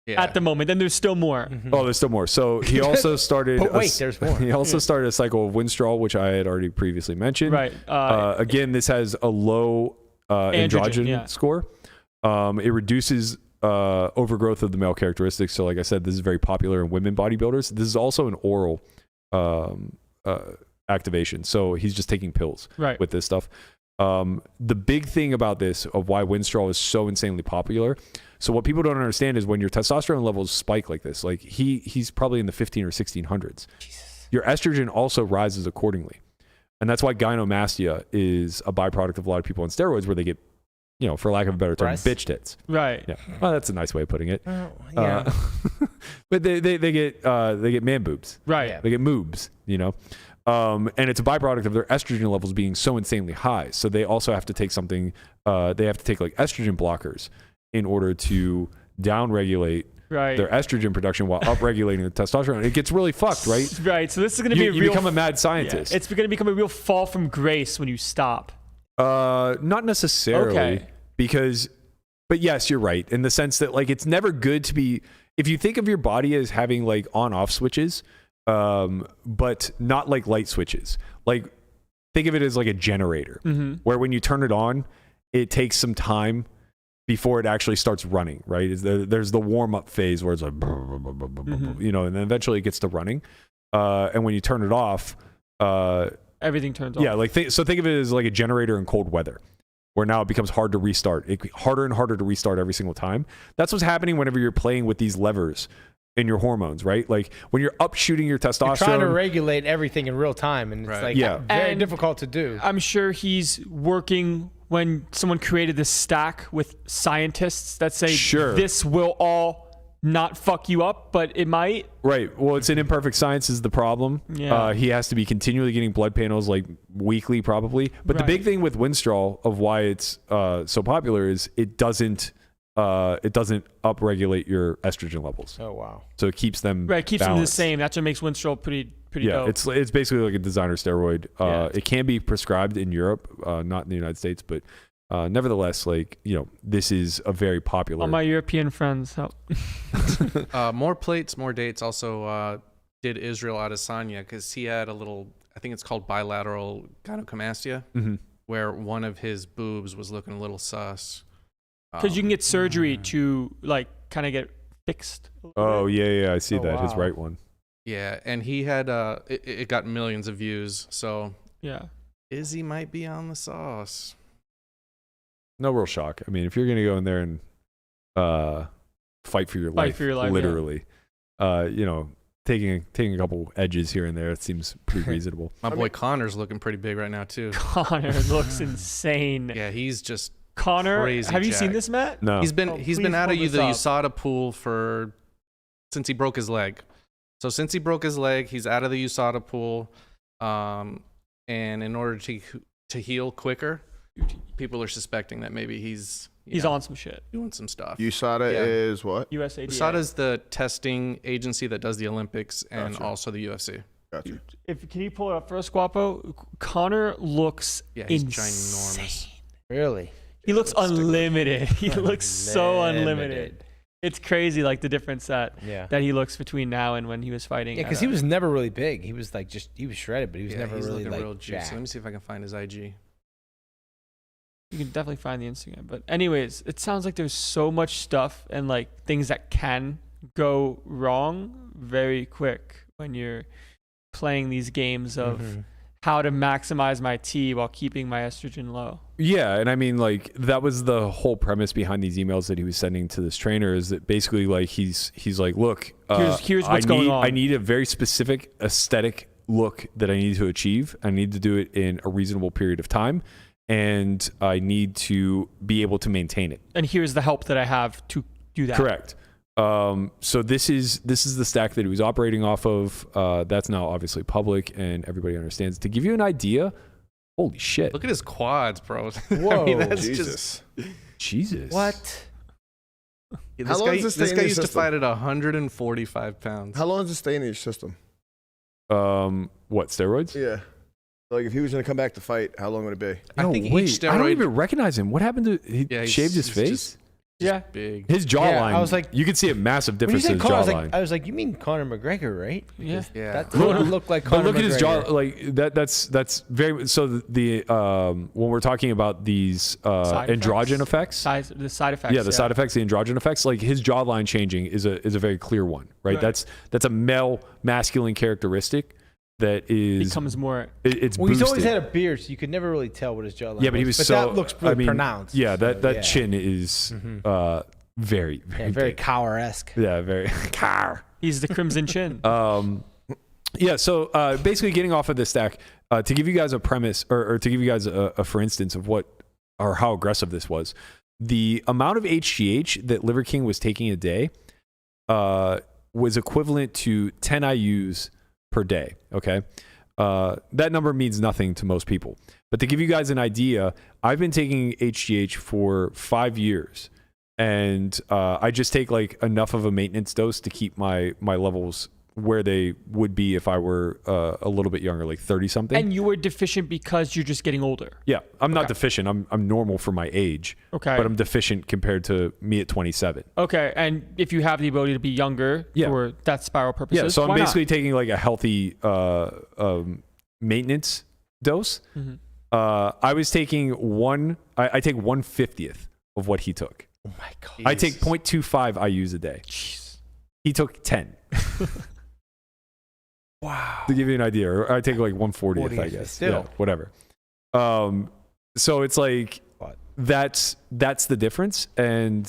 at the moment. Then there's still more. Oh, there's still more. So he also started. But wait, there's more. He also started a cycle of Winstrol, which I had already previously mentioned. Right. Again, this has a low androgen score. It reduces overgrowth of the male characteristics. So, like I said, this is very popular in women bodybuilders. This is also an oral activation. So he's just taking pills with this stuff. The big thing about this, of why Winstrol is so insanely popular, so what people don't understand is when your testosterone levels spike like this, like he's probably in the 15 or 1600s, your estrogen also rises accordingly. And that's why gynomastia is a byproduct of a lot of people on steroids, where they get, for lack of a better term, bitch tits. Right. Yeah. Well, that's a nice way of putting it. Yeah. But they get man boobs. Right. Yeah. They get moobs, and it's a byproduct of their estrogen levels being so insanely high. So they also have to take something, they have to take like estrogen blockers in order to downregulate their estrogen production while upregulating the testosterone. It gets really fucked, right? Right. So this is going to be you become a mad scientist. Yeah, it's going to become a real fall from grace when you stop. Not necessarily, but yes, you're right in the sense that like it's never good to be. If you think of your body as having like on-off switches, but not like light switches, like think of it as like a generator, where when you turn it on, it takes some time before it actually starts running, right? There's the warm-up phase where it's like, and then eventually it gets to running. And when you turn it off, everything turns off. Yeah, think of it as like a generator in cold weather, where now it becomes hard to restart. Harder and harder to restart every single time. That's what's happening whenever you're playing with these levers in your hormones, right? Like when you're up shooting your testosterone. You're trying to regulate everything in real time, and it's like very difficult to do. I'm sure he's working when someone created this stack with scientists that say this will all not fuck you up, but it might. Right. Well, it's an imperfect science is the problem. Yeah. He has to be continually getting blood panels like weekly probably. But the big thing with Winstrol of why it's so popular is it doesn't upregulate your estrogen levels. Oh wow. So it keeps them keeps balanced. them the same. That's what makes Winstrol pretty dope. It's basically like a designer steroid. It can be prescribed in Europe, not in the United States, but nevertheless, like, you know, this is a very popular. All my European friends help. More plates, more dates. Also did Israel Adesanya because he had a little, I think it's called bilateral gynecomastia, where one of his boobs was looking a little sus. Because you can get surgery to like kind of get fixed. Oh yeah, I see that. His right one. Yeah, and he had it got millions of views. So yeah, Izzy might be on the sauce. No real shock. I mean, if you're gonna go in there and fight for your life, literally, you know, taking a couple edges here and there, it seems pretty reasonable. My boy Connor's looking pretty big right now too. Connor looks insane. Yeah, he's just Connor. crazy have you jacked. seen this, Matt? No. He's been out of the USADA pool since he broke his leg. So since he broke his leg, he's out of the USADA pool. And in order to heal quicker, people are suspecting that maybe he's on some shit, doing some stuff. USADA is what? USADA. USADA is the testing agency that does the Olympics and also the UFC. Gotcha. Can you pull it up first, Guapo? Connor looks he's insane. ginormous. Really? He looks unlimited. He looks so unlimited. It's crazy, like the difference that he looks between now and when he was fighting. Yeah, because he was never really big. He was like he was shredded, but he was never really like real juicy. Let me see if I can find his IG. You can definitely find the Instagram. But anyways, it sounds like there's so much stuff and like things that can go wrong very quick when you're playing these games of how to maximize my T while keeping my estrogen low. Yeah, and I mean, like, that was the whole premise behind these emails that he was sending to this trainer, is that basically, like, he's like, look, here's what's going on. I need a very specific aesthetic look that I need to achieve. I need to do it in a reasonable period of time, and I need to be able to maintain it. And here's the help that I have to do that. Correct. So this is the stack that he was operating off of. That's now obviously public and everybody understands. To give you an idea, holy shit! Look at his quads, bro. Whoa, I mean, that's Jesus. Jesus. What? Yeah, How long does this stay this in guy your used to system? fight at 145 pounds. How long does it stay in your system? What, steroids? Yeah. Like if he was going to come back to fight, how long would it be? I think each steroid. I don't even recognize him. What happened to he shaved his face? Just big. His jawline. Yeah, I was like, you could see a massive When you difference in said his Conor, jawline. I was like, you mean Conor McGregor, right? Yeah. That would look like Conor But look at his jaw, McGregor. like that's very. So the when we're talking about these androgen effects, The side effects. yeah, the side effects, the androgen effects, like his jawline changing is a very clear one, right? That's a male masculine characteristic that is becomes more. It's Well, he's boosted. always had a beard, so you could never really tell what his jawline was. Yeah, but he was but so. that looks really I mean, pronounced. Yeah, that so, yeah. chin is very Yeah, very big. Cower-esque. Yeah, very car. He's the crimson chin. Yeah, so basically getting off of this stack, to give you guys a premise or to give you guys a for instance of what or how aggressive this was, the amount of HGH that Liver King was taking a day was equivalent to 10 IUs per day, okay? That number means nothing to most people. But to give you guys an idea, I've been taking HGH for 5 years. And I just take like enough of a maintenance dose to keep my levels where they would be if I were a little bit younger, like 30 something. And you were deficient because you're just getting older. Yeah, I'm not deficient. I'm normal for my age. Okay. But I'm deficient compared to me at 27. Okay, and if you have the ability to be younger for that spiral purposes, Yeah, so I'm why not? basically taking like a healthy maintenance dose. Mm-hmm. I was taking I take 1/50th of what he took. Oh my God. I take 0.25 IUs a day. Jeez. He took 10. Wow. To give you an idea, or I take like 1/40th, I guess. Still. Yeah, whatever. So it's like that's the difference, and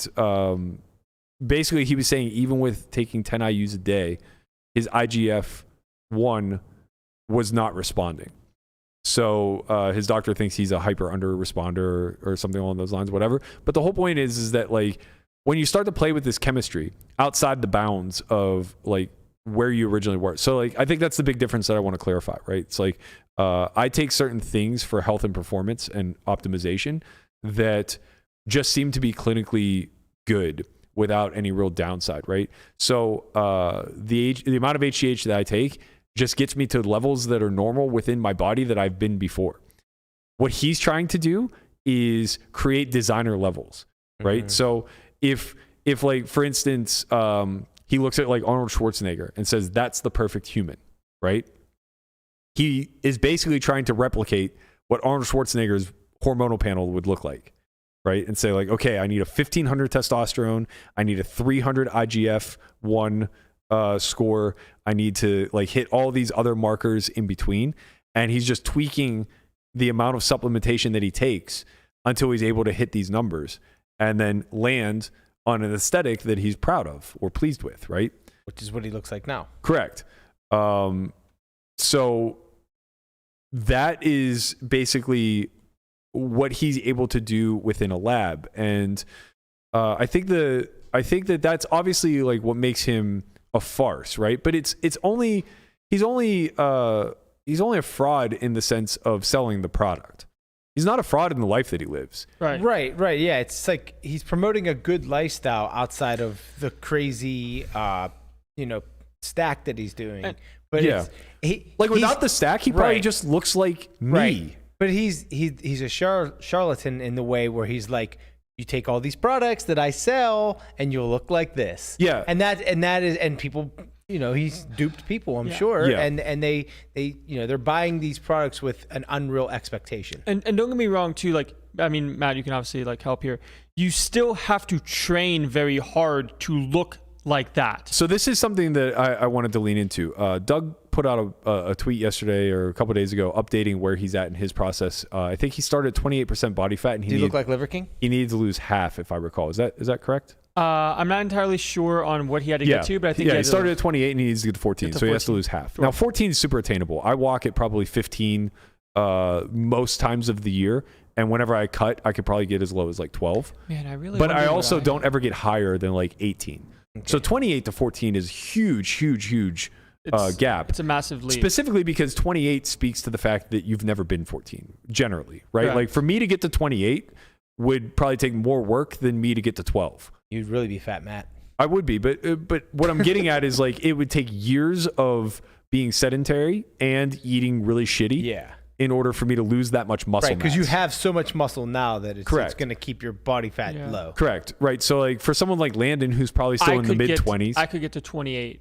basically he was saying even with taking 10 IUs a day, his IGF-1 was not responding. So his doctor thinks he's a hyper under responder or something along those lines, whatever. But the whole point is that like when you start to play with this chemistry outside the bounds of like where you originally were. So like I think that's the big difference that I want to clarify, right? It's like I take certain things for health and performance and optimization that just seem to be clinically good without any real downside, right? So the amount of HGH that I take just gets me to levels that are normal within my body that I've been before. What he's trying to do is create designer levels, right? So if like, for instance, he looks at like Arnold Schwarzenegger and says, that's the perfect human, right? He is basically trying to replicate what Arnold Schwarzenegger's hormonal panel would look like, right? And say like, okay, I need a 1500 testosterone. I need a 300 IGF-1 score. I need to like hit all these other markers in between. And he's just tweaking the amount of supplementation that he takes until he's able to hit these numbers and then land on an aesthetic that he's proud of or pleased with, right? Which is what he looks like now. Correct. So that is basically what he's able to do within a lab. And I think that that's obviously like what makes him a farce, right? But he's only a fraud in the sense of selling the product. He's not a fraud in the life that he lives. Right. Yeah, it's like he's promoting a good lifestyle outside of the crazy, stack that he's doing. But yeah, without the stack, he probably just looks like me. Right. But he's a charlatan in the way where he's like, you take all these products that I sell and you'll look like this. Yeah. And people, he's duped people, I'm sure. Yeah. And they're buying these products with an unreal expectation. And don't get me wrong too, like, I mean, Matt, you can obviously like help here. You still have to train very hard to look like that. So this is something that I wanted to lean into. Doug put out a tweet yesterday or a couple of days ago updating where he's at in his process. I think he started at 28% body fat. And he look like Liver King? He needed to lose half, if I recall. Is that correct? I'm not entirely sure on what he had to get to, but I think he started at 28 and he needs to get to 14, so he has to lose half. Sure. Now, 14 is super attainable. I walk at probably 15 most times of the year, and whenever I cut, I could probably get as low as like 12. Man, I really. But I also don't ever get higher than like 18. Okay. So 28 to 14 is huge gap. It's a massive leap. Specifically because 28 speaks to the fact that you've never been 14, generally, right? Correct. Like for me to get to 28 would probably take more work than me to get to 12. You'd really be fat, Matt. I would be, but what I'm getting at is like it would take years of being sedentary and eating really shitty in order for me to lose that much muscle mass. Right, because you have so much muscle now that it's going to keep your body fat low. Correct, right. So like for someone like Landon, who's probably still in the mid-20s. I could get to 28.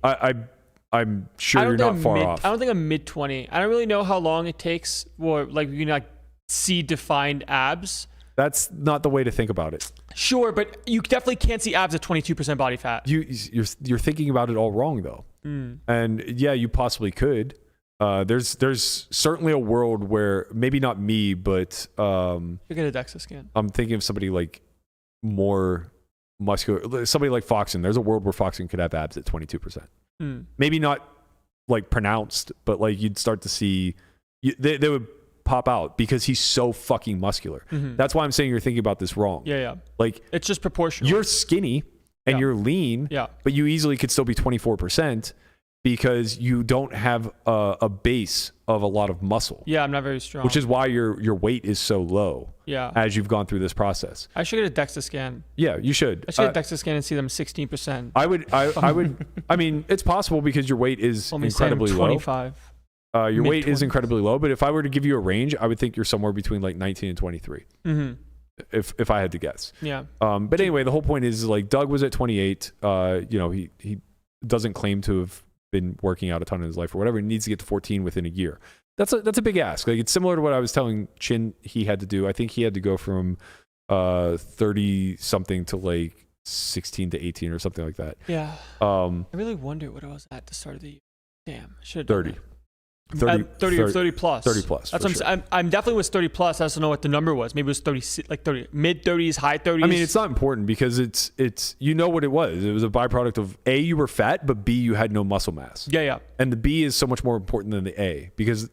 I'm sure you're not far off. I don't think I'm mid-20. I don't really know how long it takes for like you can see defined abs. That's not the way to think about it. Sure, but you definitely can't see abs at 22% body fat. You're thinking about it all wrong though. And yeah, you possibly could. There's certainly a world where maybe not me, but you get a DEXA scan. I'm thinking of somebody like more muscular, somebody like Foxen. There's a world where Foxen could have abs at 22%. Maybe not like pronounced, but like you'd start to see they would pop out because he's so fucking muscular. That's why I'm saying you're thinking about this wrong. Yeah. Like it's just proportional. You're skinny and you're lean, but you easily could still be 24% because you don't have a base of a lot of muscle. Yeah, I'm not very strong. Which is why your weight is so low. Yeah. As you've gone through this process. I should get a DEXA scan. Yeah, you should. I should get a DEXA scan and see them 16%. I would. I mean, it's possible because your weight is incredibly 25. Your mid-20s. Weight is incredibly low, but if I were to give you a range, I would think you're somewhere between like 19 and 23. If I had to guess. Yeah. But anyway, the whole point is like Doug was at 28. He doesn't claim to have been working out a ton in his life or whatever. He needs to get to 14 within a year. That's a big ask. Like it's similar to what I was telling Chin he had to do. I think he had to go from 30 something to like 16 to 18 or something like that. Yeah. I really wonder what I was at the start of the year. Damn, I should have 30. 30 plus. 30 plus. That's what I'm definitely was 30 plus. I just don't know what the number was. Maybe it was 30, like 30, mid 30s, high 30s. I mean, it's not important because it's you know what it was. It was a byproduct of A, you were fat, but B, you had no muscle mass. Yeah. And the B is so much more important than the A because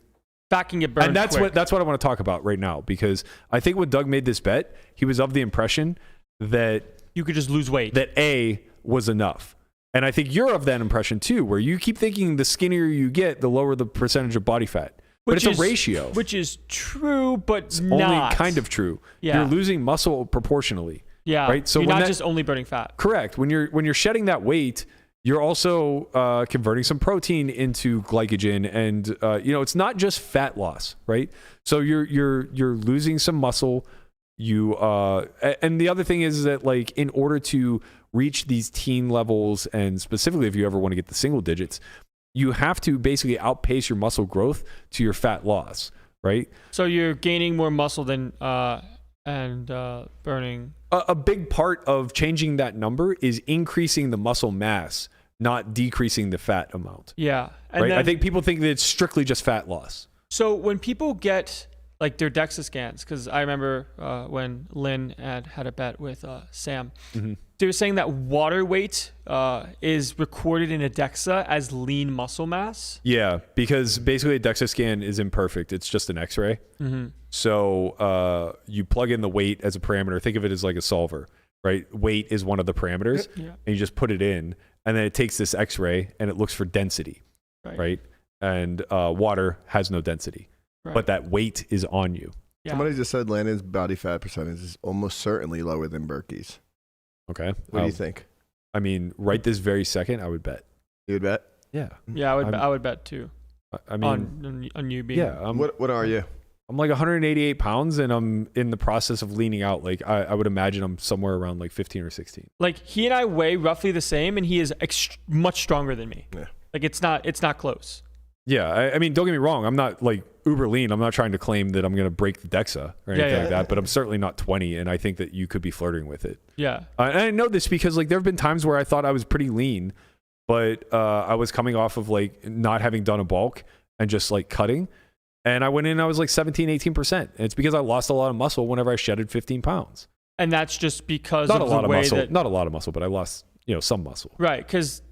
fat can get burned. And that's what I want to talk about right now because I think when Doug made this bet, he was of the impression that you could just lose weight. That A was enough. And I think you're of that impression too, where you keep thinking the skinnier you get, the lower the percentage of body fat. But it's a ratio. Which is true, but it's not. only kind of true. Yeah. You're losing muscle proportionally. Yeah. Right? So you're not just only burning fat. Correct. When you're shedding that weight, you're also converting some protein into glycogen, and it's not just fat loss, right? So you're losing some muscle. And the other thing is that like in order to reach these teen levels, and specifically if you ever want to get the single digits, you have to basically outpace your muscle growth to your fat loss, right? So you're gaining more muscle than burning. A big part of changing that number is increasing the muscle mass, not decreasing the fat amount. Yeah. And right? then, I think people think that it's strictly just fat loss. So when people get like their DEXA scans, because I remember when Lynn had a bet with Sam, they were saying that water weight is recorded in a DEXA as lean muscle mass. Yeah, because basically a DEXA scan is imperfect. It's just an X-ray. So you plug in the weight as a parameter. Think of it as like a solver, right? Weight is one of the parameters, and you just put it in, and then it takes this X-ray and it looks for density, right? And water has no density. Right. But that weight is on you. Yeah. Somebody just said Landon's body fat percentage is almost certainly lower than Berkey's. Okay. What do you think? I mean, right this very second, I would bet. You would bet? Yeah. Yeah, I would bet too. I mean, on you being. Yeah. What are you? I'm like 188 pounds, and I'm in the process of leaning out. Like I would imagine I'm somewhere around like 15 or 16. Like he and I weigh roughly the same, and he is much stronger than me. Yeah. Like it's not close. Yeah, I mean, don't get me wrong. I'm not like uber lean. I'm not trying to claim that I'm going to break the DEXA or anything like that, but I'm certainly not 20, and I think that you could be flirting with it. Yeah. And I know this because like there have been times where I thought I was pretty lean, but I was coming off of like not having done a bulk and just like cutting. And I went in, I was like 17, 18%. And it's because I lost a lot of muscle whenever I shedded 15 pounds. And that's just because not of a lot the of way muscle, that... Not a lot of muscle, but I lost, some muscle. Right, because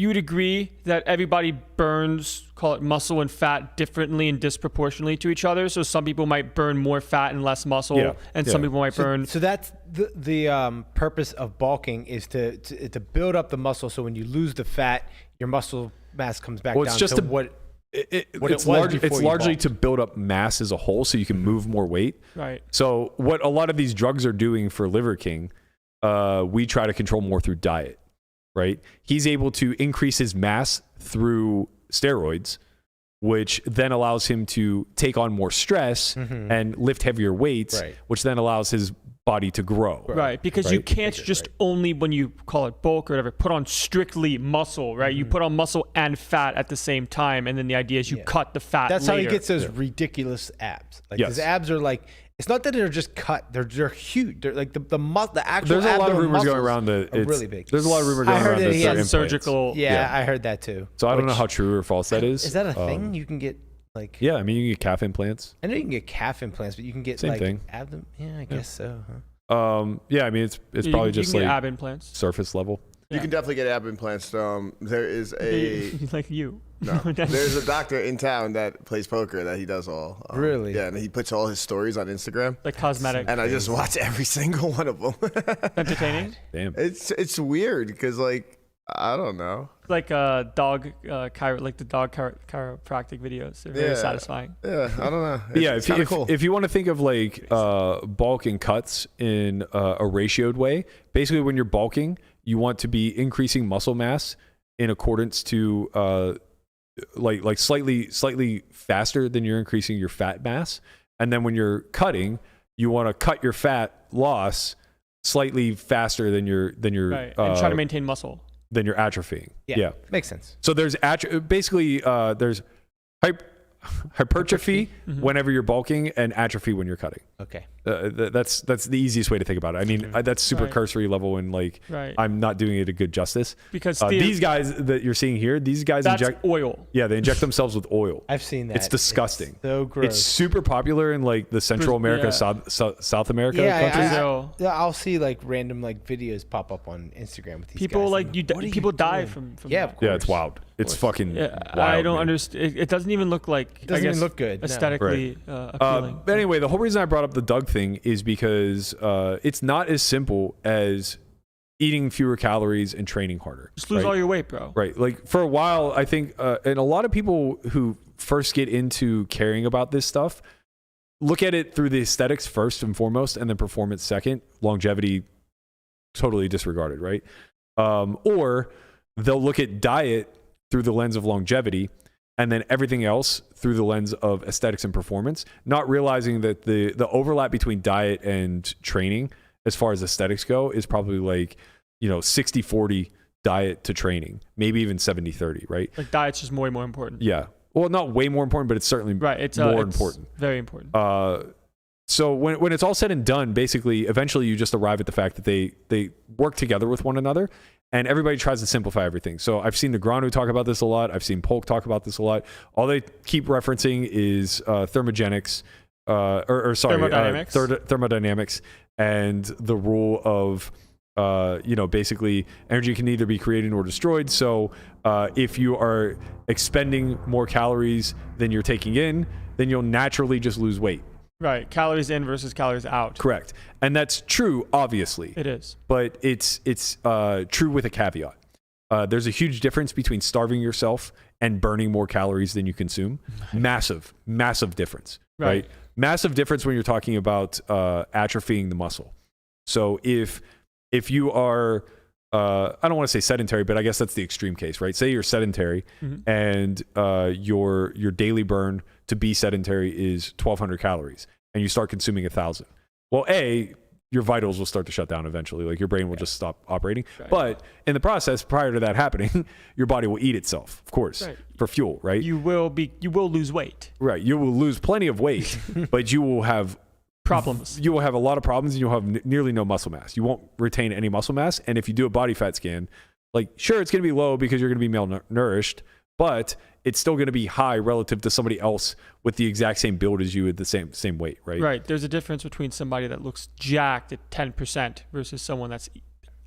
you would agree that everybody burns, call it muscle and fat, differently and disproportionately to each other. So some people might burn more fat and less muscle, and some people might burn. So that's the purpose of bulking is to build up the muscle. So when you lose the fat, your muscle mass comes back down to what it's largely to build up mass as a whole, so you can move more weight. Right. So what a lot of these drugs are doing for Liver King, we try to control more through diet. Right? He's able to increase his mass through steroids, which then allows him to take on more stress and lift heavier weights, which then allows his body to grow. Right, because you can't just only, when you call it bulk or whatever, put on strictly muscle, right? You put on muscle and fat at the same time, and then the idea is you cut the fat That's later. how he gets those ridiculous abs. Like his abs are like, it's not that they're just cut; they're huge. They're like the actual. There's a lot of rumors going around that it's really big. There's a lot of rumors going around that he has surgical. Yeah, I heard that too. So I don't know how true or false that is. Is that a thing? You can get like. Yeah, I mean you can get calf implants. I know you can get calf implants, but you can get same like thing. abdomen. Yeah, I guess so. Huh? Yeah, I mean it's probably just like ab implants, surface level. You can definitely get ab implants. There is a like you. No, there's a doctor in town that plays poker that he does all. Really? Yeah, and he puts all his stories on Instagram. Like cosmetic. And I just watch every single one of them. Entertaining. Damn. It's weird because like I don't know. Like dog like the dog chiropractic videos. They're very satisfying. Yeah, I don't know. If you want to think of like bulk and cuts in a ratioed way, basically when you're bulking, you want to be increasing muscle mass in accordance to like slightly faster than you're increasing your fat mass, and then when you're cutting, you want to cut your fat loss slightly faster than your right, and try to maintain muscle. Then you're atrophying. Yeah, makes sense. So there's basically there's hypertrophy whenever you're bulking and atrophy when you're cutting. Okay. That's the easiest way to think about it. I mean, that's super cursory level, and like I'm not doing it a good justice. Because these guys that you're seeing here, these guys inject oil. Yeah, they inject themselves with oil. I've seen that. It's disgusting. It's so gross. It's super popular in like the Central America, South America countries. I'll see like random like videos pop up on Instagram with these people guys. Like people die from yeah, yeah, it's wild. It's fucking wild. I don't understand. It doesn't even look like. It doesn't even look good. Aesthetically appealing. But anyway, the whole reason I brought up the Doug thing is because it's not as simple as eating fewer calories and training harder. Just lose all your weight, bro. Right. Like for a while, I think, and a lot of people who first get into caring about this stuff look at it through the aesthetics first and foremost, and then performance second. Longevity totally disregarded, right? Or they'll look at diet through the lens of longevity, and then everything else through the lens of aesthetics and performance, not realizing that the overlap between diet and training as far as aesthetics go is probably like, 60-40 diet to training, maybe even 70-30, right? Like diet's just way more important. Yeah. Well, not way more important, but it's certainly it's more important. Very important. So when it's all said and done, basically, eventually you just arrive at the fact that they work together with one another, and everybody tries to simplify everything. So I've seen the Granu talk about this a lot. I've seen Polk talk about this a lot. All they keep referencing is thermodynamics, thermodynamics, and the rule of basically energy can either be created or destroyed. So if you are expending more calories than you're taking in, then you'll naturally just lose weight. Right. Calories in versus calories out. Correct. And that's true, obviously. It is. But it's true with a caveat. There's a huge difference between starving yourself and burning more calories than you consume. Massive difference. Right? Massive difference when you're talking about atrophying the muscle. So if you are, I don't want to say sedentary, but I guess that's the extreme case, right? Say you're sedentary and your daily burn to be sedentary is 1,200 calories and you start consuming 1,000. Well, your vitals will start to shut down eventually. Like your brain will just stop operating. Right. But in the process, prior to that happening, your body will eat itself, of course, for fuel, right? You will lose weight. Right. You will lose plenty of weight, but you will have problems. You will have a lot of problems, and you'll have nearly no muscle mass. You won't retain any muscle mass. And if you do a body fat scan, like sure, it's going to be low because you're going to be malnourished, but it's still going to be high relative to somebody else with the exact same build as you at the same weight, right? Right. There's a difference between somebody that looks jacked at 10% versus someone that's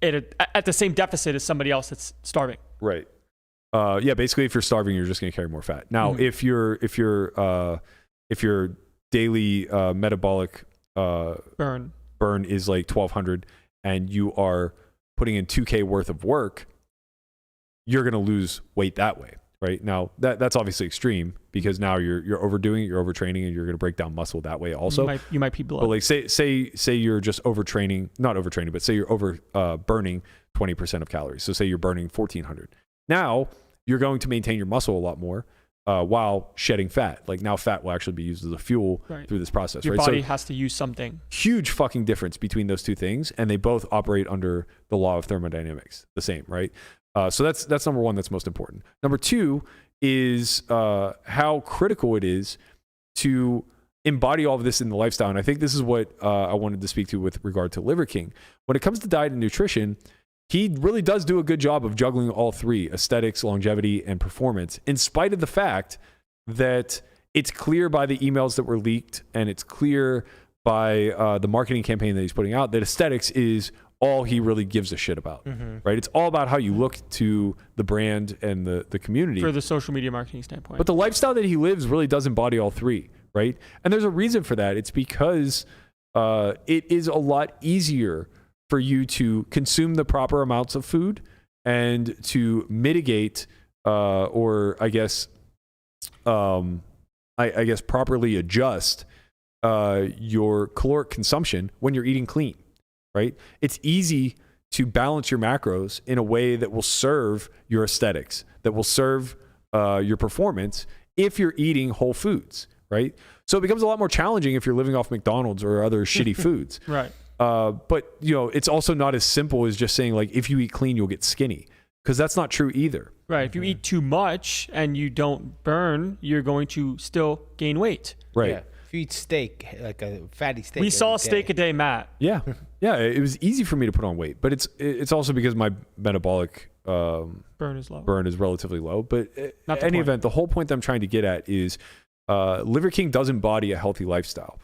at the same deficit as somebody else that's starving. Right. Basically, if you're starving, you're just going to carry more fat. Now, if your daily metabolic burn is like 1,200 and you are putting in 2K worth of work, you're going to lose weight that way. Right now, that's obviously extreme because now you're overdoing it, you're overtraining, and you're going to break down muscle that way. Also, you might be blood. But like say you're just overtraining, not overtraining, but say you're burning 20% of calories. So say you're burning 1,400. Now you're going to maintain your muscle a lot more while shedding fat. Like now, fat will actually be used as a fuel through this process. Your body has to use something. Huge fucking difference between those two things, and they both operate under the law of thermodynamics. The same, right? So that's number one. That's most important. Number two is how critical it is to embody all of this in the lifestyle. And I think this is what I wanted to speak to with regard to Liver King. When it comes to diet and nutrition, he really does do a good job of juggling all three: aesthetics, longevity, and performance, in spite of the fact that it's clear by the emails that were leaked and it's clear by the marketing campaign that he's putting out that aesthetics is all he really gives a shit about, right? It's all about how you look to the brand and the community. For the social media marketing standpoint. But the lifestyle that he lives really does embody all three, right? And there's a reason for that. It's because it is a lot easier for you to consume the proper amounts of food and to mitigate or I guess properly adjust your caloric consumption when you're eating clean. Right? It's easy to balance your macros in a way that will serve your aesthetics, that will serve your performance if you're eating whole foods, right? So it becomes a lot more challenging if you're living off McDonald's or other shitty foods. Right. But it's also not as simple as just saying like, if you eat clean, you'll get skinny. because that's not true either. Right. If you eat too much and you don't burn, you're going to still gain weight. Right. Yeah. If you eat steak, like a fatty steak. We saw steak a day, Matt. Yeah. Yeah. It was easy for me to put on weight, but it's also because my metabolic burn is low. Burn is relatively low. But Not in any event, the whole point that I'm trying to get at is Liver King does embody a healthy lifestyle.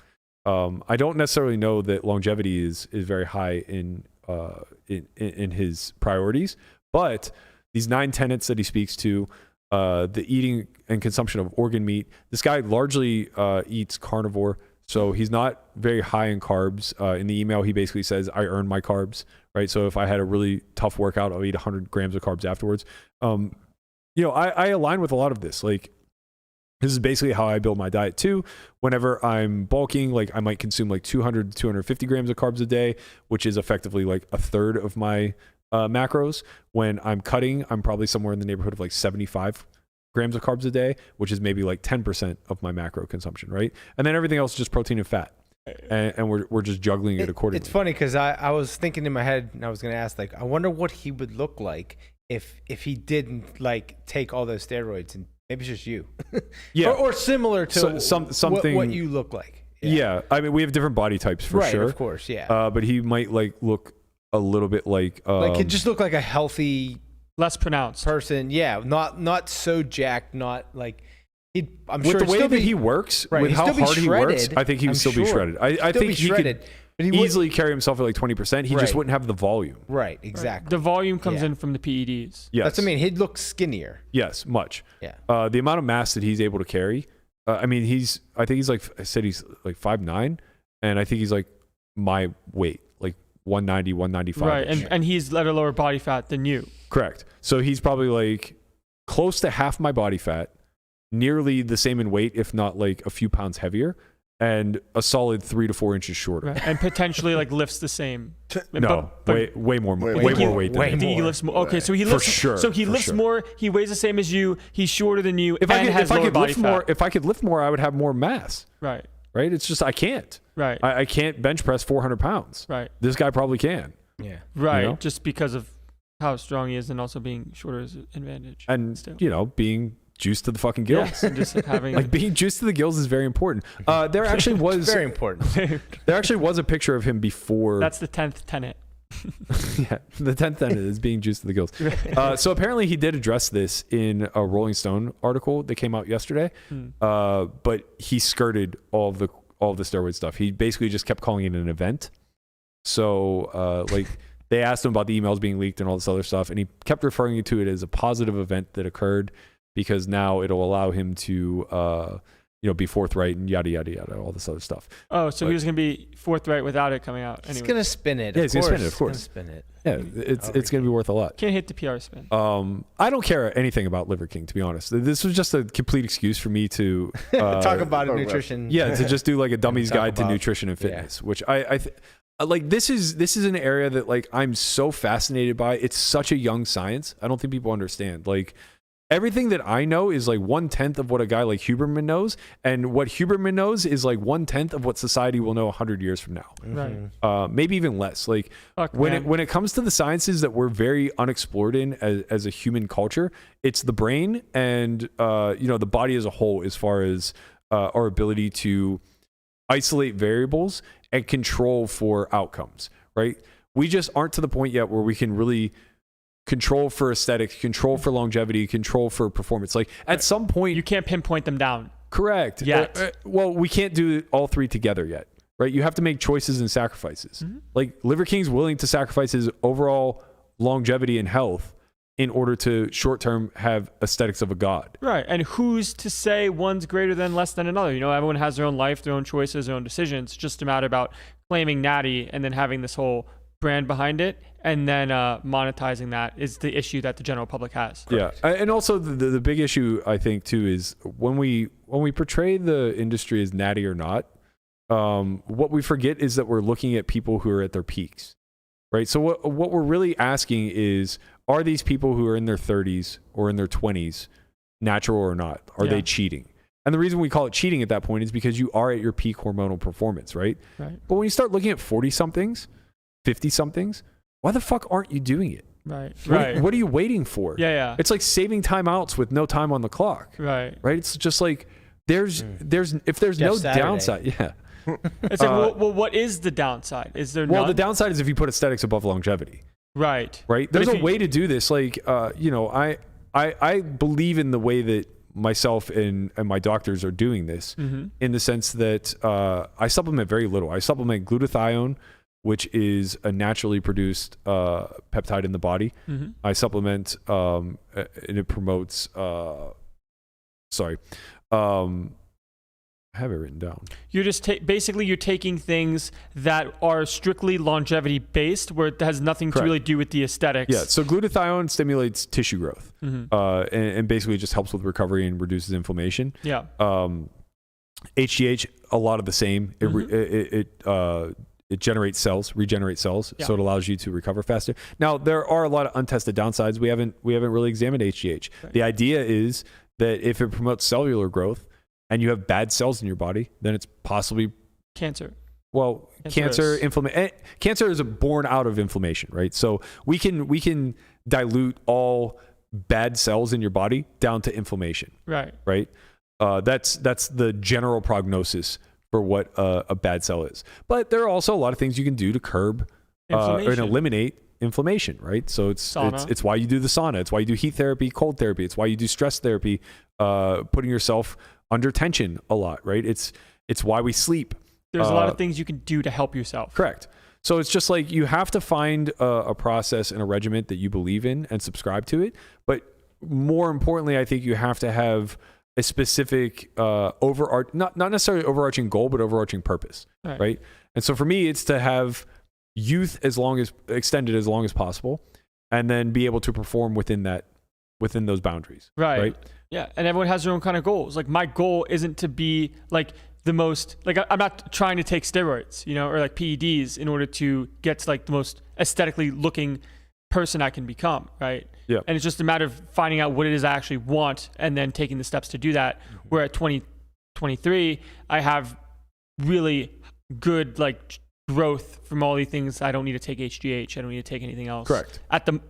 I don't necessarily know that longevity is very high in his priorities, but these 9 tenets that he speaks to, the eating and consumption of organ meat. This guy largely eats carnivore, so he's not very high in carbs. In the email, he basically says, I earn my carbs, right? So if I had a really tough workout, I'll eat 100 grams of carbs afterwards. I align with a lot of this. Like, this is basically how I build my diet too. Whenever I'm bulking, like I might consume like 200 to 250 grams of carbs a day, which is effectively like a third of my macros. When I'm cutting, I'm probably somewhere in the neighborhood of like 75 grams of carbs a day, which is maybe like 10% of my macro consumption, right? And then everything else is just protein and fat. And we're just juggling it accordingly. It's funny because I was thinking in my head, and I was going to ask, like, I wonder what he would look like if he didn't like take all those steroids, and maybe it's just you. Yeah. or similar to something what you look like. Yeah. I mean, we have different body types for right, sure. Of course, yeah. But he might like look a little bit like it just look like a healthy, less pronounced person. Yeah, not so jacked. Not like I'm with sure the way that he works, right, with how hard he works. I think he would still be shredded. I think he could easily carry himself at like 20%. He just wouldn't have the volume. Right, exactly. The volume comes in from the PEDs. Yes, that's what I mean. He'd look skinnier. Yes, much. Yeah. The amount of mass that he's able to carry. I think he's like, I said he's like 5'9", and I think he's like my weight, like 190, 195. Right, and he's at a lower body fat than you. Correct. So he's probably like close to half my body fat, nearly the same in weight, if not like a few pounds heavier, and a solid 3 to 4 inches shorter. Right. And potentially like lifts the same. No, way more weight than me. He lifts more. Okay, so he lifts for sure. So he lifts more. He weighs the same as you. He's shorter than you. If I could lift more, I would have more mass. Right. Right. It's just I can't. Right. I can't bench press 400 pounds. Right. This guy probably can. Yeah. Right. You know? Just because of how strong he is, and also being shorter is an advantage. And being juiced to the fucking gills. Yes, and just having like being juiced to the gills is very important. There actually was very important. There actually was a picture of him before. That's the 10th tenet. Yeah, the 10th tenet is being juiced to the gills. So apparently he did address this in a Rolling Stone article that came out yesterday. But he skirted all of the steroid stuff. He basically just kept calling it an event. So they asked him about the emails being leaked and all this other stuff, and he kept referring to it as a positive event that occurred, because now it'll allow him to be forthright and yada yada yada, all this other stuff. Oh, so he was gonna be forthright without it coming out. He's gonna spin it. Yeah, he's gonna spin it. Of He's course, gonna spin it. Yeah, it's gonna be worth a lot. Can't hit the PR spin. I don't care anything about Liver King, to be honest. This was just a complete excuse for me to talk about nutrition. Yeah, to just do like a dummy's guide to nutrition and fitness, which I like. This is an area that like I'm so fascinated by. It's such a young science. I don't think people understand. Like, everything that I know is like 1/10 of what a guy like Huberman knows, and what Huberman knows is like 1/10 of what society will know 100 years from now. Right. Maybe even less. Like when it comes to the sciences that we're very unexplored in as a human culture, it's the brain and the body as a whole, as far as our ability to isolate variables and control for outcomes. Right. We just aren't to the point yet where we can really control for aesthetics, control for longevity, control for performance. Like at some point, you can't pinpoint them down. Correct. Yet. Well, we can't do all three together yet, right? You have to make choices and sacrifices. Like Liver King's willing to sacrifice his overall longevity and health in order to short-term have aesthetics of a god. Right. And who's to say one's greater than, less than another? Everyone has their own life, their own choices, their own decisions. It's just a matter about claiming natty and then having this whole brand behind it, and then monetizing that is the issue that the general public has. Correct. Yeah, and also the big issue I think too is when we portray the industry as natty or not, what we forget is that we're looking at people who are at their peaks, right? So what we're really asking is, are these people who are in their 30s or in their 20s natural or not? Are they cheating? And the reason we call it cheating at that point is because you are at your peak hormonal performance, right? Right. But when you start looking at 40-somethings, 50-somethings, why the fuck aren't you doing it? Right. What are you waiting for? Yeah. It's like saving timeouts with no time on the clock. Right. It's just like if there's Jeff no Saturday. downside. Yeah. It's like, well, what is the downside? Is there Well, none? the downside is if you put aesthetics above longevity. Right. There's a way to do this. Like, I believe in the way that myself and my doctors are doing this in the sense that I supplement very little. I supplement glutathione, which is a naturally produced peptide in the body. I supplement, and it promotes, I have it written down. You're just basically you're taking things that are strictly longevity based, where it has nothing to really do with the aesthetics. Yeah. So glutathione stimulates tissue growth, and basically just helps with recovery and reduces inflammation. Yeah. HGH, a lot of the same. It generates cells, regenerates cells, so it allows you to recover faster. Now there are a lot of untested downsides. We haven't really examined HGH. Right. The idea is that if it promotes cellular growth, and you have bad cells in your body, then it's possibly cancer. Well, cancer, inflammation. Cancer is born out of inflammation, right? So we can dilute all bad cells in your body down to inflammation. Right. Right. That's the general prognosis for what a bad cell is. But there are also a lot of things you can do to curb and eliminate inflammation, right? So it's why you do the sauna. It's why you do heat therapy, cold therapy. It's why you do stress therapy, putting yourself under tension a lot, right? It's why we sleep. There's a lot of things you can do to help yourself. Correct. So it's just like you have to find a process and a regimen that you believe in and subscribe to it. But more importantly, I think you have to have a specific not necessarily overarching goal, but overarching purpose, right? And so for me, it's to have youth extended as long as possible, and then be able to perform within those boundaries. Right. Yeah. And everyone has their own kind of goals. Like my goal isn't to be like the most, like I'm not trying to take steroids, or like PEDs in order to get to like the most aesthetically looking person I can become. Right. Yeah. And it's just a matter of finding out what it is I actually want and then taking the steps to do that. Where at 2023, I have really good like growth from all these things. I don't need to take HGH. I don't need to take anything else. Correct.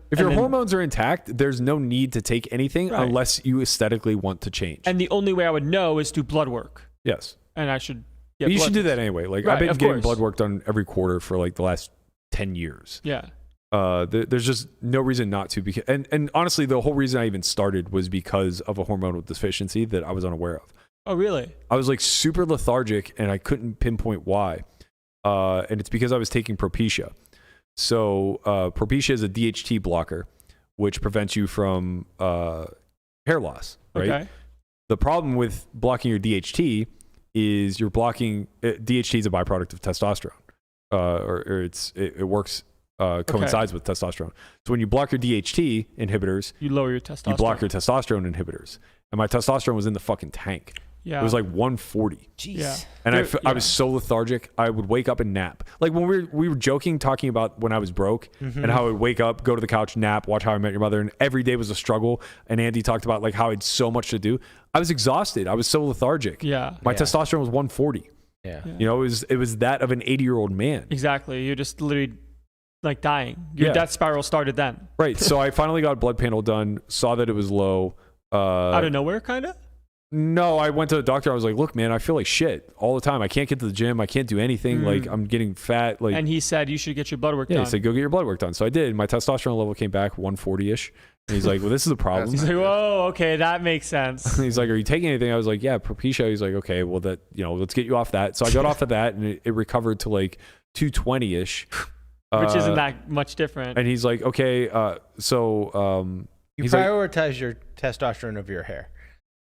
If your hormones are intact, there's no need to take anything unless you aesthetically want to change. And the only way I would know is do blood work. Yes. And I should. You should do that anyway. Like I've been getting blood work done every quarter for like the last 10 years. Yeah. There's just no reason not to. And honestly, the whole reason I even started was because of a hormonal deficiency that I was unaware of. Oh, really? I was like super lethargic and I couldn't pinpoint why. And it's because I was taking Propecia. So Propecia is a DHT blocker, which prevents you from hair loss, right? Okay. The problem with blocking your DHT is you're blocking DHT is a byproduct of testosterone, or it works coincides with testosterone. So when you block your DHT inhibitors, you lower your testosterone. You block your testosterone inhibitors, and my testosterone was in the fucking tank. Yeah. It was like 140. Jeez. Yeah. And I was so lethargic. I would wake up and nap. Like when we were joking, talking about when I was broke and how I would wake up, go to the couch, nap, watch How I Met Your Mother, and every day was a struggle. And Andy talked about like how I had so much to do. I was exhausted. I was so lethargic. Yeah. My testosterone was 140. Yeah. It was that of an 80-year-old man. Exactly. You're just literally like dying. Your death spiral started then. Right. So I finally got a blood panel done, saw that it was low. Out of nowhere, kind of? No, I went to the doctor. I was like, look, man, I feel like shit all the time. I can't get to the gym. I can't do anything. Like I'm getting fat. Like, and he said, you should get your blood work done. Yeah, he said, go get your blood work done. So I did. My testosterone level came back 140-ish. And he's like, well, this is a problem. He's like, whoa, okay, that makes sense. He's like, are you taking anything? I was like, yeah, Propecia. He's like, okay, well, that, let's get you off that. So I got off of that and it recovered to like 220-ish. Which isn't that much different. And he's like, okay, you prioritize your testosterone over your hair.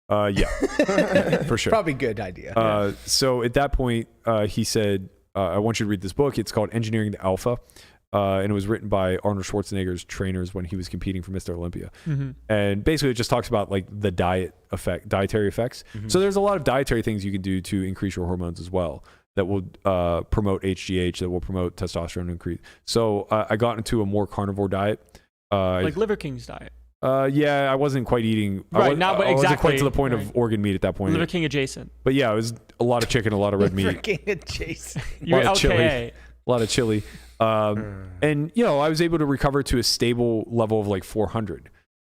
Yeah, for sure. Probably a good idea. So at that point, he said, I want you to read this book. It's called Engineering the Alpha. And it was written by Arnold Schwarzenegger's trainers when he was competing for Mr. Olympia. And basically it just talks about like the dietary effects. So there's a lot of dietary things you can do to increase your hormones as well that will promote HGH, that will promote testosterone increase. So I got into a more carnivore diet. Like Liver King's diet. Yeah, I wasn't quite eating. Right, I wasn't quite to the point of organ meat at that point. Liver King adjacent. But yeah, it was a lot of chicken, a lot of red meat. Liver King adjacent. You're a lot of LKA. chili. A lot of chili. And, you know, I was able to recover to a stable level of like 400.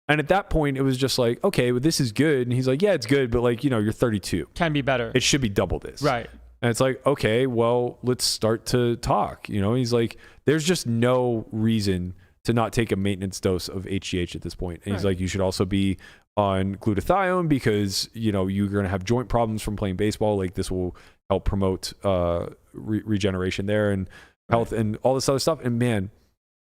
And at that point, it was just like, okay, well, this is good. And he's like, yeah, it's good. But like, you know, you're 32. Can be better. It should be double this. Right. And it's like, okay, well, let's start to talk. You know, he's like, there's just no reason to not take a maintenance dose of HGH at this point. And he's like, you should also be on glutathione because, you know, you're going to have joint problems from playing baseball. Like this will help promote regeneration there and health and all this other stuff. And man,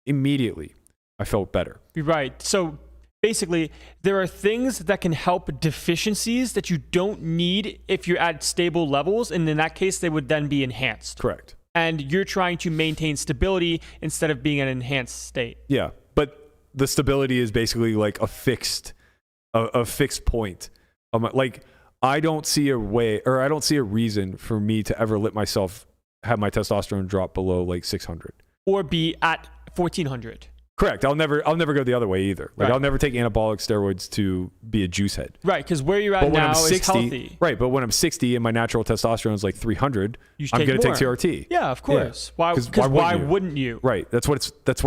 immediately I felt better. Right. So basically, there are things that can help deficiencies that you don't need if you're at stable levels. And in that case, they would then be enhanced. Correct. And you're trying to maintain stability instead of being an enhanced state. Yeah. But the stability is basically like a fixed point. Like I don't see a way, or I don't see a reason for me to ever let myself have my testosterone drop below like 600 or be at 1400. Correct. I'll never go the other way either. Like Right. I'll never take anabolic steroids to be a juice head. Right, because where you're at now is healthy. Right, but when I'm 60 and my natural testosterone is like 300, I'm going to take CRT. Yeah, of course. Yeah. Why wouldn't you? Right. That's what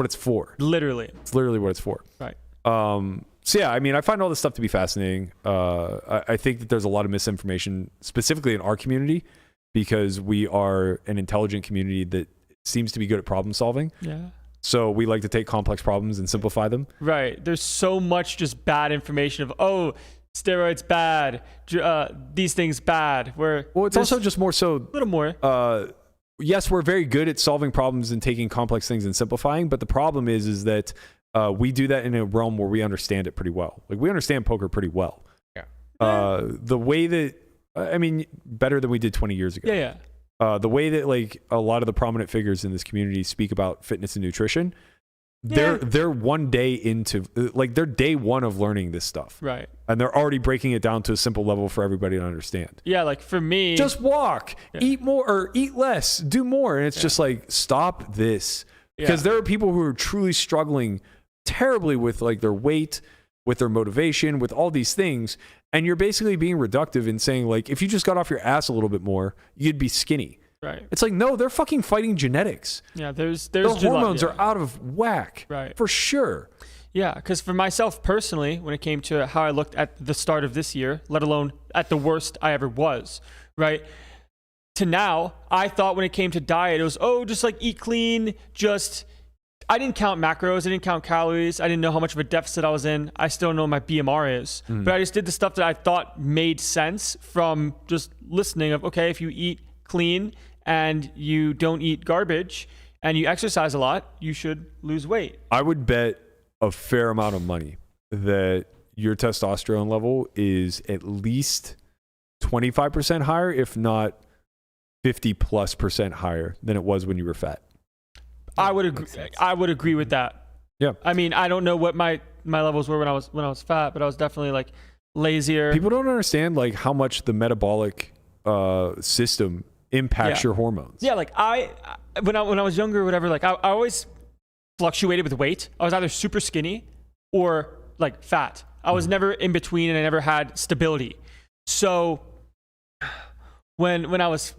it's for. Literally. It's literally what it's for. Right. So yeah, I mean, I find all this stuff to be fascinating. I think that there's a lot of misinformation, specifically in our community, because we are an intelligent community that seems to be good at problem solving. Yeah. So we like to take complex problems and simplify them. Right. There's so much just bad information of, oh, steroids bad, these things bad. Well, it's also just more so. A little more. Yes, we're very good at solving problems and taking complex things and simplifying. But the problem is that we do that in a realm where we understand it pretty well. Like we understand poker pretty well. Yeah. The way that, I mean, better than we did 20 years ago. Yeah. The way that like a lot of the prominent figures in this community speak about fitness and nutrition, they're one day into, like they're day one of learning this stuff. Right. And they're already breaking it down to a simple level for everybody to understand. Yeah, like for me, just walk, eat more or eat less, do more. And it's just like, stop this. Because there are people who are truly struggling terribly with like their weight, with their motivation, with all these things. And you're basically being reductive in saying like, if you just got off your ass a little bit more, you'd be skinny. Right. It's like, no, they're fucking fighting genetics. Yeah, there's their hormones are out of whack. Right. For sure. Yeah, because for myself personally, when it came to how I looked at the start of this year, let alone at the worst I ever was, right? To now, I thought when it came to diet, it was, just like eat clean, I didn't count macros, I didn't count calories, I didn't know how much of a deficit I was in. I still don't know what my BMR is. But I just did the stuff that I thought made sense from just listening of, okay, if you eat clean and you don't eat garbage and you exercise a lot, you should lose weight. I would bet a fair amount of money that your testosterone level is at least 25% higher, if not 50+% higher than it was when you were fat. I would agree. I would agree with that. Yeah. I mean, I don't know what my levels were when I was fat, but I was definitely like lazier. People don't understand like how much the metabolic system impacts your hormones. Yeah, like when I was younger or whatever, like I always fluctuated with weight. I was either super skinny or like fat. I was never in between, and I never had stability. So when I was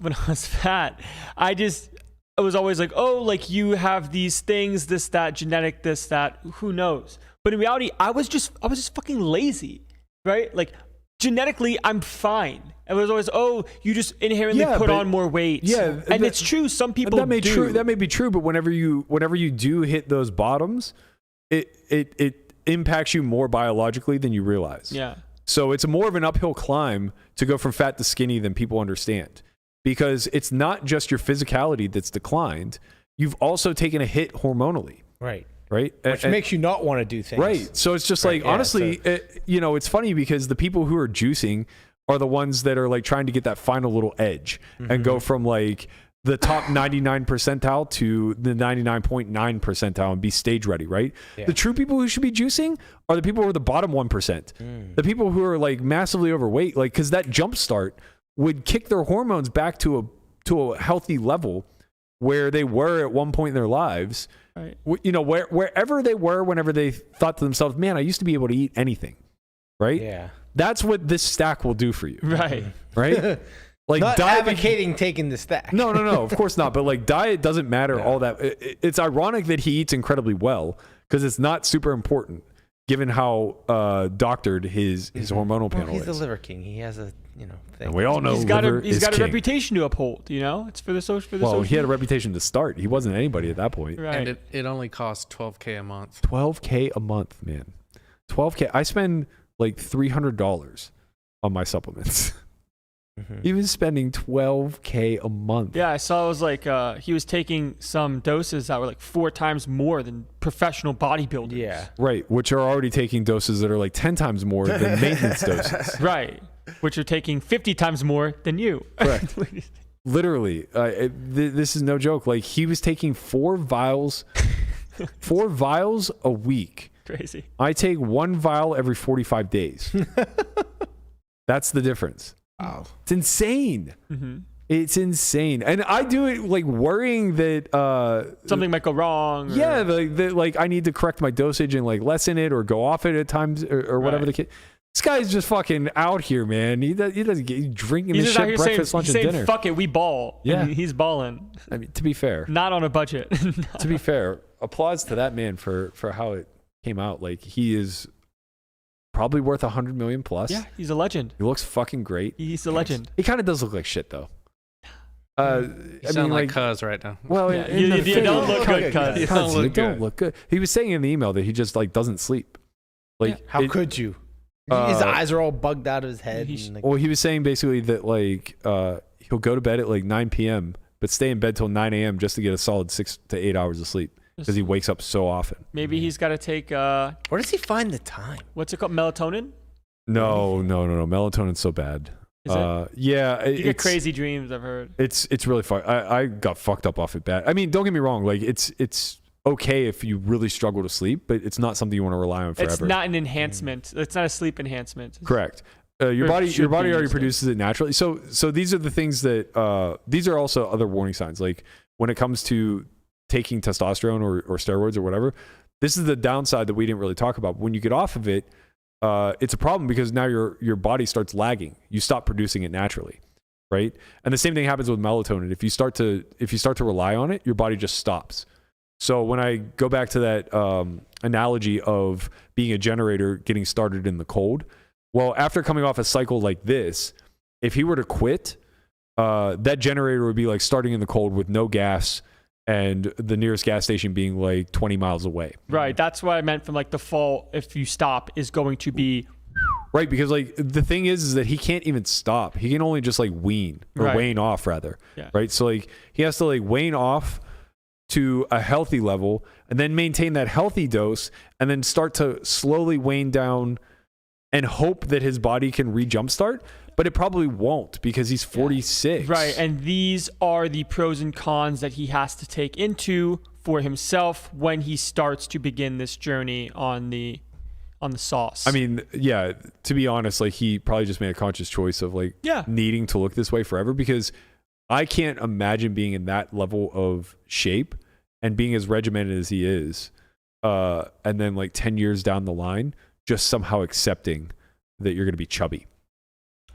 fat, I was always like, oh, like you have these things, this, that, genetic, this, that, who knows? But in reality, I was just fucking lazy, right? Like genetically, I'm fine. It was always, oh, you just inherently put on more weight. Yeah, and it's true. Some people that may do. That may be true, but whenever you do hit those bottoms, it impacts you more biologically than you realize. Yeah. So it's more of an uphill climb to go from fat to skinny than people understand. Because it's not just your physicality that's declined. You've also taken a hit hormonally. Right. Right. Which makes you not want to do things. Right. So it's just like, honestly, it's funny because the people who are juicing are the ones that are like trying to get that final little edge and go from like the top 99 percentile to the 99.9 percentile and be stage ready. Right. Yeah. The true people who should be juicing are the people who are the bottom 1%. The people who are like massively overweight, like, cause that jump start would kick their hormones back to a healthy level where they were at one point in their lives. Right. You know, wherever they were, whenever they thought to themselves, man, I used to be able to eat anything. Right. Yeah. That's what this stack will do for you. Right. Right. Like Not diet advocating taking the stack. No, of course not. But like diet doesn't matter all that. It's ironic that he eats incredibly well because it's not super important given how doctored his hormonal panel He's is. the liver king. He has a thing. And we all know he's got liver a is king. reputation to uphold. It's for the social. Well, he had a reputation to start. He wasn't anybody at that point. Right. And it only costs $12K a month. $12K a month, man. $12K. I spend like $300 on my supplements. He was spending $12K a month. Yeah, I saw it was like he was taking some doses that were like 4 times more than professional bodybuilders. Yeah. Right, which are already taking doses that are like 10 times more than maintenance doses. Right, which are taking 50 times more than you. Correct. Literally, this is no joke. Like he was taking 4 vials a week. Crazy. I take 1 vial every 45 days. That's the difference. Wow. It's insane. It's insane. And I do it like worrying that something might go wrong. Yeah, like I need to correct my dosage and like lessen it or go off it at times or whatever the case. This guy's just fucking out here, man. He doesn't get drinking this shit breakfast, lunch, and dinner. Fuck it, we ball. Yeah, he's balling. I mean, to be fair, not on a budget. To be fair, applause to that man for how it came out. Like he is probably worth $100 million plus. Yeah, he's a legend. He looks fucking great. He's a legend. He kind of does look like shit though. You sound like Cuz right now. Well, yeah, you don't look good, Cuz. You don't look good. He was saying in the email that he just like doesn't sleep. Like how could you? His eyes are all bugged out of his head. Well, he was saying basically that like he'll go to bed at like 9 p.m. but stay in bed till 9 a.m. just to get a solid 6 to 8 hours of sleep because he wakes up so often. Maybe he's got to take. Where does he find the time? What's it called? Melatonin? No. Melatonin's so bad. Is it? Yeah, you get crazy dreams. I've heard. It's really fun. I got fucked up off it bad. I mean, don't get me wrong. Like it's okay if you really struggle to sleep, but it's not something you want to rely on forever. It's not an enhancement. It's not a sleep enhancement. Correct. Your body already produces it naturally. So these are the things that these are also other warning signs. Like when it comes to taking testosterone or steroids or whatever, this is the downside that we didn't really talk about. When you get off of it, it's a problem because now your body starts lagging. You stop producing it naturally, right? And the same thing happens with melatonin. If you start to rely on it, your body just stops. So when I go back to that analogy of being a generator getting started in the cold, well, after coming off a cycle like this, if he were to quit, that generator would be like starting in the cold with no gas and the nearest gas station being like 20 miles away. Right. That's what I meant from like the fall, if you stop, is going to be... Right, because like the thing is that he can't even stop. He can only just like wane off rather. Yeah. Right? So like he has to like wane off to a healthy level and then maintain that healthy dose and then start to slowly wane down and hope that his body can re-jumpstart, but it probably won't because he's 46. Right, and these are the pros and cons that he has to take into for himself when he starts to begin this journey on the sauce. I mean, yeah, to be honest, like he probably just made a conscious choice of like needing to look this way forever because I can't imagine being in that level of shape and being as regimented as he is, and then like 10 years down the line, just somehow accepting that you're going to be chubby.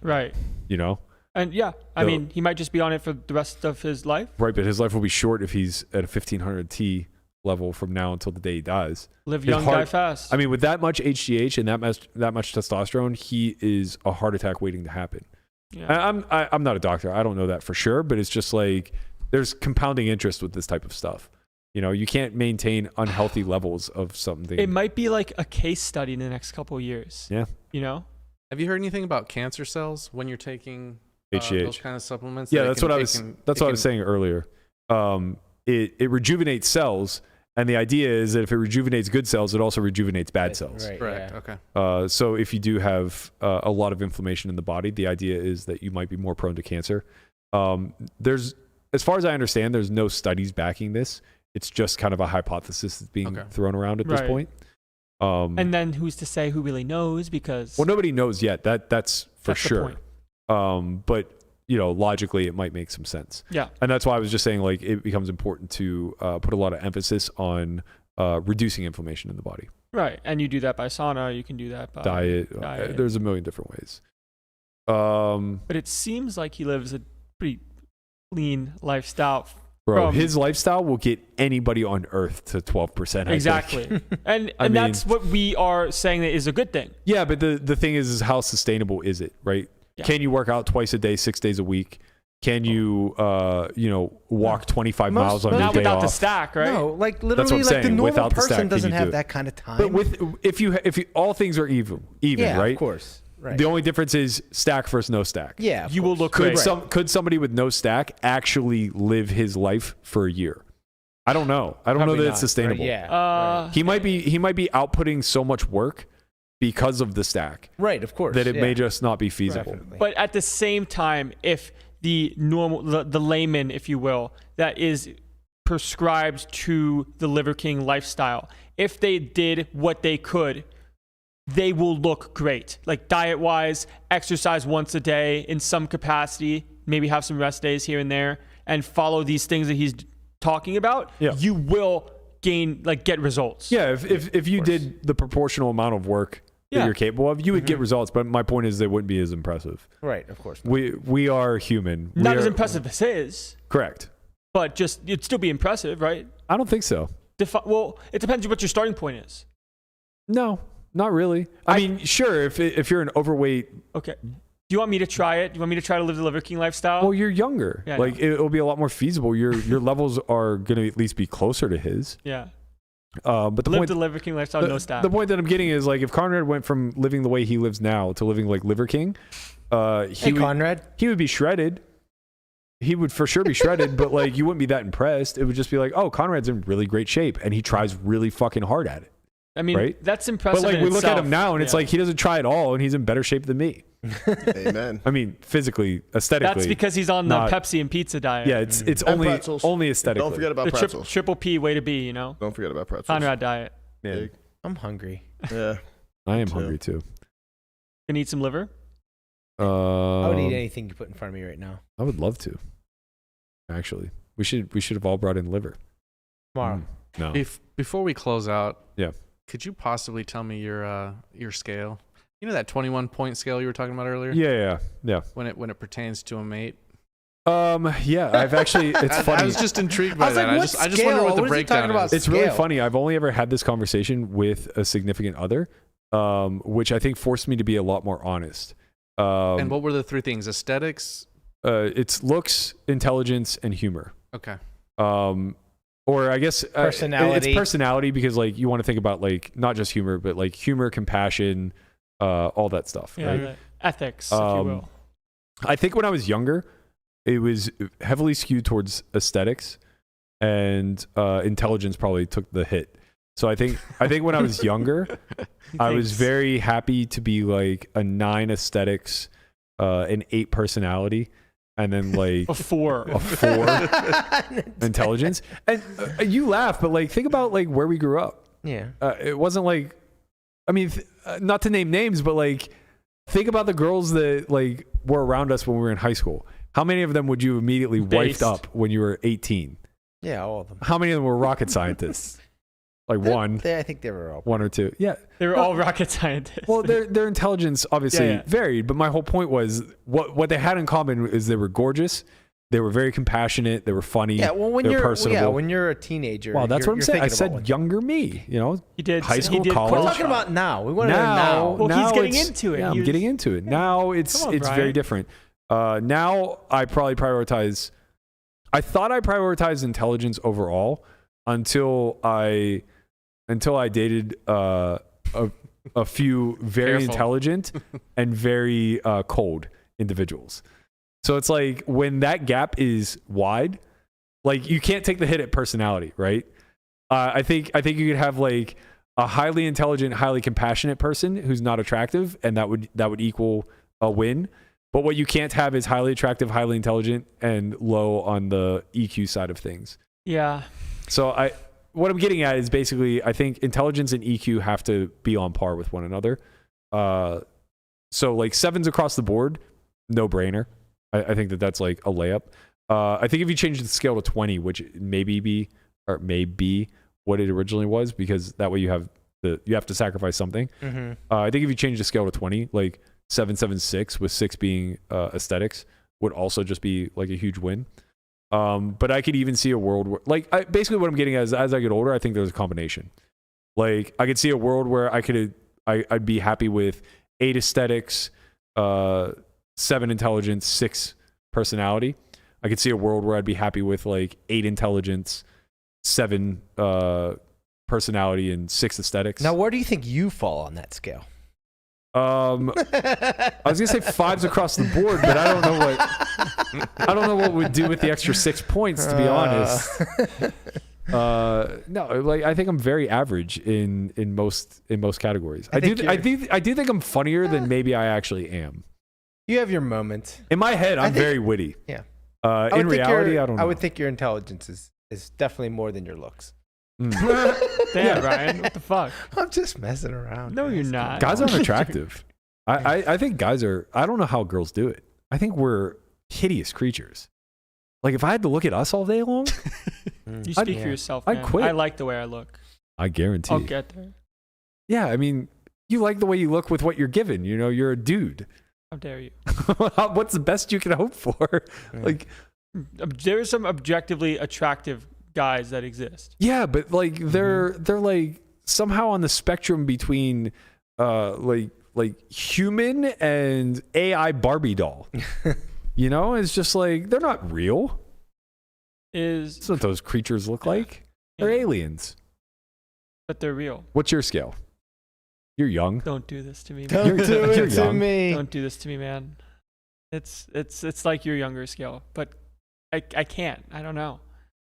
Right. You know? And yeah, I mean, he might just be on it for the rest of his life. Right, but his life will be short if he's at a 1500 T level from now until the day he dies. Live young, die fast. I mean, with that much HGH and that much testosterone, he is a heart attack waiting to happen. Yeah. I'm not a doctor. I don't know that for sure, but it's just like there's compounding interest with this type of stuff. You know, you can't maintain unhealthy levels of something. It might be like a case study in the next couple of years. Yeah. You know? Have you heard anything about cancer cells when you're taking HGH? Those kind of supplements? Yeah, that's what I was saying earlier. It rejuvenates cells, and the idea is that if it rejuvenates good cells, it also rejuvenates bad cells. Right. Correct. Yeah. Okay. So if you do have a lot of inflammation in the body, the idea is that you might be more prone to cancer. There's, as far as I understand, there's no studies backing this. It's just kind of a hypothesis that's being thrown around at this point. And then who's to say who really knows? Because nobody knows yet. That's for sure. But you know, logically, it might make some sense. Yeah. And that's why I was just saying, like, it becomes important to put a lot of emphasis on reducing inflammation in the body. Right. And you do that by sauna. You can do that by diet. There's a million different ways. But it seems like he lives a pretty clean lifestyle. Bro, his lifestyle will get anybody on earth to 12%. Exactly. and that's what we are saying that is a good thing. Yeah, but the thing is how sustainable is it, right? Yeah. Can you work out twice a day, 6 days a week? Can you, walk 25 miles on your day off? Not without the stack, right? No, like literally, like the normal person doesn't have that kind of time. But if you all things are even, yeah, right? Of course. Right. The only difference is stack versus no stack. Yeah, you will look great. Could somebody with no stack actually live his life for a year? I don't know. I don't know that it's sustainable. Right, yeah. He might be outputting so much work because of the stack. Right, of course. That it may just not be feasible. Definitely. But at the same time, if the layman, if you will, that is prescribed to the Liver King lifestyle, if they did what they could, they will look great. Like diet-wise, exercise once a day in some capacity, maybe have some rest days here and there, and follow these things that he's talking about, you will get results. Yeah, if you did the proportional amount of work that you're capable of, you would get results. But my point is they wouldn't be as impressive. Right, of course. We are human. Not as impressive as his. Correct. But just it'd still be impressive, right? I don't think so. Well, it depends on what your starting point is. No. Not really. I mean, sure, if you're an overweight. Okay. Do you want me to try it? Do you want me to try to live the Liver King lifestyle? Well, you're younger. Yeah, it'll be a lot more feasible. Your levels are going to at least be closer to his. Yeah. But the live the Liver King lifestyle, no stack. The point that I'm getting is like if Conrad went from living the way he lives now to living like Liver King, Conrad, he would be shredded. He would for sure be shredded, but like you wouldn't be that impressed. It would just be like, oh, Conrad's in really great shape and he tries really fucking hard at it. I mean, right? That's impressive. But like we look at him now, and it's like he doesn't try at all, and he's in better shape than me. Amen. I mean, physically, aesthetically. That's because he's on the Pepsi and pizza diet. Yeah, it's only aesthetically. Don't forget about the pretzels. Triple P way to be, you know. Don't forget about pretzels. Conrad diet. Yeah. I'm hungry. Yeah, I am hungry too. Can eat some liver. I would eat anything you put in front of me right now. I would love to. Actually, we should have all brought in liver tomorrow. No. Before we close out, could you possibly tell me your scale? You know that 21-point scale you were talking about earlier? Yeah. When it pertains to a mate. Yeah, I've actually. It's funny. I was just intrigued by that. Like, I just wonder what the breakdown is. It's really funny. I've only ever had this conversation with a significant other, which I think forced me to be a lot more honest. And what were the three things? Aesthetics. It's looks, intelligence, and humor. Okay. Or I guess personality. It's personality because like you want to think about like not just humor, but like humor, compassion, all that stuff. Yeah, right? Ethics, if you will. I think when I was younger, it was heavily skewed towards aesthetics, and intelligence probably took the hit. So I think when I was younger, I was very happy to be like a 9 aesthetics, an 8 personality. And then like a 4 intelligence. And you laugh, but like think about like where we grew up. Yeah. It wasn't like, I mean, not to name names, but like think about the girls that like were around us when we were in high school. How many of them would you immediately wifed up when you were 18? Yeah, all of them. How many of them were rocket scientists? Like one. I think they were all. 1 or 2. Yeah. They were all rocket scientists. Well, their intelligence obviously varied, but my whole point was what they had in common is they were gorgeous. They were very compassionate. They were funny. Yeah, well, when you're personable. Yeah, when you're a teenager. Well, that's what I'm saying. I said one. Younger me. You know, he did high school, he did college. We're talking about now. We want to know now. Well, now he's getting into it. Yeah, I'm getting into it. Now it's very different. Now I probably prioritize. I thought I prioritized intelligence overall until I dated a few very intelligent and very cold individuals. So it's like when that gap is wide, like you can't take the hit at personality, right? I think you could have like a highly intelligent, highly compassionate person who's not attractive, and that would equal a win. But what you can't have is highly attractive, highly intelligent, and low on the EQ side of things. Yeah. So what I'm getting at is basically I think intelligence and EQ have to be on par with one another. So like 7s across the board, no brainer. I think that's like a layup. I think if you change the scale to 20, which may be what it originally was, because that way you have to sacrifice something. Mm-hmm. I think if you change the scale to 20, like 776 with 6 being aesthetics would also just be like a huge win. But I could even see a world where, like, basically what I'm getting at is as I get older, I think there's a combination. Like, I could see a world where I'd be happy with 8 aesthetics, 7 intelligence, 6 personality. I could see a world where I'd be happy with like 8 intelligence, 7 personality, and 6 aesthetics. Now, where do you think you fall on that scale? I was gonna say 5s across the board, but I don't know what we'd do with the extra 6 points, to be honest. No, like I think I'm very average in most categories. I do think I'm funnier than maybe I actually am. You have your moments. In my head, I'm very witty. Yeah. In reality, I don't know. I would think your intelligence is definitely more than your looks. Damn, Ryan, what the fuck? I'm just messing around. No, you're not. Guys aren't attractive. I think guys are. I don't know how girls do it. I think we're hideous creatures. Like if I had to look at us all day long, you speak for yourself. Man. I'd quit. I like the way I look. I guarantee. I'll get there. Yeah, I mean, you like the way you look with what you're given. You know, you're a dude. How dare you? What's the best you can hope for? Like, there are some objectively attractive guys that exist. Yeah, but like they're like somehow on the spectrum between like human and AI Barbie doll. You know, it's just like they're not real. That's what those creatures look like. They're aliens. But they're real. What's your scale? You're young. Don't do this to me. Don't do it to me. Don't do this to me, man. It's like your younger scale, but I can't. I don't know.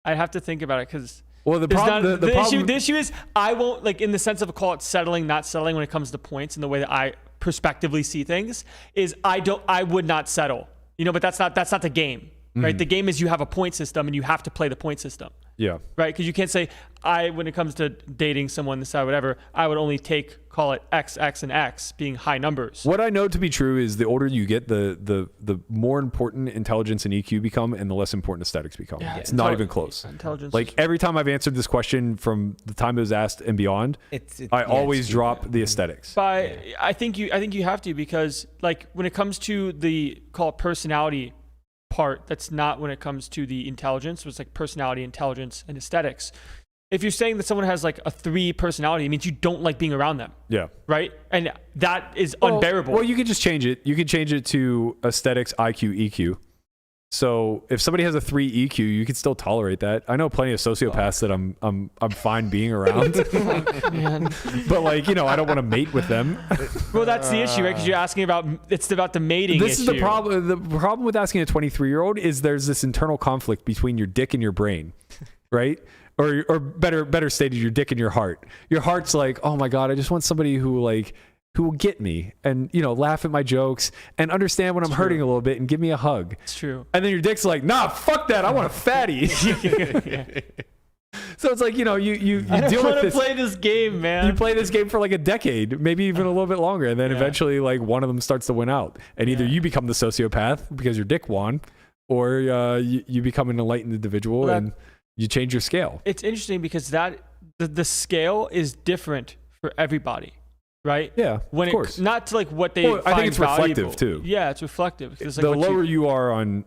I have to think about it because the issue is I won't, like, in the sense of call it settling, not settling when it comes to points and the way that I prospectively see things is I would not settle, you know, but that's not the game, right? The game is you have a point system and you have to play the point system. Yeah. Right. Because you can't say when it comes to dating someone, this side, whatever, I would only call it X, X, and X being high numbers. What I know to be true is the older you get, the more important intelligence and EQ become, and the less important aesthetics become. Yeah, it's not even close. Intelligence. Like every time I've answered this question from the time it was asked and beyond, I always drop the aesthetics. I think you have to, because like when it comes to the call it personality part, that's not when it comes to the intelligence. It's like personality, intelligence, and aesthetics. If you're saying that someone has like a 3 personality, it means you don't like being around them. Yeah. Right? And that is unbearable. Well, you can just change it. You can change it to aesthetics, IQ, EQ. So if somebody has a 3 EQ, you can still tolerate that. I know plenty of sociopaths that I'm fine being around. But like, you know, I don't want to mate with them. Well, that's the issue, right? Because you're asking about the mating issue. This is the problem. The problem with asking a 23-year-old is there's this internal conflict between your dick and your brain, right? Or better stated, your dick and your heart. Your heart's like, oh my God, I just want somebody who will get me and, you know, laugh at my jokes and understand when I'm hurting a little bit and give me a hug. It's true. And then your dick's like, nah, fuck that. I want a fatty. So it's like, you know, you deal with this. I want to play this game, man. You play this game for like a decade, maybe even a little bit longer. And then eventually like one of them starts to win out. And either you become the sociopath because your dick won, or you become an enlightened individual and you change your scale. It's interesting because the scale is different for everybody. Right? Yeah, of course. Not to like what they find I think it's valuable. reflective too. Yeah, it's reflective. It's like the lower you are on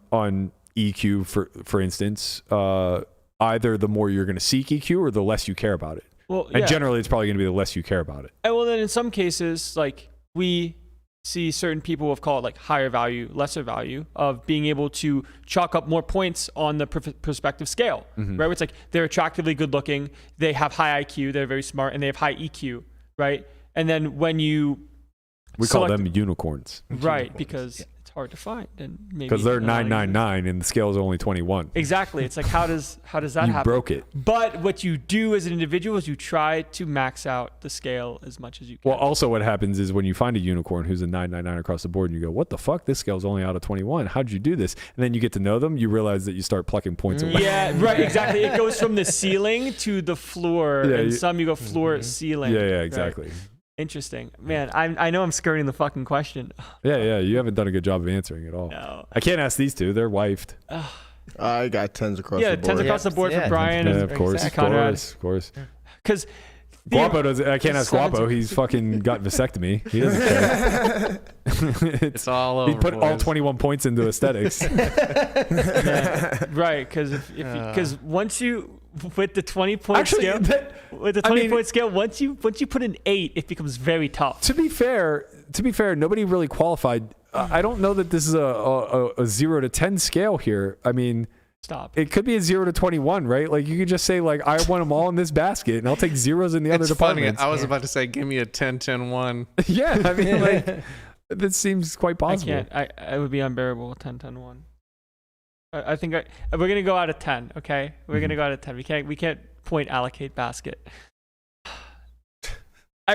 EQ, for instance, either the more you're going to seek EQ or the less you care about it. Well, and generally it's probably going to be the less you care about it. And well, then in some cases, like we see certain people of call it like higher value, lesser value of being able to chalk up more points on the perspective scale, right? Where it's like they're attractively good looking, they have high IQ, they're very smart, and they have high EQ, right? And then when we call them unicorns, right? Because it's hard to find, and maybe because they're 999 and the scale is only 21. Exactly. It's like how does that happen? You broke it. But what you do as an individual is you try to max out the scale as much as you can. Well, also what happens is when you find a unicorn who's a 999 across the board, and you go, "What the fuck? This scale's only out of 21. How'd you do this?" And then you get to know them, you realize that you start plucking points away. Yeah, right. Exactly. It goes from the ceiling to the floor, and some you go floor ceiling. Yeah, exactly. Right? Interesting. Man, I know I'm skirting the fucking question. Yeah, you haven't done a good job of answering at all. No. I can't ask these two. They're wifed. I got 10s across the board. Yeah, 10s across the board for Brian. Yeah, of course. Because Guapo doesn't. I can't ask Guapo. He's fucking got vasectomy. He doesn't care. It's all over. He put all boys. 21 points into aesthetics. Yeah, right, because once you with the 20-point scale, with the 20-point scale, once you put an 8, it becomes very tough. To be fair, nobody really qualified. I don't know that this is a 0 to 10 scale here. I mean, stop. It could be a 0 to 21, right? Like you could just say like I want them all in this basket, and I'll take zeros in the other departments. Funny. I was about to say, give me a 10-10-1. Yeah, I mean, like that seems quite possible. I can't. It would be unbearable. 10-10-1. I think we're gonna go out of 10. Okay, we're gonna go out of 10. We can't point allocate basket.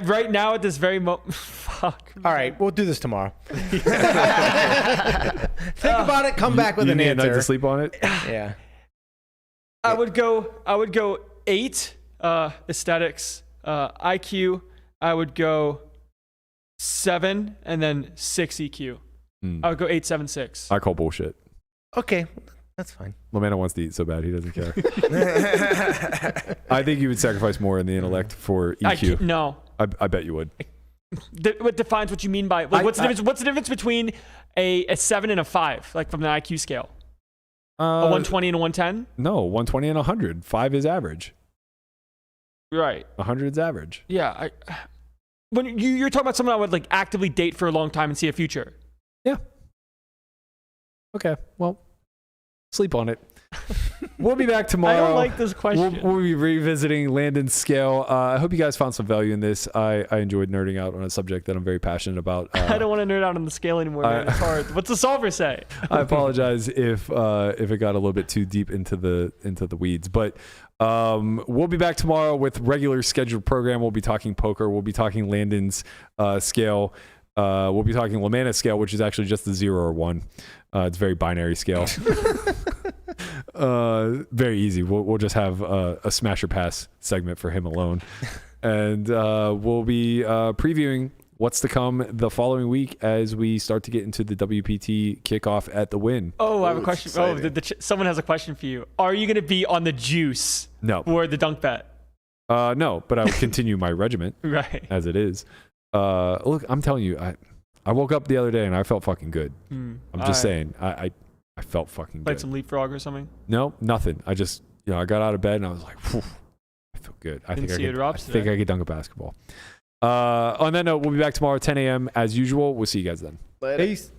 Right now at this very moment. Fuck. All right, we'll do this tomorrow. Think about it. Come back with an answer. You need a night to sleep on it. Yeah. I would go 8 aesthetics, IQ. I would go 7 and then 6 EQ. I would go 8, 7, 6. I call bullshit. Okay, that's fine. Lamana wants to eat so bad he doesn't care. I think you would sacrifice more in the intellect for EQ. No. I bet you would. What defines what you mean by like? What's the difference between a 7 and a 5, like from the IQ scale? A 120 and a 110? No, 120 and 100. 5 is average. Right. 100 is average. Yeah. When you're talking about someone I would like actively date for a long time and see a future. Yeah. Okay. Well, sleep on it. We'll be back tomorrow. I don't like this question. We'll be revisiting Landon's scale. I hope you guys found some value in this. I enjoyed nerding out on a subject that I'm very passionate about. I don't want to nerd out on the scale anymore, man. It's hard. What's the solver say? I apologize if it got a little bit too deep into the weeds, but we'll be back tomorrow with regular scheduled program. We'll be talking poker. We'll be talking Landon's scale. We'll be talking Lamana's scale, which is actually just a 0 or 1. It's very binary scale. Very easy. We'll just have a smash or pass segment for him alone. And we'll be previewing what's to come the following week as we start to get into the WPT kickoff at the Win. Oh, I have a question. Someone has a question for you. Are you going to be on the juice for the dunk bet? No, but I will continue my regiment right as it is. Look, I'm telling you, I woke up the other day and I felt fucking good. I'm just saying, I felt fucking Played good. some leapfrog or something? No, nothing. I just, I got out of bed and I was like, whew, I feel good. I think I could dunk a basketball. On that note, we'll be back tomorrow at 10 a.m. as usual. We'll see you guys then. Peace.